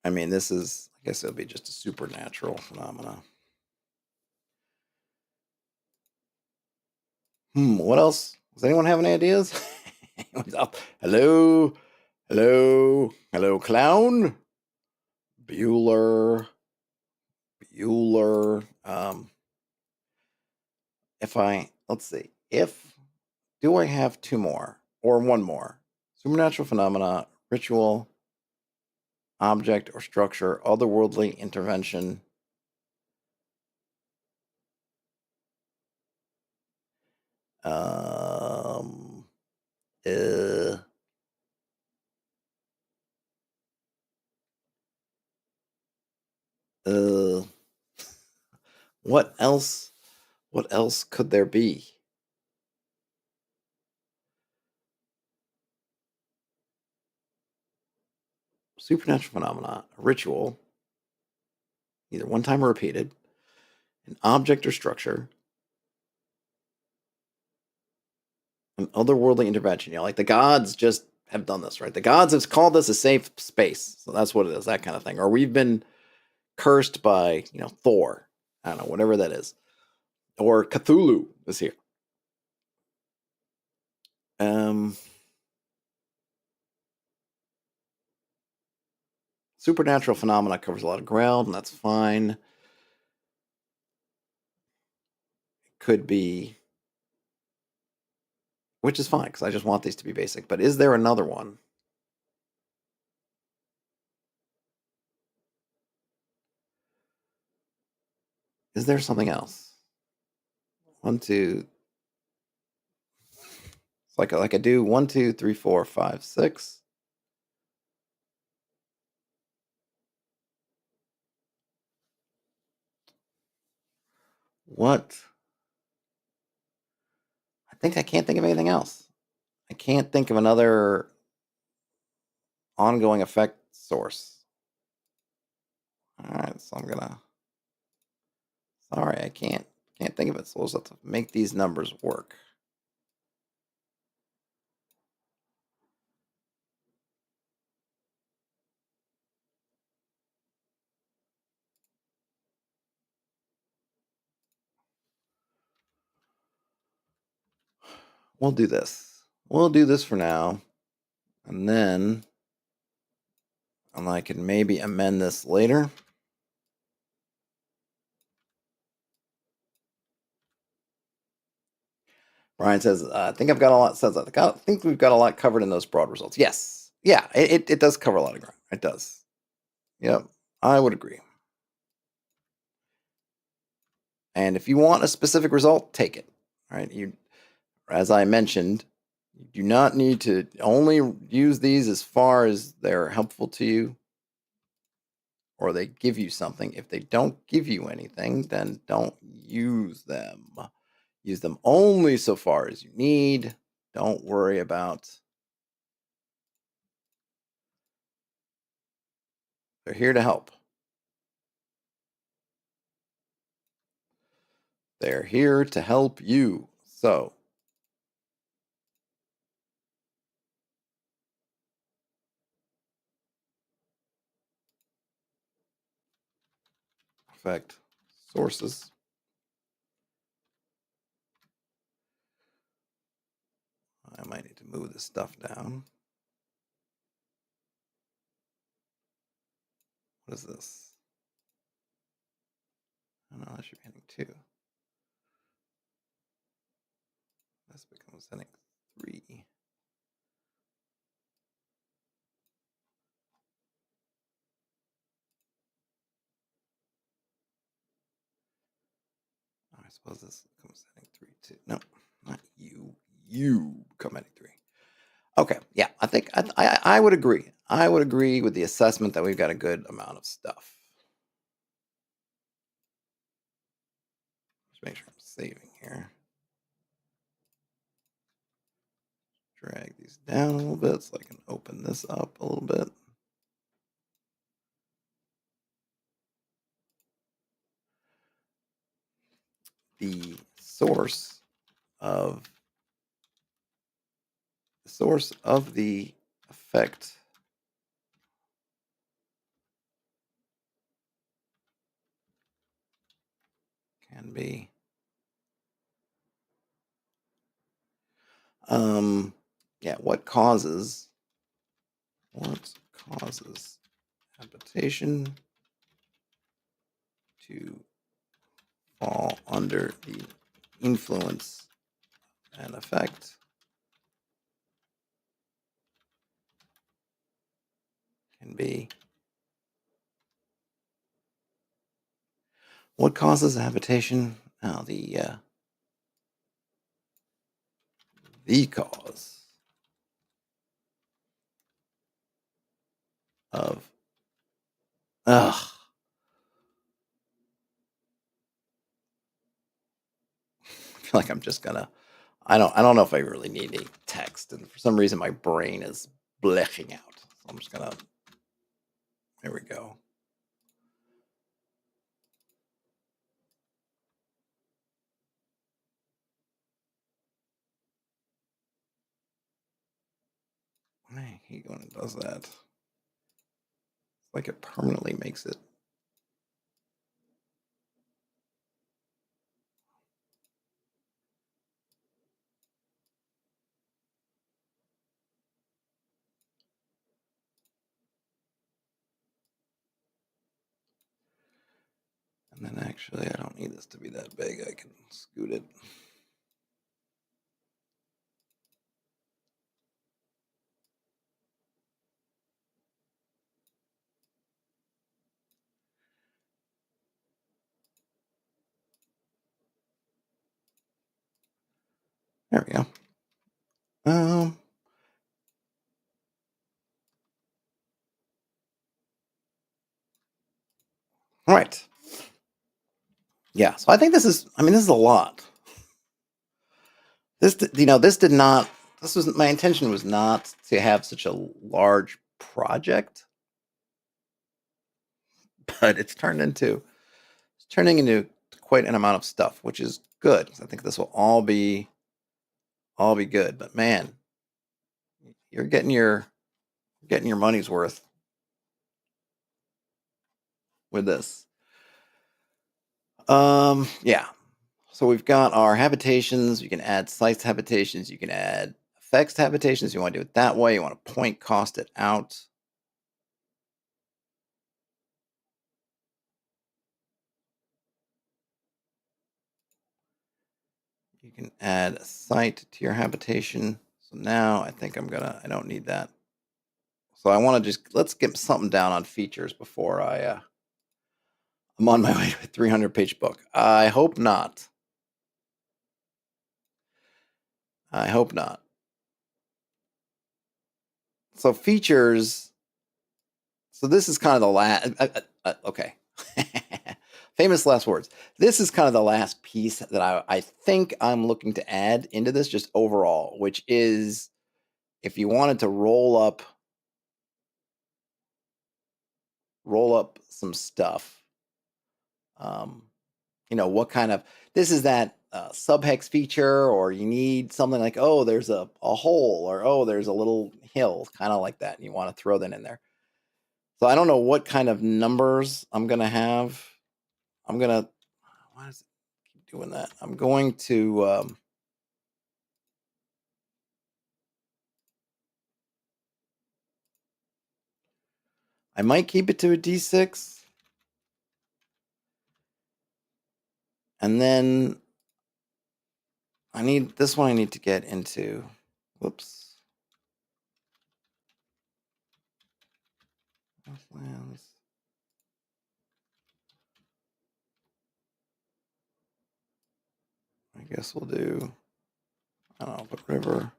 I mean, this is, I guess it'll be just a supernatural phenomena. What else? Does anyone have any ideas? Hello? Hello? Hello, clown? Bueller. Bueller. Let's see. Do I have two more or one more? Supernatural phenomena, ritual, object or structure, otherworldly intervention. Um, uh, uh, what else? What else could there be? Supernatural phenomena, a ritual, either one time or repeated, an object or structure, an otherworldly intervention. Like the gods just have done this, right? The gods have called this a safe space. So that's what it is, that kind of thing. Or we've been cursed by, Thor. I don't know, whatever that is. Or Cthulhu is here. Supernatural phenomena covers a lot of ground, and that's fine. Could be, which is fine because I just want these to be basic. But is there another one? Is there something else? One, two. It's like I do 1, 2, 3, 4, 5, 6. What? I can't think of anything else. I can't think of another ongoing effect source. All right, so I'm gonna. Sorry, I can't think of it. So we'll just have to make these numbers work. We'll do this. We'll do this for now, and then I can maybe amend this later. Brian says, I think I've got a lot. Says, I think we've got a lot covered in those broad results. Yes. Yeah, it does cover a lot of ground. It does. Yep, I would agree. And if you want a specific result, take it. Right? As I mentioned, you do not need to only use these as far as they're helpful to you or they give you something. If they don't give you anything, then don't use them. Use them only so far as you need. Don't worry about. They're here to help. They're here to help you. So, effect sources. I might need to move this stuff down. What is this? Oh, no, that should be heading 2. This becomes heading 3. I suppose this becomes heading 3 too. No, not you. You become heading 3. Okay, yeah, I think I would agree. I would agree with the assessment that we've got a good amount of stuff. Just make sure I'm saving here. Drag these down a little bit so I can open this up a little bit. The source of the effect can be yeah, what causes habitation to fall under the influence and effect can be what causes habitation. Now the cause of ugh. I feel like I'm just gonna. I don't know if I really need a text, and for some reason my brain is bleching out. So I'm just gonna. There we go. I hate when it does that. It's like it permanently makes it. And then actually, I don't need this to be that big. I can scoot it. There we go. All right. Yeah. So I think this is. I mean, this is a lot. This did not. This was my intention was not to have such a large project, but it's turning into quite an amount of stuff, which is good. I think this will all be good. But man, you're getting your money's worth with this. Yeah. So we've got our habitations. You can add sites habitations. You can add effects habitations. You want to do it that way. You want to point cost it out. You can add a site to your habitation. So now I think I don't need that. So I want to let's get something down on features before I'm on my way to a 300-page book. I hope not. I hope not. So features. So this is kind of the last. Okay. Famous last words. This is kind of the last piece that I think I'm looking to add into this, just overall, which is if you wanted to roll up some stuff. What kind of this is that subhex feature, or you need something like, oh, there's a hole, or oh, there's a little hill, kind of like that, and you want to throw that in there. So I don't know what kind of numbers I'm gonna have. Why does it keep doing that? I'm going to I might keep it to a D6. And then I need this one I need to get into. Whoops. Lands. I guess we'll do, I don't know, put river.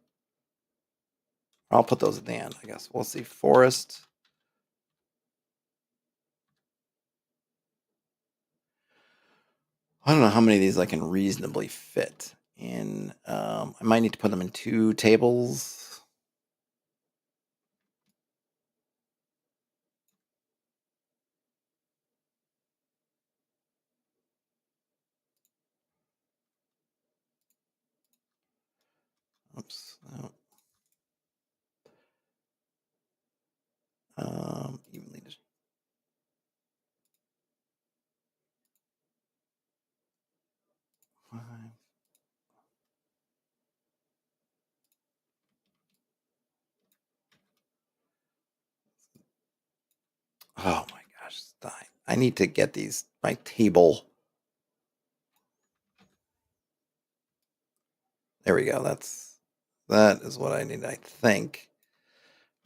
I'll put those at the end, I guess. We'll see. Forest. I don't know how many of these I can reasonably fit in. I might need to put them in 2 tables. Oops. No. Evenly just. Oh my gosh, I need to get my table. There we go. That is what I need, I think.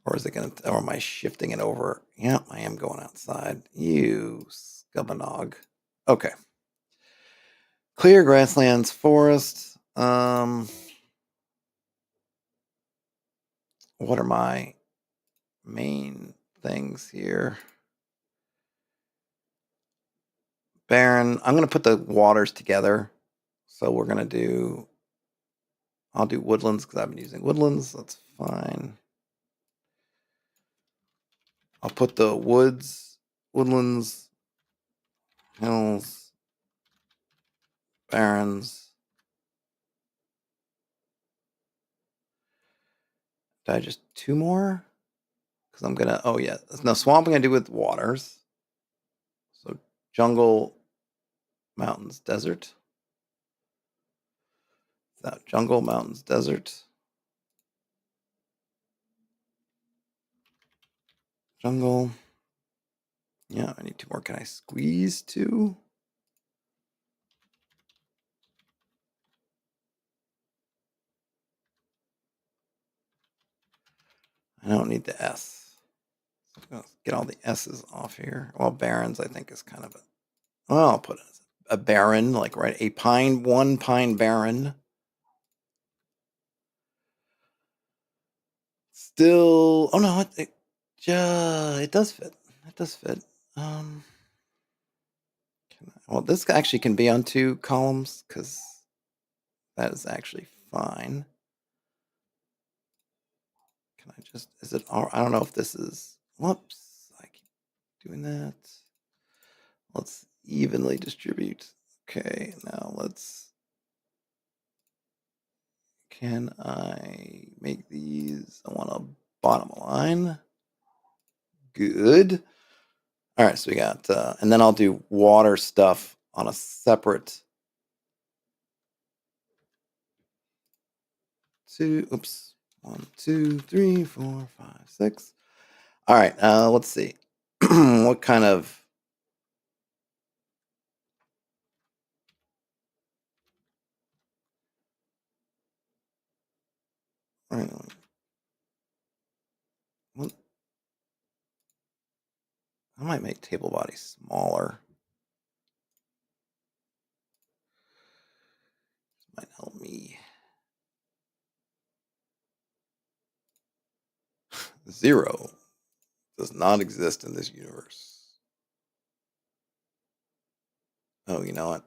Or is it gonna, or am I shifting it over? Yeah, I am going outside. You scubbanog. Okay. Clear grasslands, forest. What are my main things here? Barren. I'm gonna put the waters together. So we're gonna do, I'll do woodlands because I've been using woodlands. That's fine. I'll put the woodlands, hills, barrens. Did I just 2 more? Because I'm gonna, oh yeah, no, swamp I'm gonna do with waters. So jungle, mountains, desert. That jungle, mountains, desert. Jungle. Yeah, I need 2 more. Can I squeeze 2? I don't need the S. Get all the S's off here. Well, barrens I think is kind of a, well, I'll put it as a barren, like right, a pine, 1 pine barren. Still, oh no, it does fit. It does fit. Well, this actually can be on 2 columns because that is actually fine. Can I just, is it, I don't know if this is, whoops, I keep doing that. Let's evenly distribute. Okay, now can I make these, I want a bottom line. Good. All right, so we got, and then I'll do water stuff on a separate 2, oops, 1, 2, 3, 4, 5, 6. All right, let's see. What kind of, right, what, I might make table body smaller. Might help me. 0 does not exist in this universe. Oh, you know what?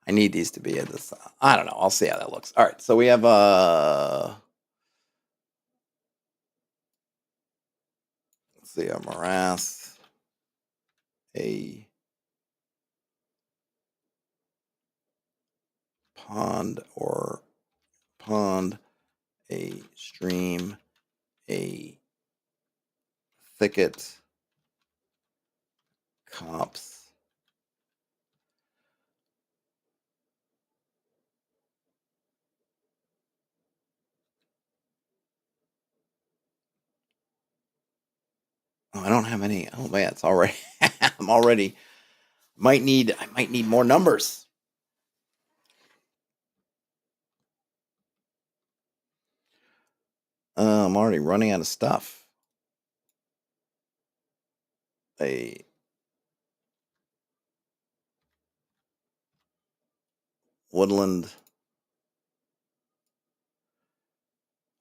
I need these to be at this. I don't know. I'll see how that looks. All right. So we have let's see, a morass, a pond, a stream, a thicket, copse. Oh, I don't have any. Oh man, it's already. I'm already. I might need more numbers. I'm already running out of stuff. A woodland.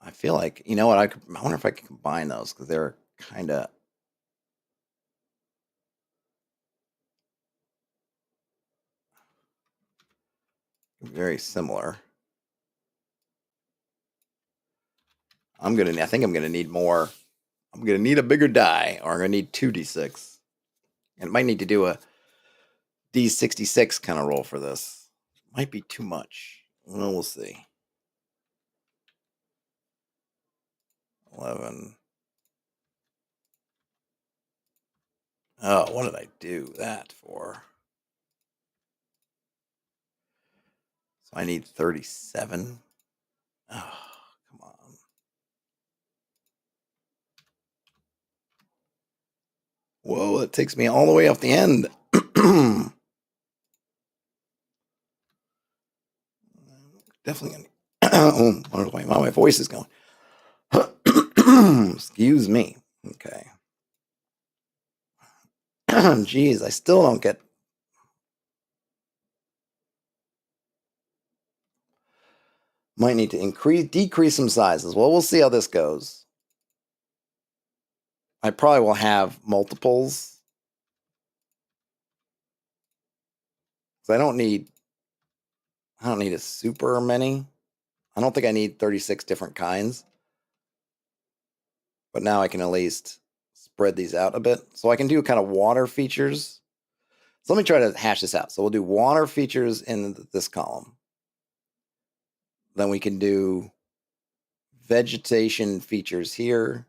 I feel like you know what I wonder if I can combine those because they're kind of very similar. I think I'm gonna need more. I'm gonna need a bigger die, or I'm gonna need 2d6, and might need to do a d66 kind of roll for this. Might be too much. Well, we'll see. 11. Oh, what did I do that for? So I need 37. Oh, come on. Whoa, that takes me all the way off the end. Definitely gonna. Oh, I don't know why my voice is going. Excuse me. Okay. Jeez, I still don't get. Might need to decrease some sizes. Well, we'll see how this goes. I probably will have multiples. So I don't need a super many. I don't think I need 36 different kinds. But now I can at least spread these out a bit. So I can do kind of water features. So let me try to hash this out. So we'll do water features in this column. Then we can do vegetation features here.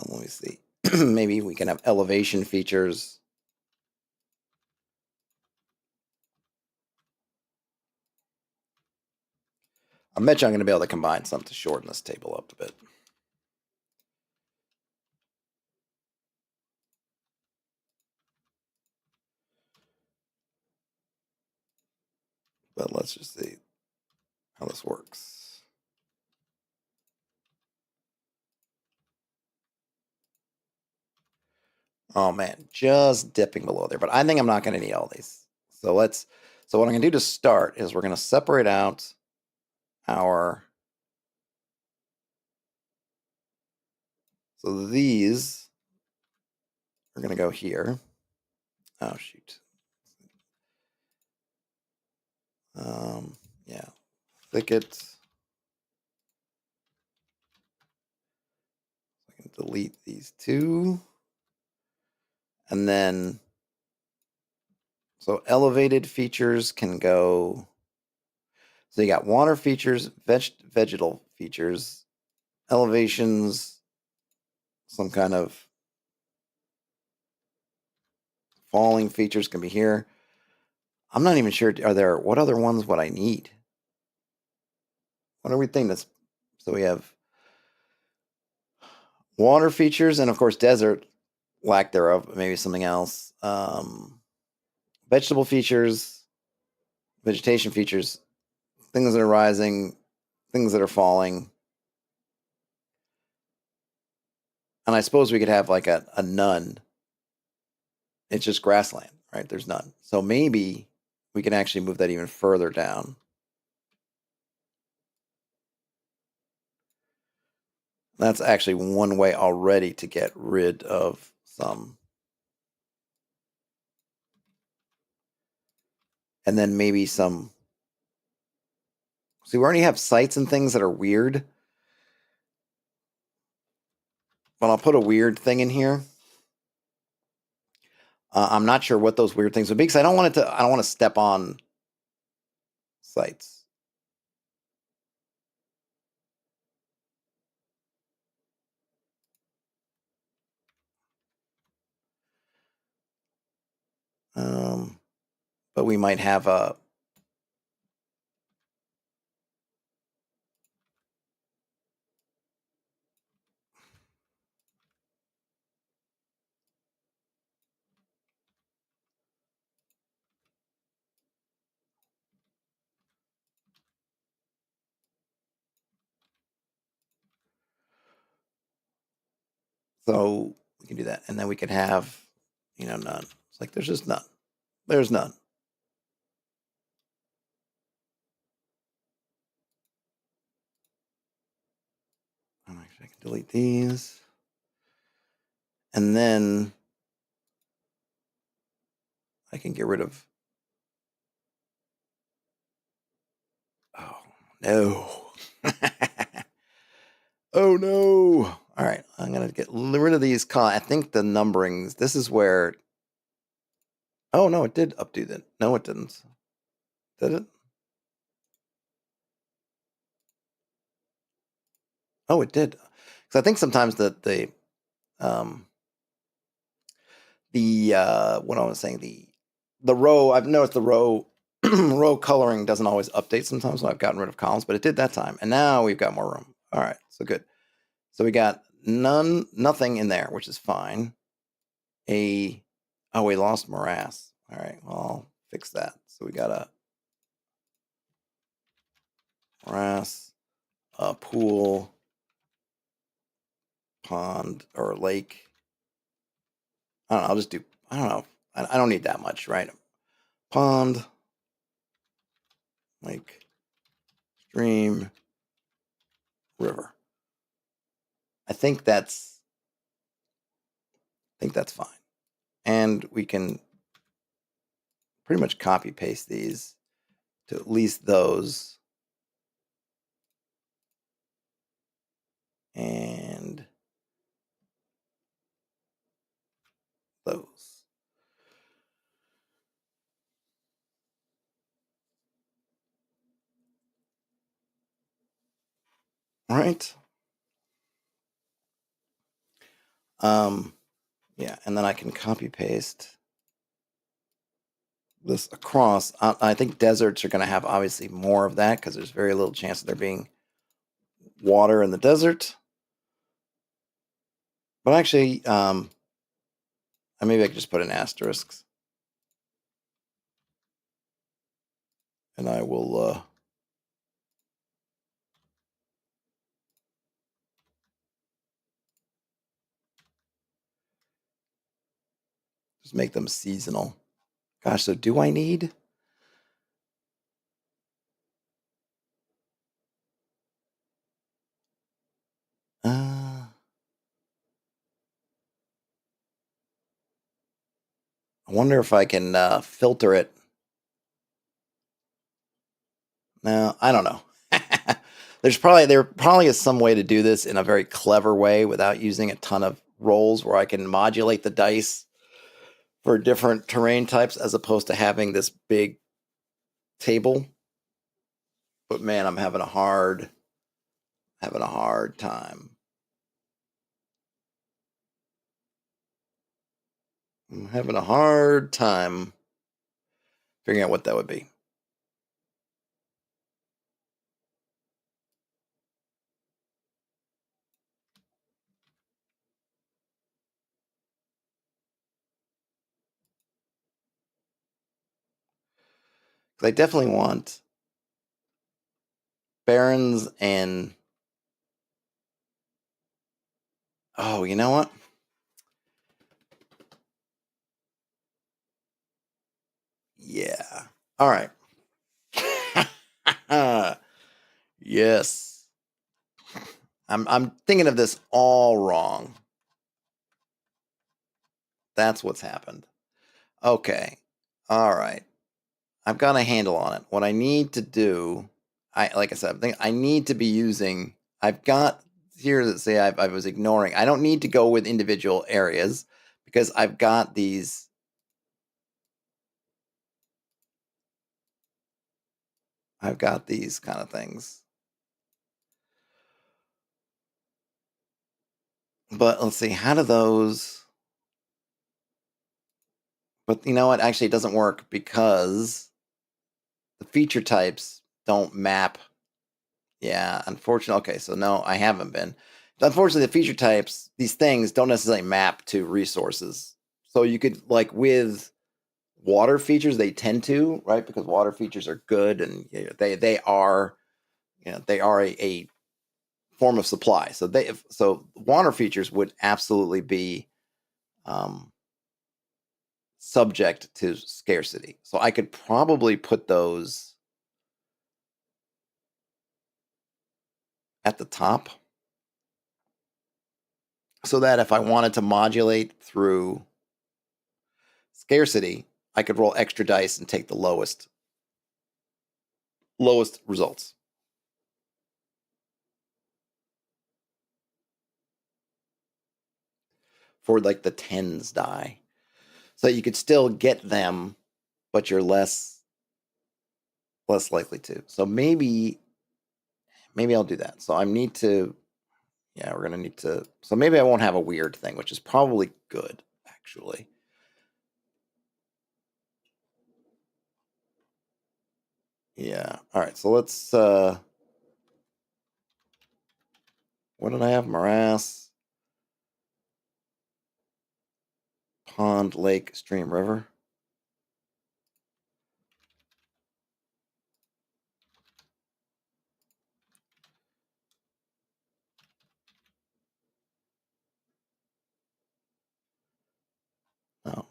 Let me see. Maybe we can have elevation features. I bet you I'm going to be able to combine some to shorten this table up a bit. But let's just see how this works. Oh man, just dipping below there. But I think I'm not going to need all these. So what I'm going to do to start is we're going to separate out our. So these are going to go here. Oh shoot. Yeah, thicket. I can delete these two. And then, so elevated features can go. So you got water features, vegetal features, elevations, some kind of falling features can be here. I'm not even sure. What other ones would I need? What do we think that's, so we have water features and of course desert, lack thereof, maybe something else. Vegetable features, vegetation features, things that are rising, things that are falling. And I suppose we could have like a none. It's just grassland, right? There's none. So maybe we can actually move that even further down. That's actually one way already to get rid of some. And then maybe some. See, we already have sites and things that are weird. But I'll put a weird thing in here. I'm not sure what those weird things would be because I don't want to step on sites. But So we might have a so we can do that, and then we could have, none. It's like there's just none. There's none. Actually, I can delete these, and then I can get rid of. Oh no! Oh no! All right, I'm gonna get rid of these. I think the numberings. This is where. Oh no, it did updo that. No, it didn't. Did it? Oh, it did. Because I think sometimes um what I was saying, the row, I've noticed the row row coloring doesn't always update sometimes when I've gotten rid of columns, but it did that time. And now we've got more room. All right, so good. So we got nothing in there, which is fine. Oh, we lost morass. All right, well, I'll fix that. So we got a morass, a pool, pond, or lake. I don't know, I'll just do, I don't know. I don't need that much, right? Pond, lake, stream, river. I think that's fine. And we can pretty much copy paste these to at least those. And those. All right. Yeah, and then I can copy paste this across. I think deserts are going to have obviously more of that because there's very little chance of there being water in the desert. But actually, maybe I could just put an asterisk, and I will just make them seasonal. Gosh, so do I need? I wonder if I can filter it. No, I don't know. There probably is some way to do this in a very clever way without using a ton of rolls where I can modulate the dice for different terrain types as opposed to having this big table. But man, I'm having a hard time. I'm having a hard time figuring out what that would be. Because I definitely want barons and oh, you know what? Yeah. All right. Yes. I'm thinking of this all wrong. That's what's happened. Okay. All right. I've got a handle on it. What I need to do, like I said, I think I need to be using. I've got here that say I was ignoring. I don't need to go with individual areas because I've got these. I've got these kind of things. But let's see, how do those? But you know what? Actually, it doesn't work because the feature types don't map. Yeah, unfortunately. Okay, so no, I haven't been. Unfortunately, the feature types, these things don't necessarily map to resources. So you could, like with water features, they tend to, right? Because water features are good, and they are, they are a form of supply. So water features would absolutely be um, subject to scarcity. So I could probably put those at the top, so that if I wanted to modulate through scarcity, I could roll extra dice and take the lowest results. For like the tens die. So you could still get them, but you're less likely to. So maybe I'll do that. So I need to, yeah, we're gonna need to. So maybe I won't have a weird thing, which is probably good actually. Yeah. All right. So let's. What did I have? Morass, pond, lake, stream, river. No.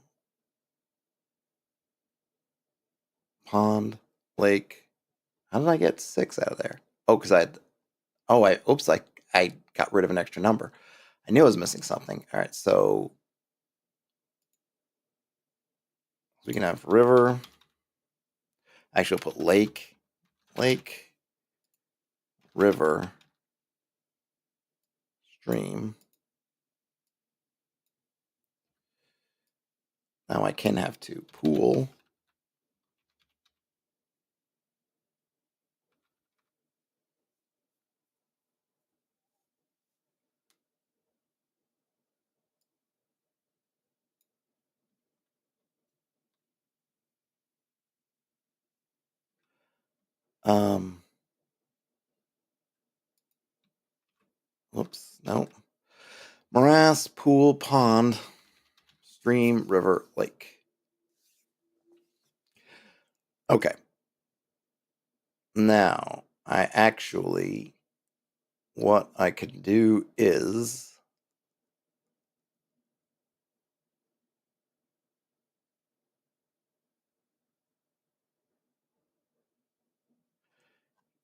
Pond, lake. How did I get 6 out of there? Oh, because I. Oh, oops. I got rid of an extra number. I knew I was missing something. All right. So we can have river. Actually, we'll put lake, river, stream. Now I can have 2. Pool. Um, Whoops, no. Morass, pool, pond, stream, river, lake. Okay. Now, what I could do is,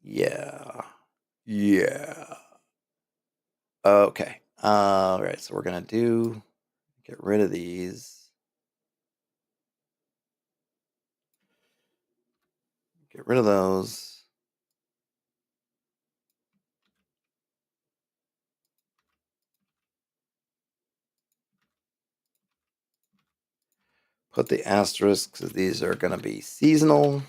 yeah, yeah. Okay. All right. So we're gonna get rid of these. Get rid of those. Put the asterisks. These are gonna be seasonal.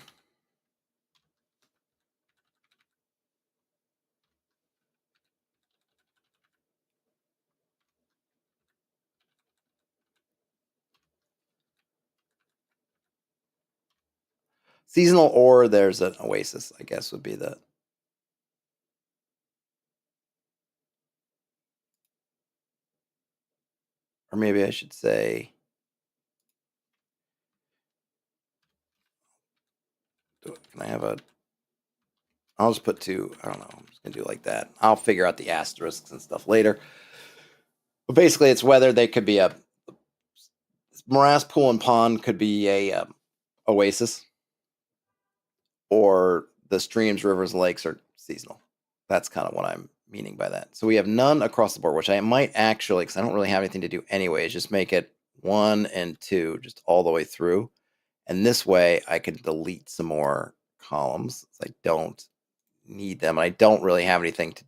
Seasonal, or there's an oasis, I guess would be the. Or maybe I should say. Can I have a. I'll just put 2. I don't know. I'm just going to do it like that. I'll figure out the asterisks and stuff later. But basically, it's whether they could be a. Morass, pool, and pond could be a oasis, or the streams, rivers, lakes are seasonal. That's kind of what I'm meaning by that. So we have none across the board, which I might actually, because I don't really have anything to do anyways, just make it 1 and 2 just all the way through. And this way I can delete some more columns. I don't need them. I don't really have anything to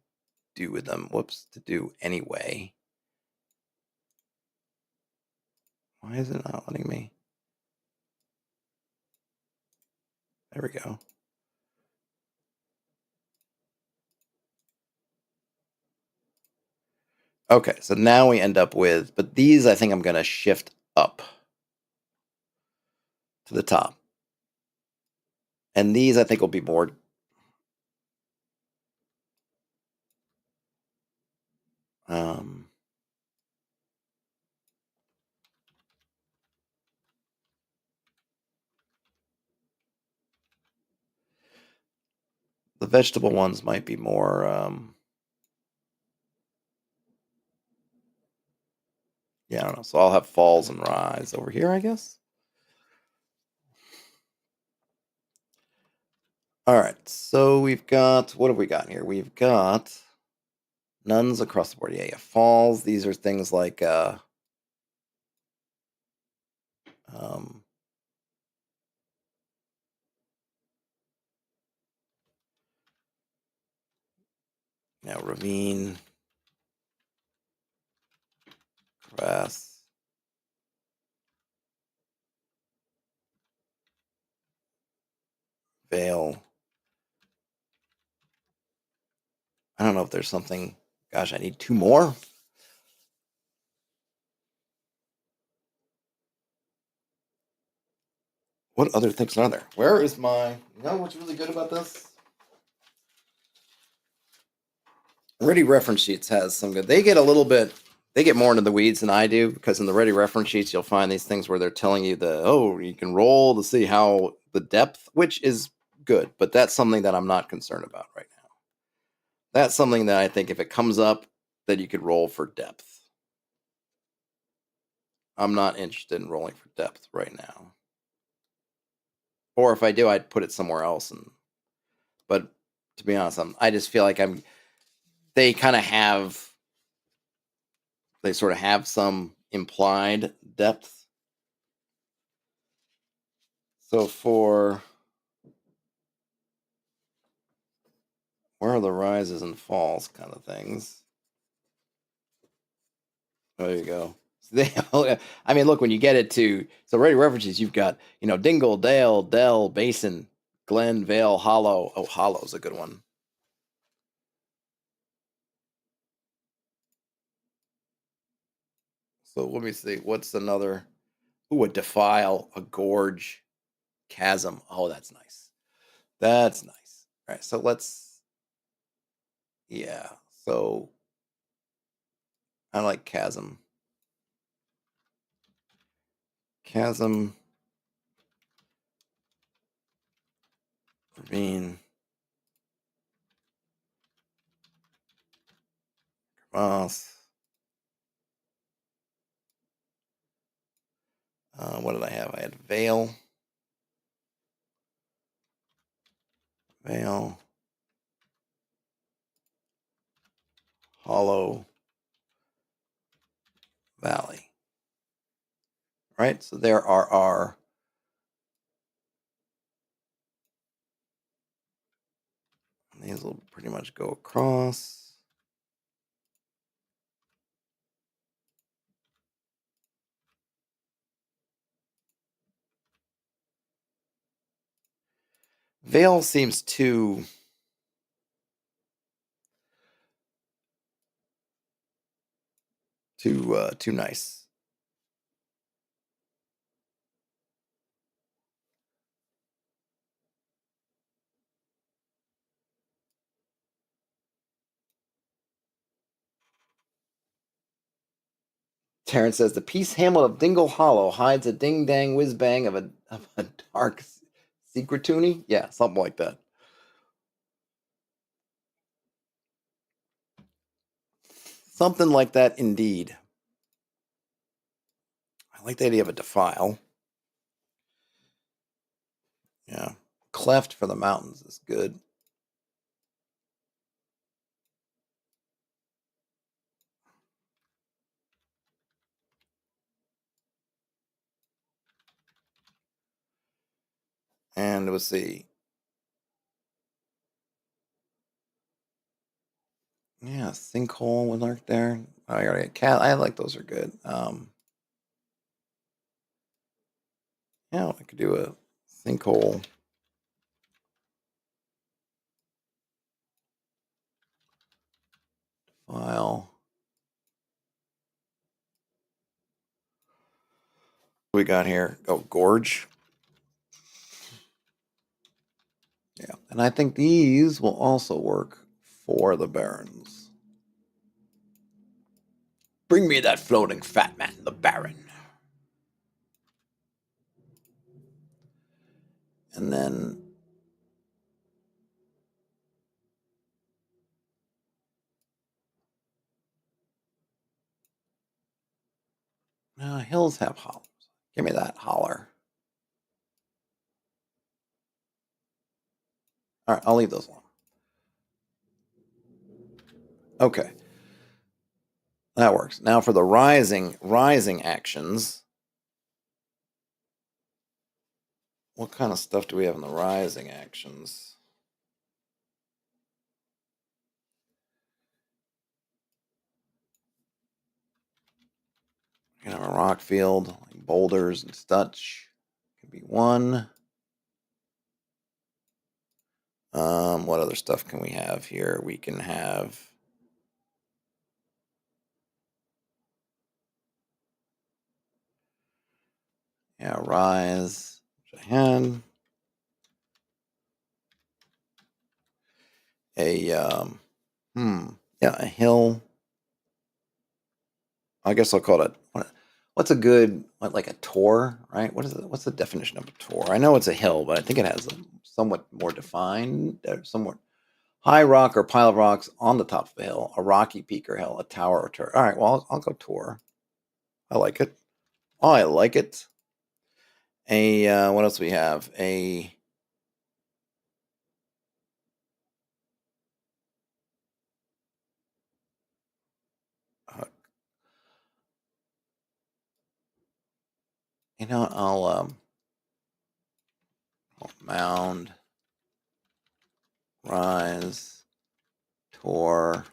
do with them. Whoops, to do anyway. Why is it not letting me? There we go. Okay, so now we end up with, but these I think I'm going to shift up. to the top. And these, I think, will be more. Um, the vegetable ones might be more. Yeah, I don't know. So I'll have falls and rise over here, I guess. All right. So we've got, what have we got here? We've got nuns across the board. Yeah, yeah. Falls. These are things like um, ravine, crevasse, vale. I don't know if there's something. Gosh, I need two more. What other things are there? Where is my? You know what's really good about this? Ready reference sheets has some good. They get a little bit. They get more into the weeds than I do because in the ready reference sheets you'll find these things where they're telling you you can roll to see how the depth, which is good, but that's something that I'm not concerned about right now. That's something that I think if it comes up that you could roll for depth. I'm not interested in rolling for depth right now. Or if I do, I'd put it somewhere else. But to be honest, I just feel like they kind of have. They sort of have some implied depth. So where are the rises and falls kind of things? There you go. I mean, look, when you get it to ready references, you've got Dingle, Dale, Dell, Basin, Glen, Vale, Hollow. Oh, Hollow's a good one. So let me see. What's another? Ooh, a defile, a gorge, chasm. Oh, that's nice. That's nice. All right. So yeah. So I like chasm. Chasm, ravine, crevasse. What did I have? I had Vale, Vale, Hollow, Valley. Right? So there are our. These will pretty much go across. Vale seems too nice. Terrence says the Peace Hamlet of Dingle Hollow hides a ding dang whiz bang of a dark secret toonie. Yeah, something like that. Something like that, indeed. I like the idea of a defile. Yeah, cleft for the mountains is good. And let's see. Yeah, sinkhole would lurk there. I already cat. I like those are good. Yeah, I could do a sinkhole file. What we got here? Oh, gorge. Yeah, and I think these will also work for the barons. Bring me that floating fat man, the baron. And then hills have hollers. Give me that holler. All right, I'll leave those alone. Okay, that works. Now for the rising actions. What kind of stuff do we have in the rising actions? You have a rock field, like boulders and such. Could be one. What other stuff can we have here? We can have rise, which I had. A hill. I guess I'll call it what's a good like a tor, right? What is it? What's the definition of a tor? I know it's a hill, but I think it has a somewhat more defined, somewhat high rock or pile of rocks on the top of a hill, a rocky peak or hill, a tower or turret. All right, well I'll go tor. I like it. Oh, I like it. What else we have? Uh, I'll mound, rise, tor.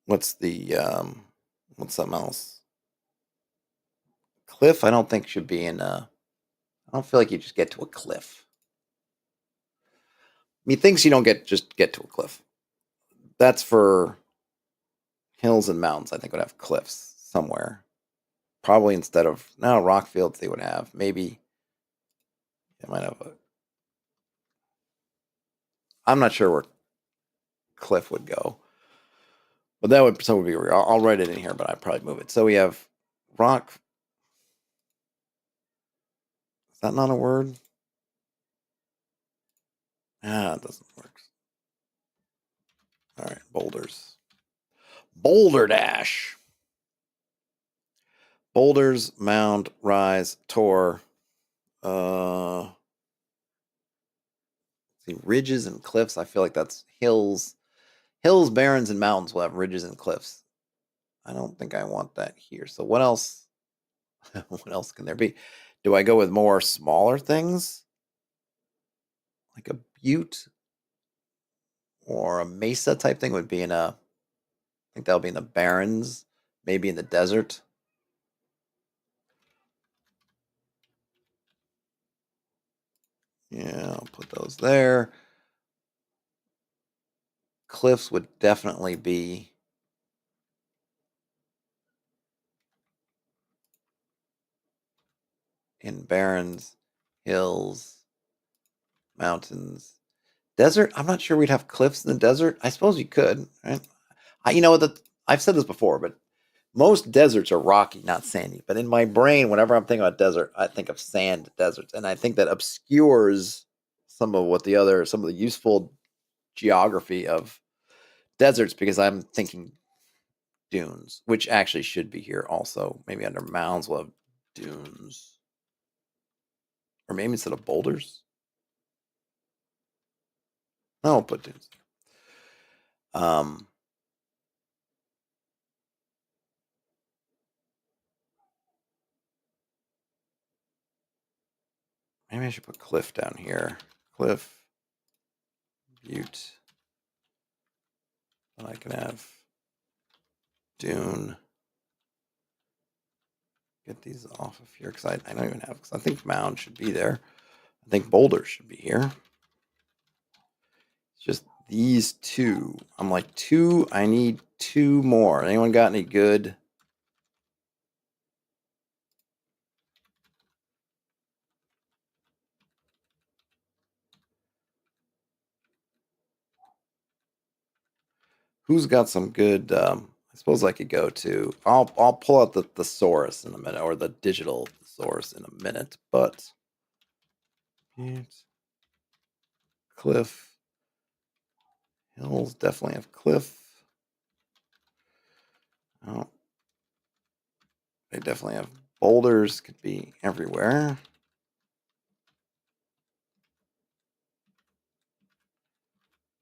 What's something else? Cliff, I don't think should be in I don't feel like you just get to a cliff. Methinks you don't just get to a cliff. That's for hills and mountains. I think would have cliffs somewhere. Probably instead of rock fields they would have. Maybe they might have a. I'm not sure where cliff would go, but that would be weird. I'll write it in here, but I'd probably move it. So we have rock. Is that not a word? It doesn't work. All right, boulders. Boulder dash. Boulders, mound, rise, tor. See, ridges and cliffs. I feel like that's hills. Hills, barrens, and mountains will have ridges and cliffs. I don't think I want that here. So what else? What else can there be? Do I go with more smaller things? Like a butte or a mesa type thing would be I think that'll be in the barrens, maybe in the desert. Yeah, I'll put those there. Cliffs would definitely be in barrens, hills, mountains, desert. I'm not sure we'd have cliffs in the desert. I suppose you could, right? I've said this before, but most deserts are rocky, not sandy. But in my brain, whenever I'm thinking about desert, I think of sand deserts, and I think that obscures some of the useful geography of deserts because I'm thinking dunes, which actually should be here also. Maybe under mounds we'll have dunes, or maybe instead of boulders. No, I'll put dunes. Um, Maybe I should put cliff down here. Cliff, butte. And I can have dune. Get these off of here because I don't even have, because I think mound should be there. I think boulder should be here. It's just these two. I'm like I need two more. Anyone got any good? Who's got some good? I suppose I could go to. I'll pull out the thesaurus in a minute, or the digital thesaurus in a minute. But cliff hills definitely have cliff. Oh, they definitely have boulders. Could be everywhere.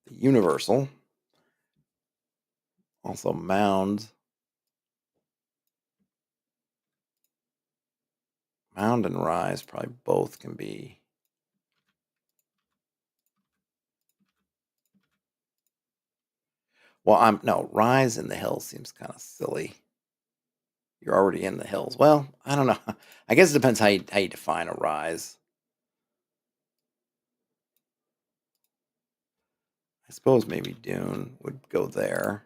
The universal. Also mound. Mound and rise probably both can be. Well, no, rise in the hills seems kind of silly. You're already in the hills. Well, I don't know. I guess it depends how you define a rise. I suppose maybe dune would go there.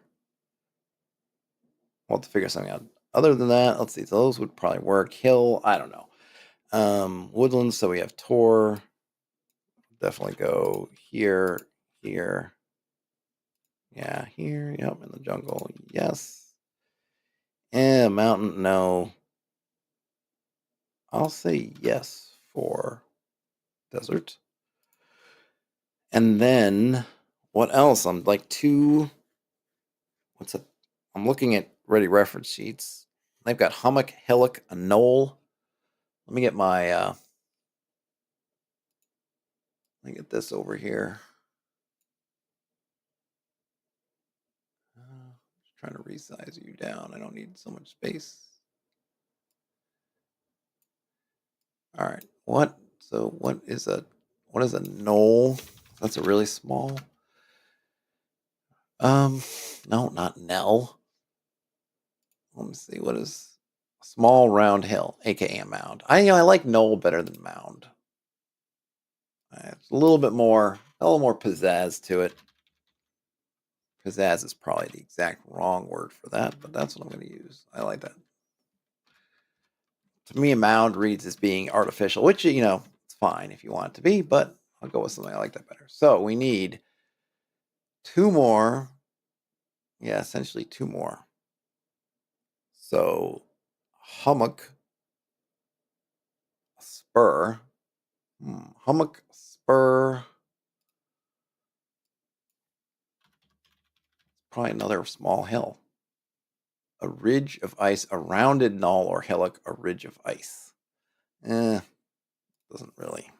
We'll have to figure something out. Other than that, let's see. Those would probably work. Hill, I don't know. Woodlands, so we have Tor. Definitely go here, here. Yeah, here. Yep, in the jungle. Yes. And mountain, no. I'll say yes for desert. And then what else? I'm like what's it? I'm looking at ready reference sheets. They've got hummock, hillock, a knoll. Let me get let me get this over here. Just trying to resize you down. I don't need so much space. All right. What is a knoll? That's a really small. No, not Nell. Let me see. What is a small round hill, aka a mound? I like knoll better than mound. It's a little more pizzazz to it. Pizzazz is probably the exact wrong word for that, but that's what I'm going to use. I like that. To me, a mound reads as being artificial, which, it's fine if you want it to be, but I'll go with something I like that better. So we need two more. Yeah, essentially two more. So hummock, spur. Hummock, spur. Probably another small hill. A ridge of ice, a rounded knoll or hillock, a ridge of ice. Doesn't really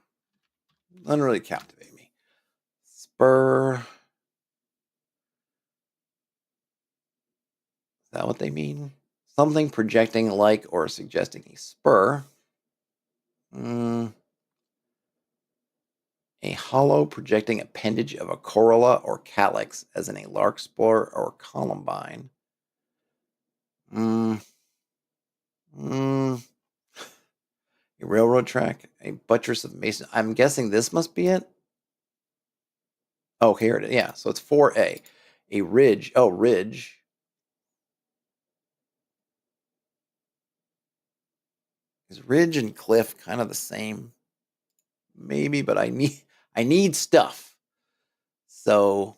captivate me. Spur. Is that what they mean? Something projecting like or suggesting a spur. A hollow projecting appendage of a corolla or calyx, as in a larkspur or columbine. A railroad track, a buttress of mason. I'm guessing this must be it. Oh, here it is. Yeah, so it's 4A. A ridge. Oh, ridge. Is ridge and cliff kind of the same? Maybe, but I need stuff. So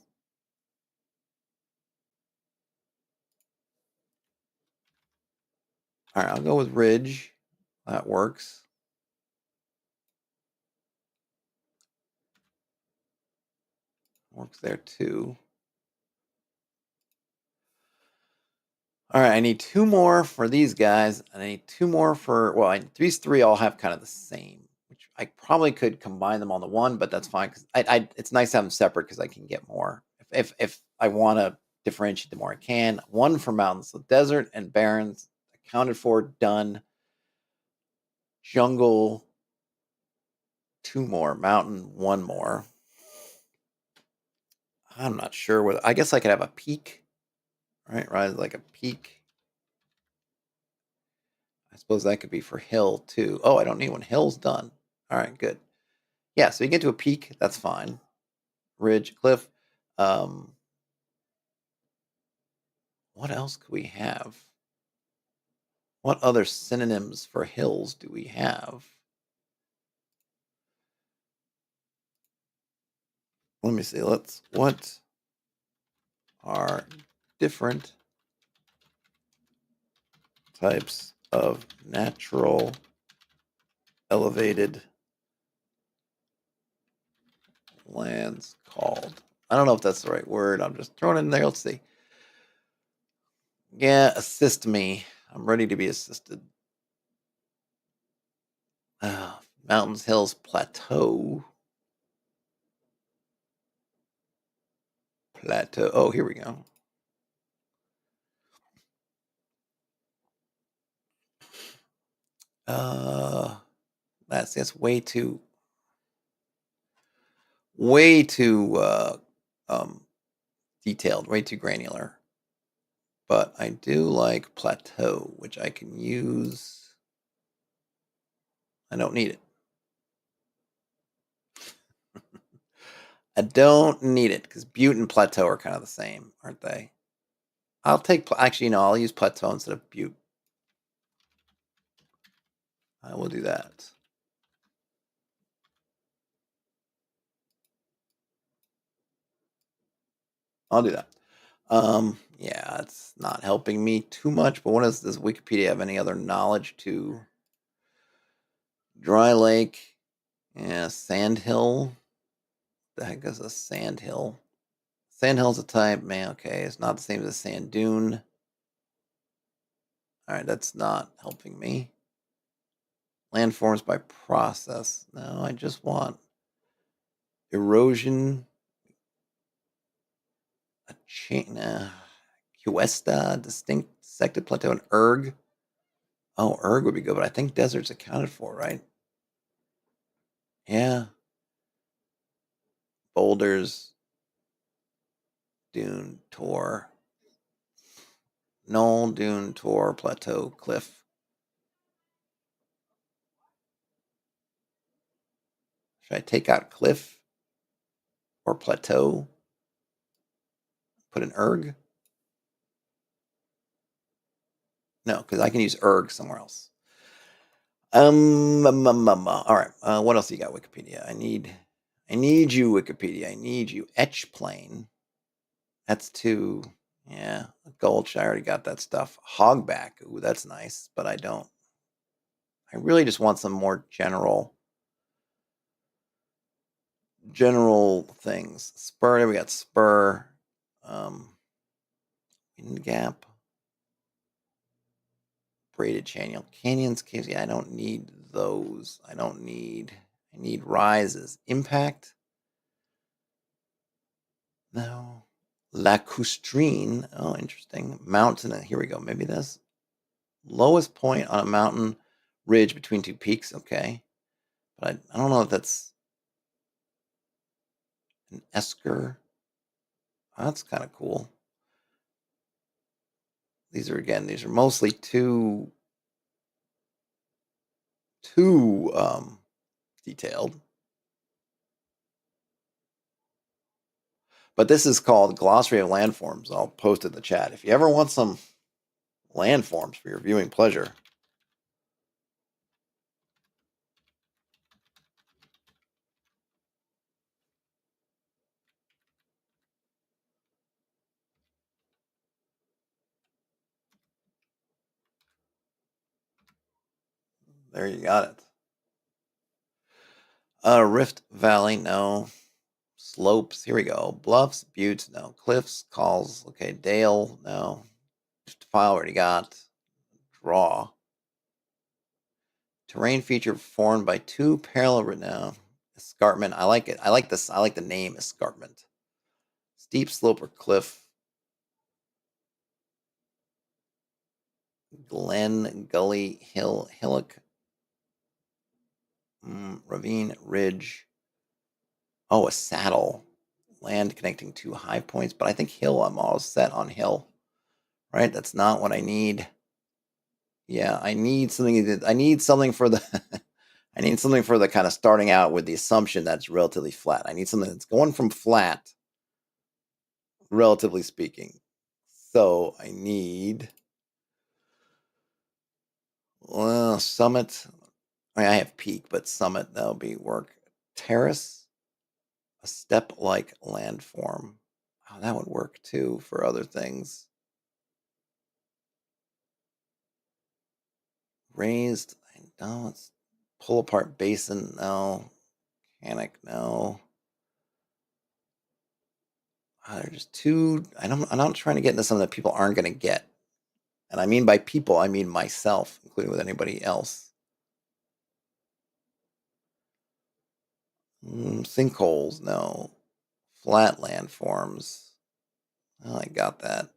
all right, I'll go with ridge. That works. Works there too. All right, I need two more for these guys, and I need two more for these three all have kind of the same, which I probably could combine them on the one, but that's fine because it's nice to have them separate because I can get more if I want to differentiate the more I can. One for mountains, so desert and barrens accounted for, done. Jungle, two more. Mountain, one more. I'm not sure whether I guess I could have a peak, right? Right, like a peak. I suppose that could be for hill too. Oh, I don't need one. Hill's done. All right, good. Yeah, so you get to a peak. That's fine. Ridge, cliff. Um, what else could we have? What other synonyms for hills do we have? Let me see. What are different types of natural elevated lands called. I don't know if that's the right word. I'm just throwing it in there. Let's see. Yeah, assist me. I'm ready to be assisted. Mountains, hills, plateau. Plateau. Oh, here we go. That's way too detailed, way too granular. But I do like plateau, which I can use. I don't need it. I don't need it because butte and plateau are kind of the same, aren't they? I'll take, actually, no, I'll use plateau instead of butte. I will do that. I'll do that. Yeah, it's not helping me too much, but does Wikipedia have any other knowledge to dry lake? Yeah, sandhill. The heck is a sandhill? Sandhill's a type, man. Okay, it's not the same as a sand dune. All right, that's not helping me. Landforms by process. No, I just want erosion. A chain. Cuesta, distinct sected plateau, and erg. Oh, erg would be good, but I think desert's accounted for, right? Yeah. Boulders, dune, tor, knoll, dune, tor, plateau, cliff. Should I take out cliff or plateau? Put an erg? No, because I can use erg somewhere else. All right. What else you got, Wikipedia? I need you, Wikipedia. I need you. Etch plane. That's too. Yeah, gulch. I already got that stuff. Hogback. Ooh, that's nice, but I don't. I really just want some more general things. Spur. There we got spur. Wind gap. Braided channel. Canyons. Caves. Yeah, I don't need those. I need rises. Impact. No. Lacustrine. Oh, interesting. Mountain. Here we go. Maybe this. Lowest point on a mountain ridge between two peaks. Okay. But I don't know if that's an esker. Oh, that's kind of cool. These are mostly too detailed. But this is called Glossary of Landforms. I'll post it in the chat. If you ever want some landforms for your viewing pleasure. There you got it. Rift Valley, no. Slopes, here we go. Bluffs, buttes, no. Cliffs, calls, okay. Dale, no. File already got. Draw. Terrain feature formed by two parallel, no. Escarpment, I like it. I like this. I like the name escarpment. Steep slope or cliff. Glen, gully, hill, hillock. Ravine, ridge. Oh, a saddle. Land connecting two high points, but I think hill, I'm all set on hill. Right? That's not what I need. Yeah, I need something for the I need something for the kind of starting out with the assumption that's relatively flat. I need something that's going from flat, relatively speaking. So I need summit. I have peak, but summit, that'll be work. Terrace, a step-like landform. Oh, that would work too for other things. Raised, no, it's pull apart basin, no. Mechanic, no. They're just too. I'm not trying to get into something that people aren't going to get. And I mean by people, I mean myself, including with anybody else. Sinkholes, no. Flat landforms. Oh, I got that.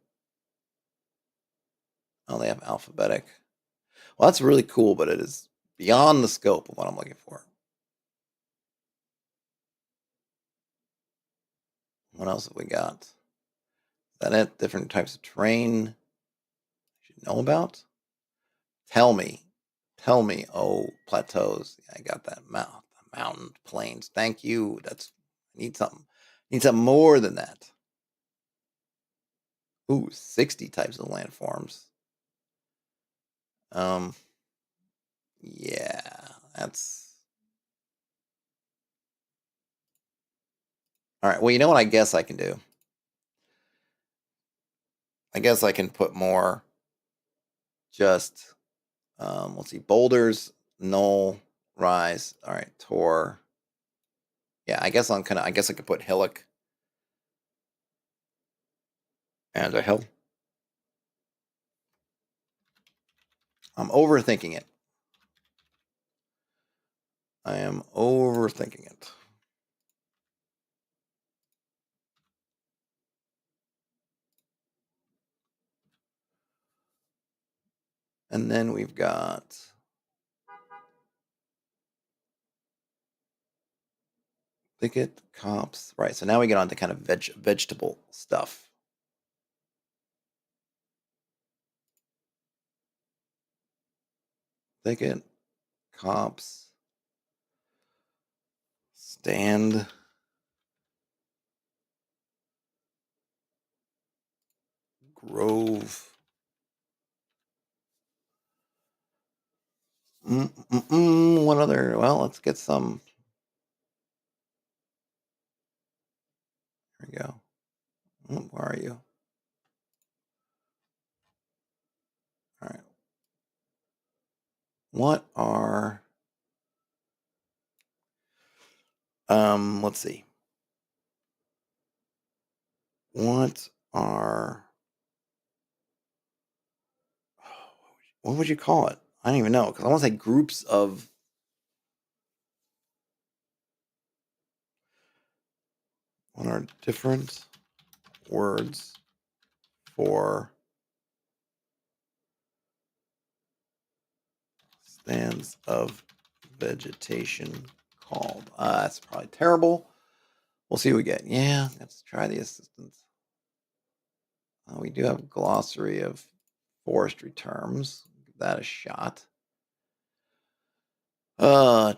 Oh, they have alphabetic. Well, that's really cool, but it is beyond the scope of what I'm looking for. What else have we got? Is that it? Different types of terrain I should know about? Tell me. Tell me. Oh, plateaus. Yeah, I got that. Mountain, plains. Thank you. I need something. I need something more than that. Ooh, 60 types of landforms. Yeah, that's all right. Well, you know what I guess I can do? I guess I can put more just let's see, boulders, knoll, rise. All right, tor. Yeah, I guess I could put hillock and a hill. I'm overthinking it. I am overthinking it. And then we've got thicket, copse. Right, so now we get on to kind of vegetable stuff. Thicket, copse, stand, grove. What other? Well, let's get some. There we go. Where are you? All right. What are? Let's see. What are? What would you call it? I don't even know because I want to say groups of. What are different words for stands of vegetation called? That's probably terrible. We'll see what we get. Yeah, let's try the assistance. We do have a glossary of forestry terms. Give that a shot.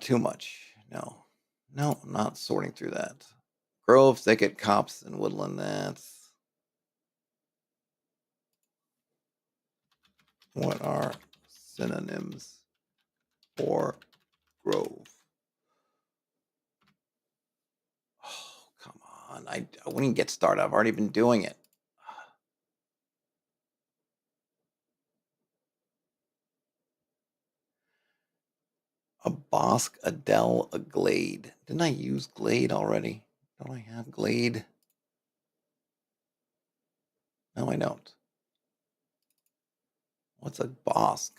Too much. No. No, I'm not sorting through that. Grove, thicket, copse, and woodland. That's what are synonyms for grove? Oh, come on. I wouldn't get started. I've already been doing it. A bosque, a dell, a glade. Didn't I use glade already? Don't I have glade? No, I don't. What's a bosque?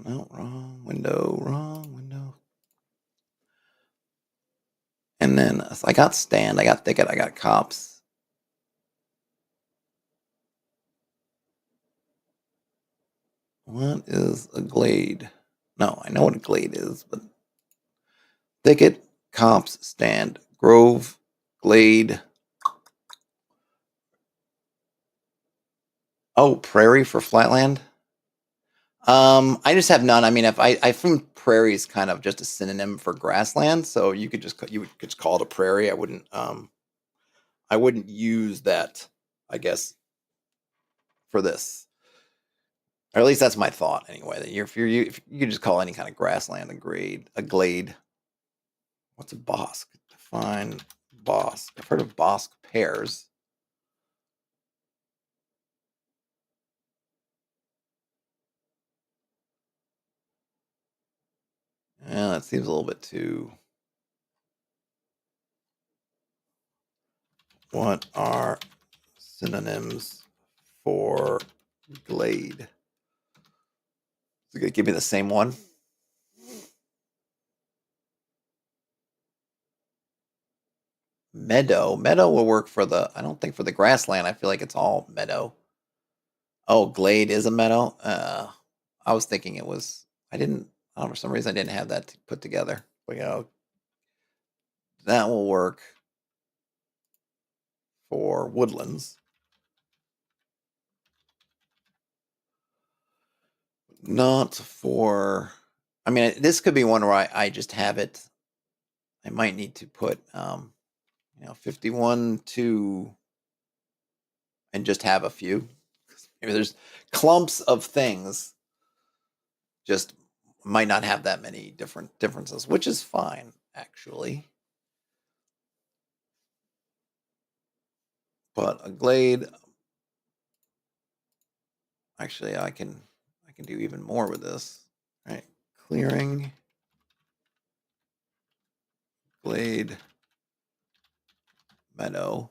No, wrong window. And then so I got stand, I got thicket, I got copse. What is a glade? No, I know what a glade is, but thicket, copse, stand, grove, glade. Oh, prairie for flatland. I just have none. I mean, if I think prairie is kind of just a synonym for grassland, so you could just call it a prairie. I wouldn't use that, I guess, for this. Or at least that's my thought anyway. That if you could just call any kind of grassland a glade. What's a bosque? Define bosque. I've heard of bosque pears. Yeah, that seems a little bit too. What are synonyms for glade? Is it going to give me the same one? Meadow. Meadow will work for the, I don't think for the grassland. I feel like it's all meadow. Oh, glade is a meadow? I was thinking it was, I don't know, for some reason I didn't have that put together. But, that will work for woodlands. Not for, I mean, this could be one where I just have it. I might need to put, 51 to, and just have a few. Maybe there's clumps of things, just might not have that many differences, which is fine, actually. But a glade, actually, I can do even more with this. All right, clearing glade meadow.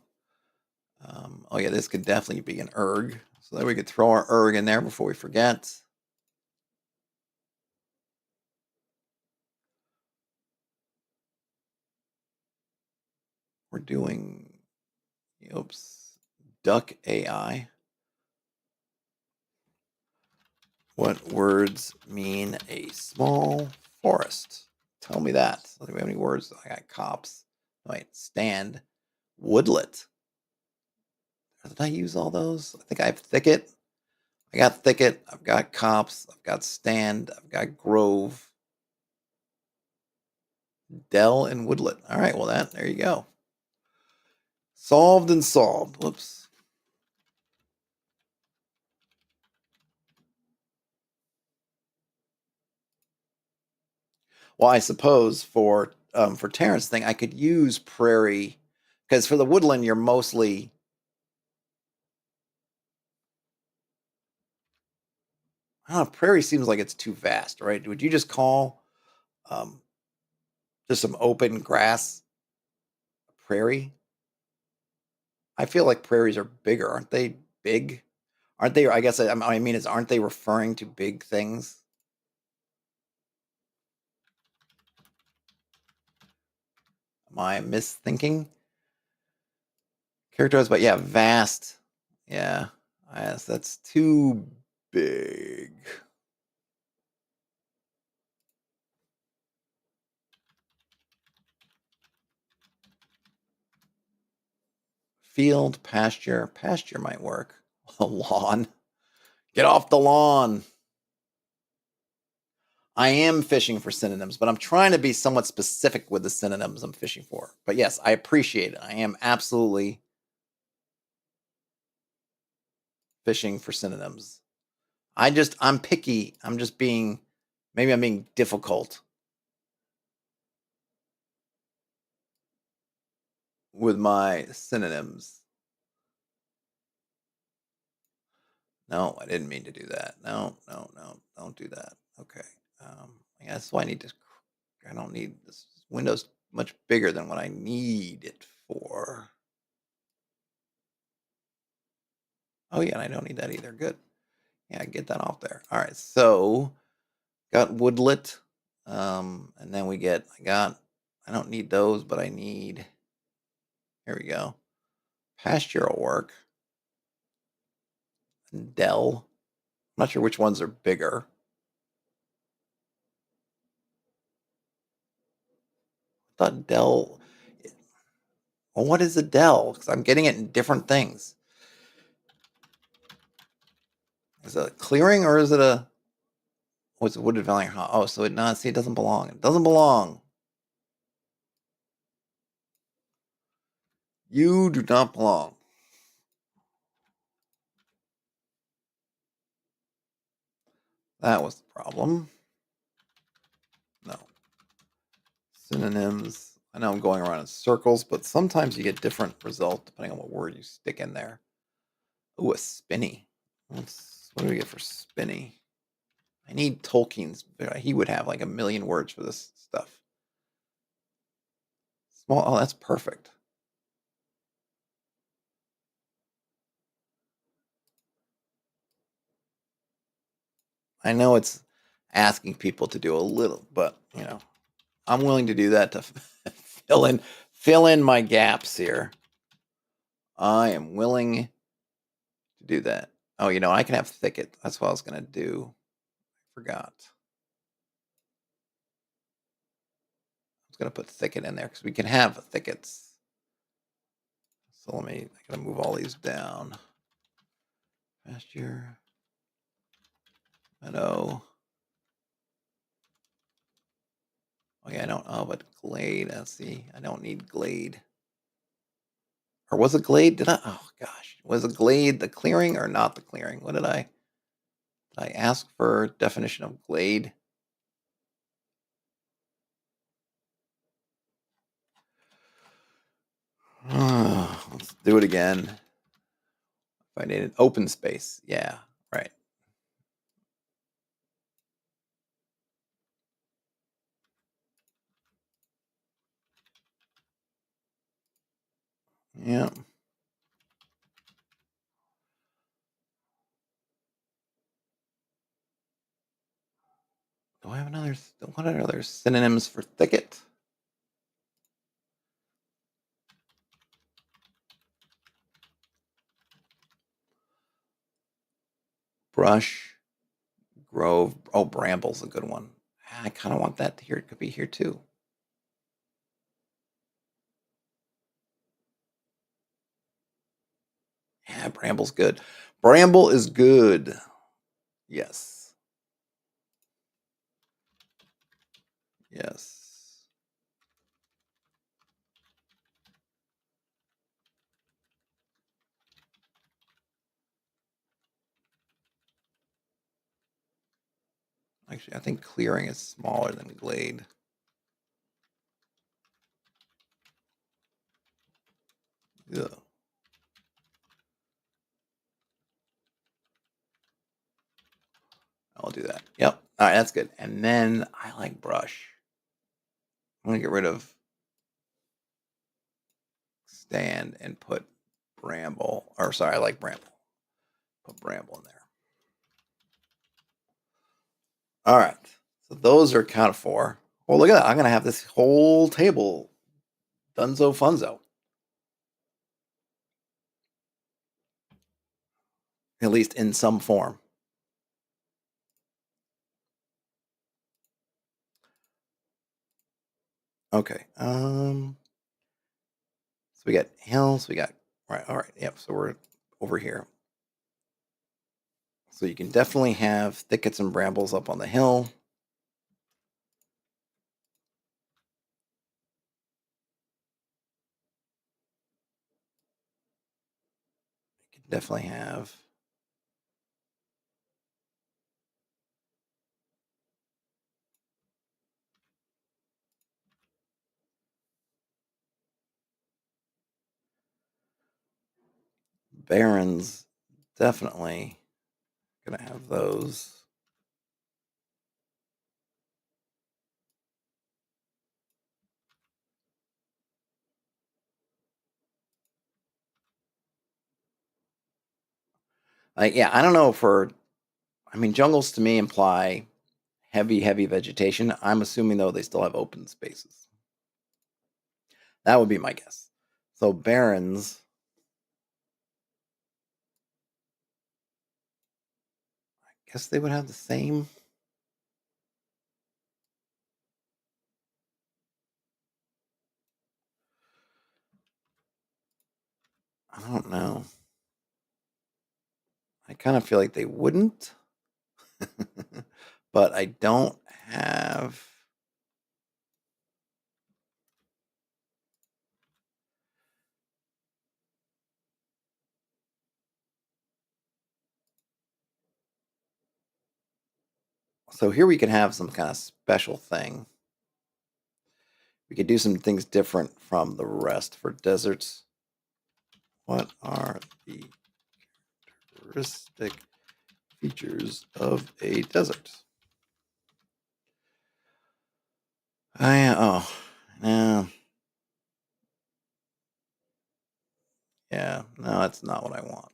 Oh yeah, this could definitely be an erg. So that we could throw our erg in there before we forget. We're doing, oops, duck AI. What words mean a small forest? Tell me that. Do we have any words? I got cops. Wait, stand. Woodlet. Did I use all those? I think I have thicket. I got thicket. I've got copse. I've got stand. I've got grove. Dell and woodlet. All right, well, there you go. Solved and solved. Whoops. Well, I suppose for Terrence thing, I could use prairie, because for the woodland, you're mostly, I don't know, prairie seems like it's too vast, right? Would you just call um, just some open grass prairie? I feel like prairies are bigger, aren't they? Big, aren't they? I guess I mean is aren't they referring to big things? Am I misthinking? Characterized by, yeah, vast. Yeah, yes, that's too big. Field, pasture. Pasture might work. A lawn. Get off the lawn. I am fishing for synonyms, but I'm trying to be somewhat specific with the synonyms I'm fishing for. But yes, I appreciate it. I am absolutely fishing for synonyms. I'm picky. Maybe I'm being difficult with my synonyms. No, I didn't mean to do that. No, don't do that. Okay. Yeah, that's why I don't need this window's much bigger than what I need it for. Oh yeah, and I don't need that either. Good. Yeah, get that off there. All right, so got woodlet. And then I don't need those, but I need, here we go. Pasture will work. Dell. I'm not sure which ones are bigger. I thought Dell, well, what is a Dell? Because I'm getting it in different things. Is it a clearing or is it what's a wooded valley? Oh, so it doesn't belong. It doesn't belong. You do not belong. That was the problem. No. Synonyms. I know I'm going around in circles, but sometimes you get different results depending on what word you stick in there. Ooh, a spinny. What do we get for spinny? I need Tolkien's. He would have like a million words for this stuff. Small. Oh, that's perfect. I know it's asking people to do a little, but you know, I'm willing to do that to fill in my gaps here. I am willing to do that. Oh, you know, I can have thicket. That's what I was gonna do. Forgot. I was gonna put thicket in there because we can have thickets. So I gotta move all these down. Pasture. Meadow. Oh yeah, I don't. Oh, but glade. Let's see. I don't need glade. Or was it glade? Did I? Oh gosh, was it glade the clearing or not the clearing? What did I? Did I ask for definition of glade? Let's do it again. If I need an open space, yeah, right. Yeah. Do I have another? What are other synonyms for thicket? Brush, grove. Oh, bramble's a good one. I kind of want that here. It could be here too. Yeah, bramble's good. Bramble is good. Yes. Yes. Actually, I think clearing is smaller than glade. Yeah. I'll do that. Yep. All right, that's good. And then I like brush. I'm gonna get rid of stand and put bramble. Or sorry, I like bramble. Put bramble in there. All right. So those are kind of four. Well, look at that. I'm gonna have this whole table Dunzo Funzo. At least in some form. Okay. So we got hills, we got right, all right, yep. So we're over here. So you can definitely have thickets and brambles up on the hill. You can definitely have barrens, definitely gonna have those. Like, yeah, I don't know I mean, jungles to me imply heavy vegetation. I'm assuming though they still have open spaces. That would be my guess. So barrens, I guess they would have the same. I don't know. I kind of feel like they wouldn't, but I don't have. So here we can have some kind of special thing. We could do some things different from the rest for deserts. What are the characteristic features of a desert? Oh, no. Yeah, no, that's not what I want.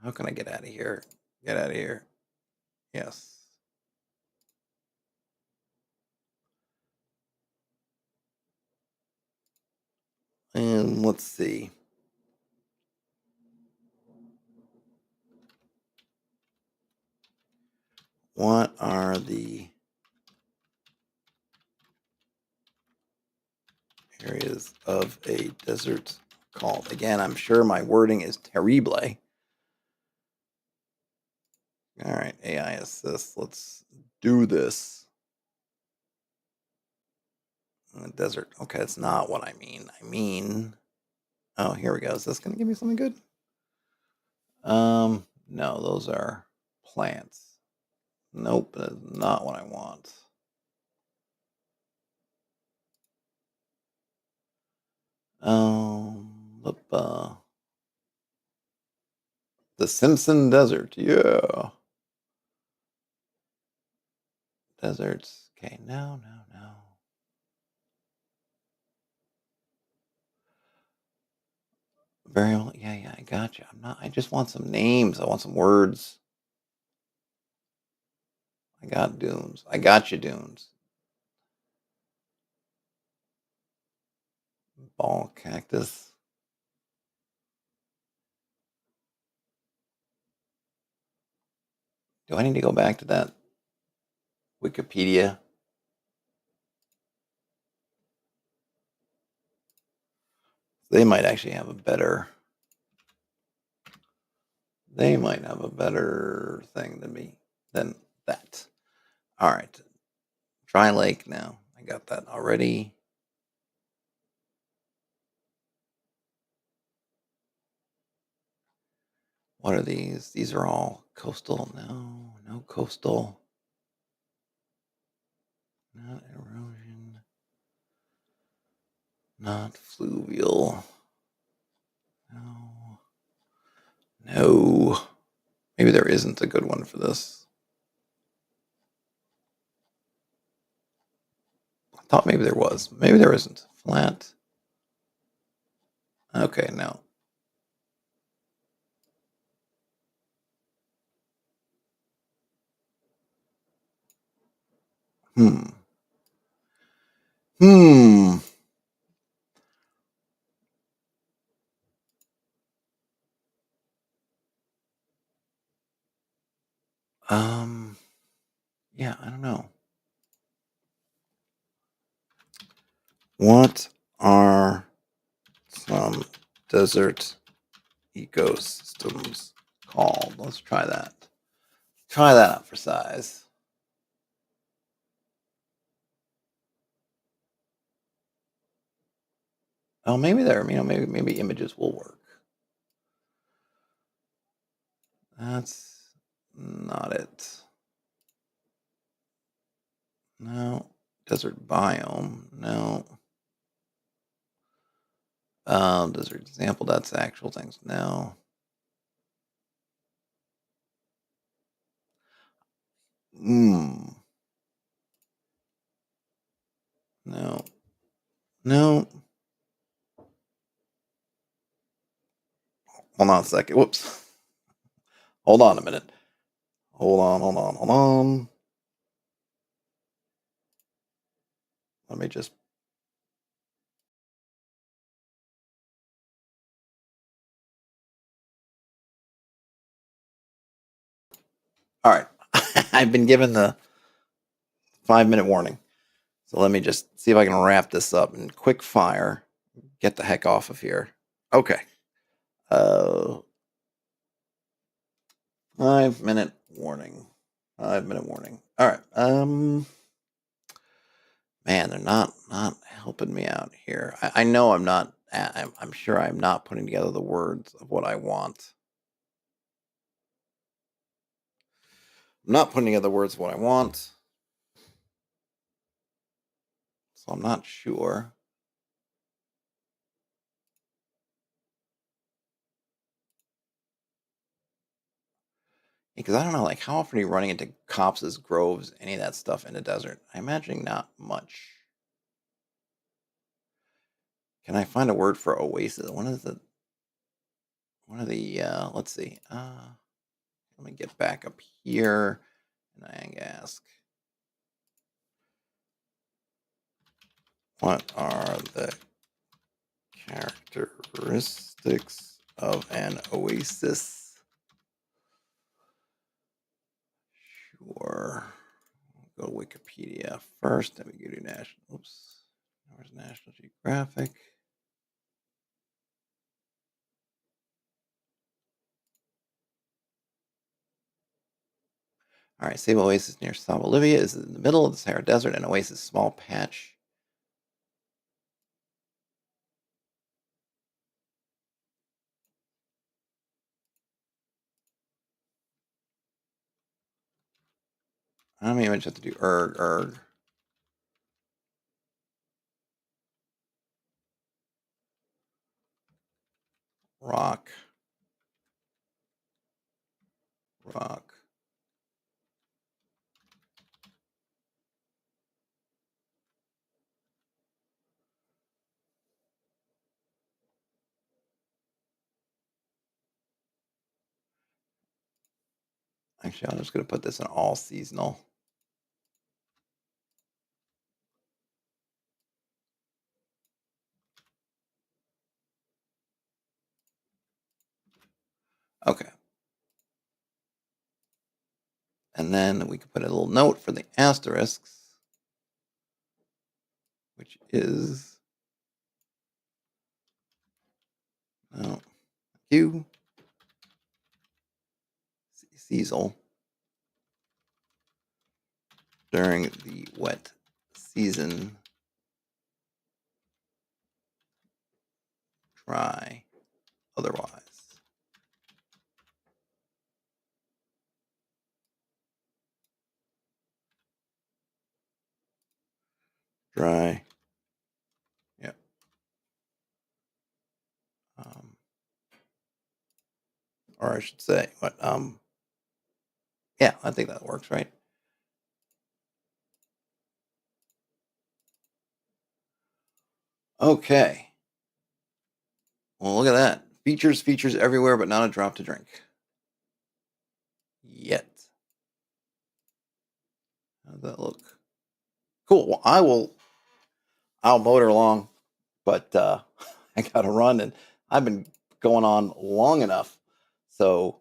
How can I get out of here? Get out of here. Yes. And let's see. What are the areas of a desert called? Again, I'm sure my wording is terrible. All right, AI assist. Let's do this. Desert. Okay, that's not what I mean. Oh, here we go. Is this going to give me something good? No, those are plants. Nope, that's not what I want. The Simpson Desert. Yeah, deserts. Okay, no, no, no. Burial. Yeah, yeah, I got you. I'm not. I just want some names. I want some words. I got dunes. I got you, dunes. Ball cactus. Do I need to go back to that Wikipedia? They might actually have a better. They might have a better thing than me than that. All right, dry lake. Now I got that already. What are these? These are all coastal. No, no coastal. Not erosion. Not fluvial. No. No. Maybe there isn't a good one for this. I thought maybe there was. Maybe there isn't. Flat. Okay, no. Hmm. Hmm. Um. Yeah, I don't know. What are some desert ecosystems called? Let's try that. Try that out for size. Oh, maybe there. Maybe images will work. That's not it. No. Desert biome. No. Desert example. That's actual things. No. Hmm. No. No. Hold on a second. Whoops. Hold on a minute. Hold on. Let me just. All right. I've been given the 5-minute warning. So let me just see if I can wrap this up in quick fire. Get the heck off of here. Okay. Uh, 5-minute warning. 5-minute warning. All right. Man, they're not helping me out here. I know I'm not. I'm sure I'm not putting together the words of what I want. I'm not putting together the words of what I want, so I'm not sure. Because I don't know, like, how often are you running into copses, groves, any of that stuff in the desert? I'm imagining not much. Can I find a word for oasis? Let's see. Let me get back up here and I ask, what are the characteristics of an oasis? Sure. Go to Wikipedia first, then we go to National. Oops. Where's National Geographic? All right, Sable Oasis near South Bolivia is in the middle of the Sahara Desert, and oasis small patch. I don't even have to do erg. Rock. Actually, I'm just going to put this in all seasonal. Okay. And then we can put a little note for the asterisks, which is Q Seasel during the wet season. Dry otherwise. Dry. Yep. Or I should say, what? Yeah, I think that works, right? Okay. Well, look at that. Features everywhere, but not a drop to drink. Yet. How's that look? Cool. Well, I'll motor along, but I gotta run, and I've been going on long enough. So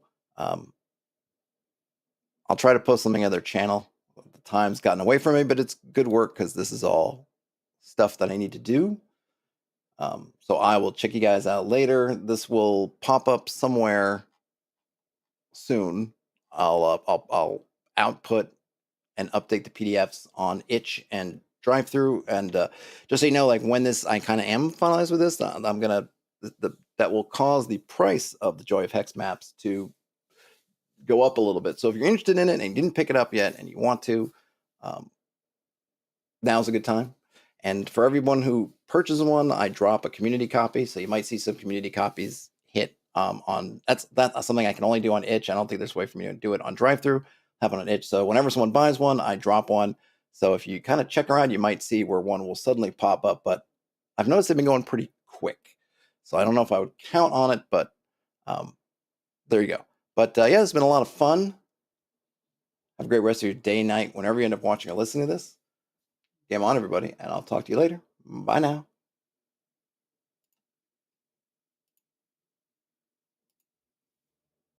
I'll try to post something on their channel. The time's gotten away from me, but it's good work because this is all stuff that I need to do. So I will check you guys out later. This will pop up somewhere soon. I'll output and update the PDFs on itch and drive through. And just so you know, like when this, I kind of am finalized with this, I'm gonna that will cause the price of the Joy of Hex maps to go up a little bit. So if you're interested in it and you didn't pick it up yet and you want to, um, now's a good time. And for everyone who purchases one, I drop a community copy. So you might see some community copies hit on that's something I can only do on itch. I don't think there's a way for me to do it on drive through, have it on itch. So whenever someone buys one, I drop one. So if you kind of check around, you might see where one will suddenly pop up. But I've noticed they've been going pretty quick. So I don't know if I would count on it, but there you go. But yeah, it's been a lot of fun. Have a great rest of your day, night, whenever you end up watching or listening to this. Game on, everybody, and I'll talk to you later. Bye now.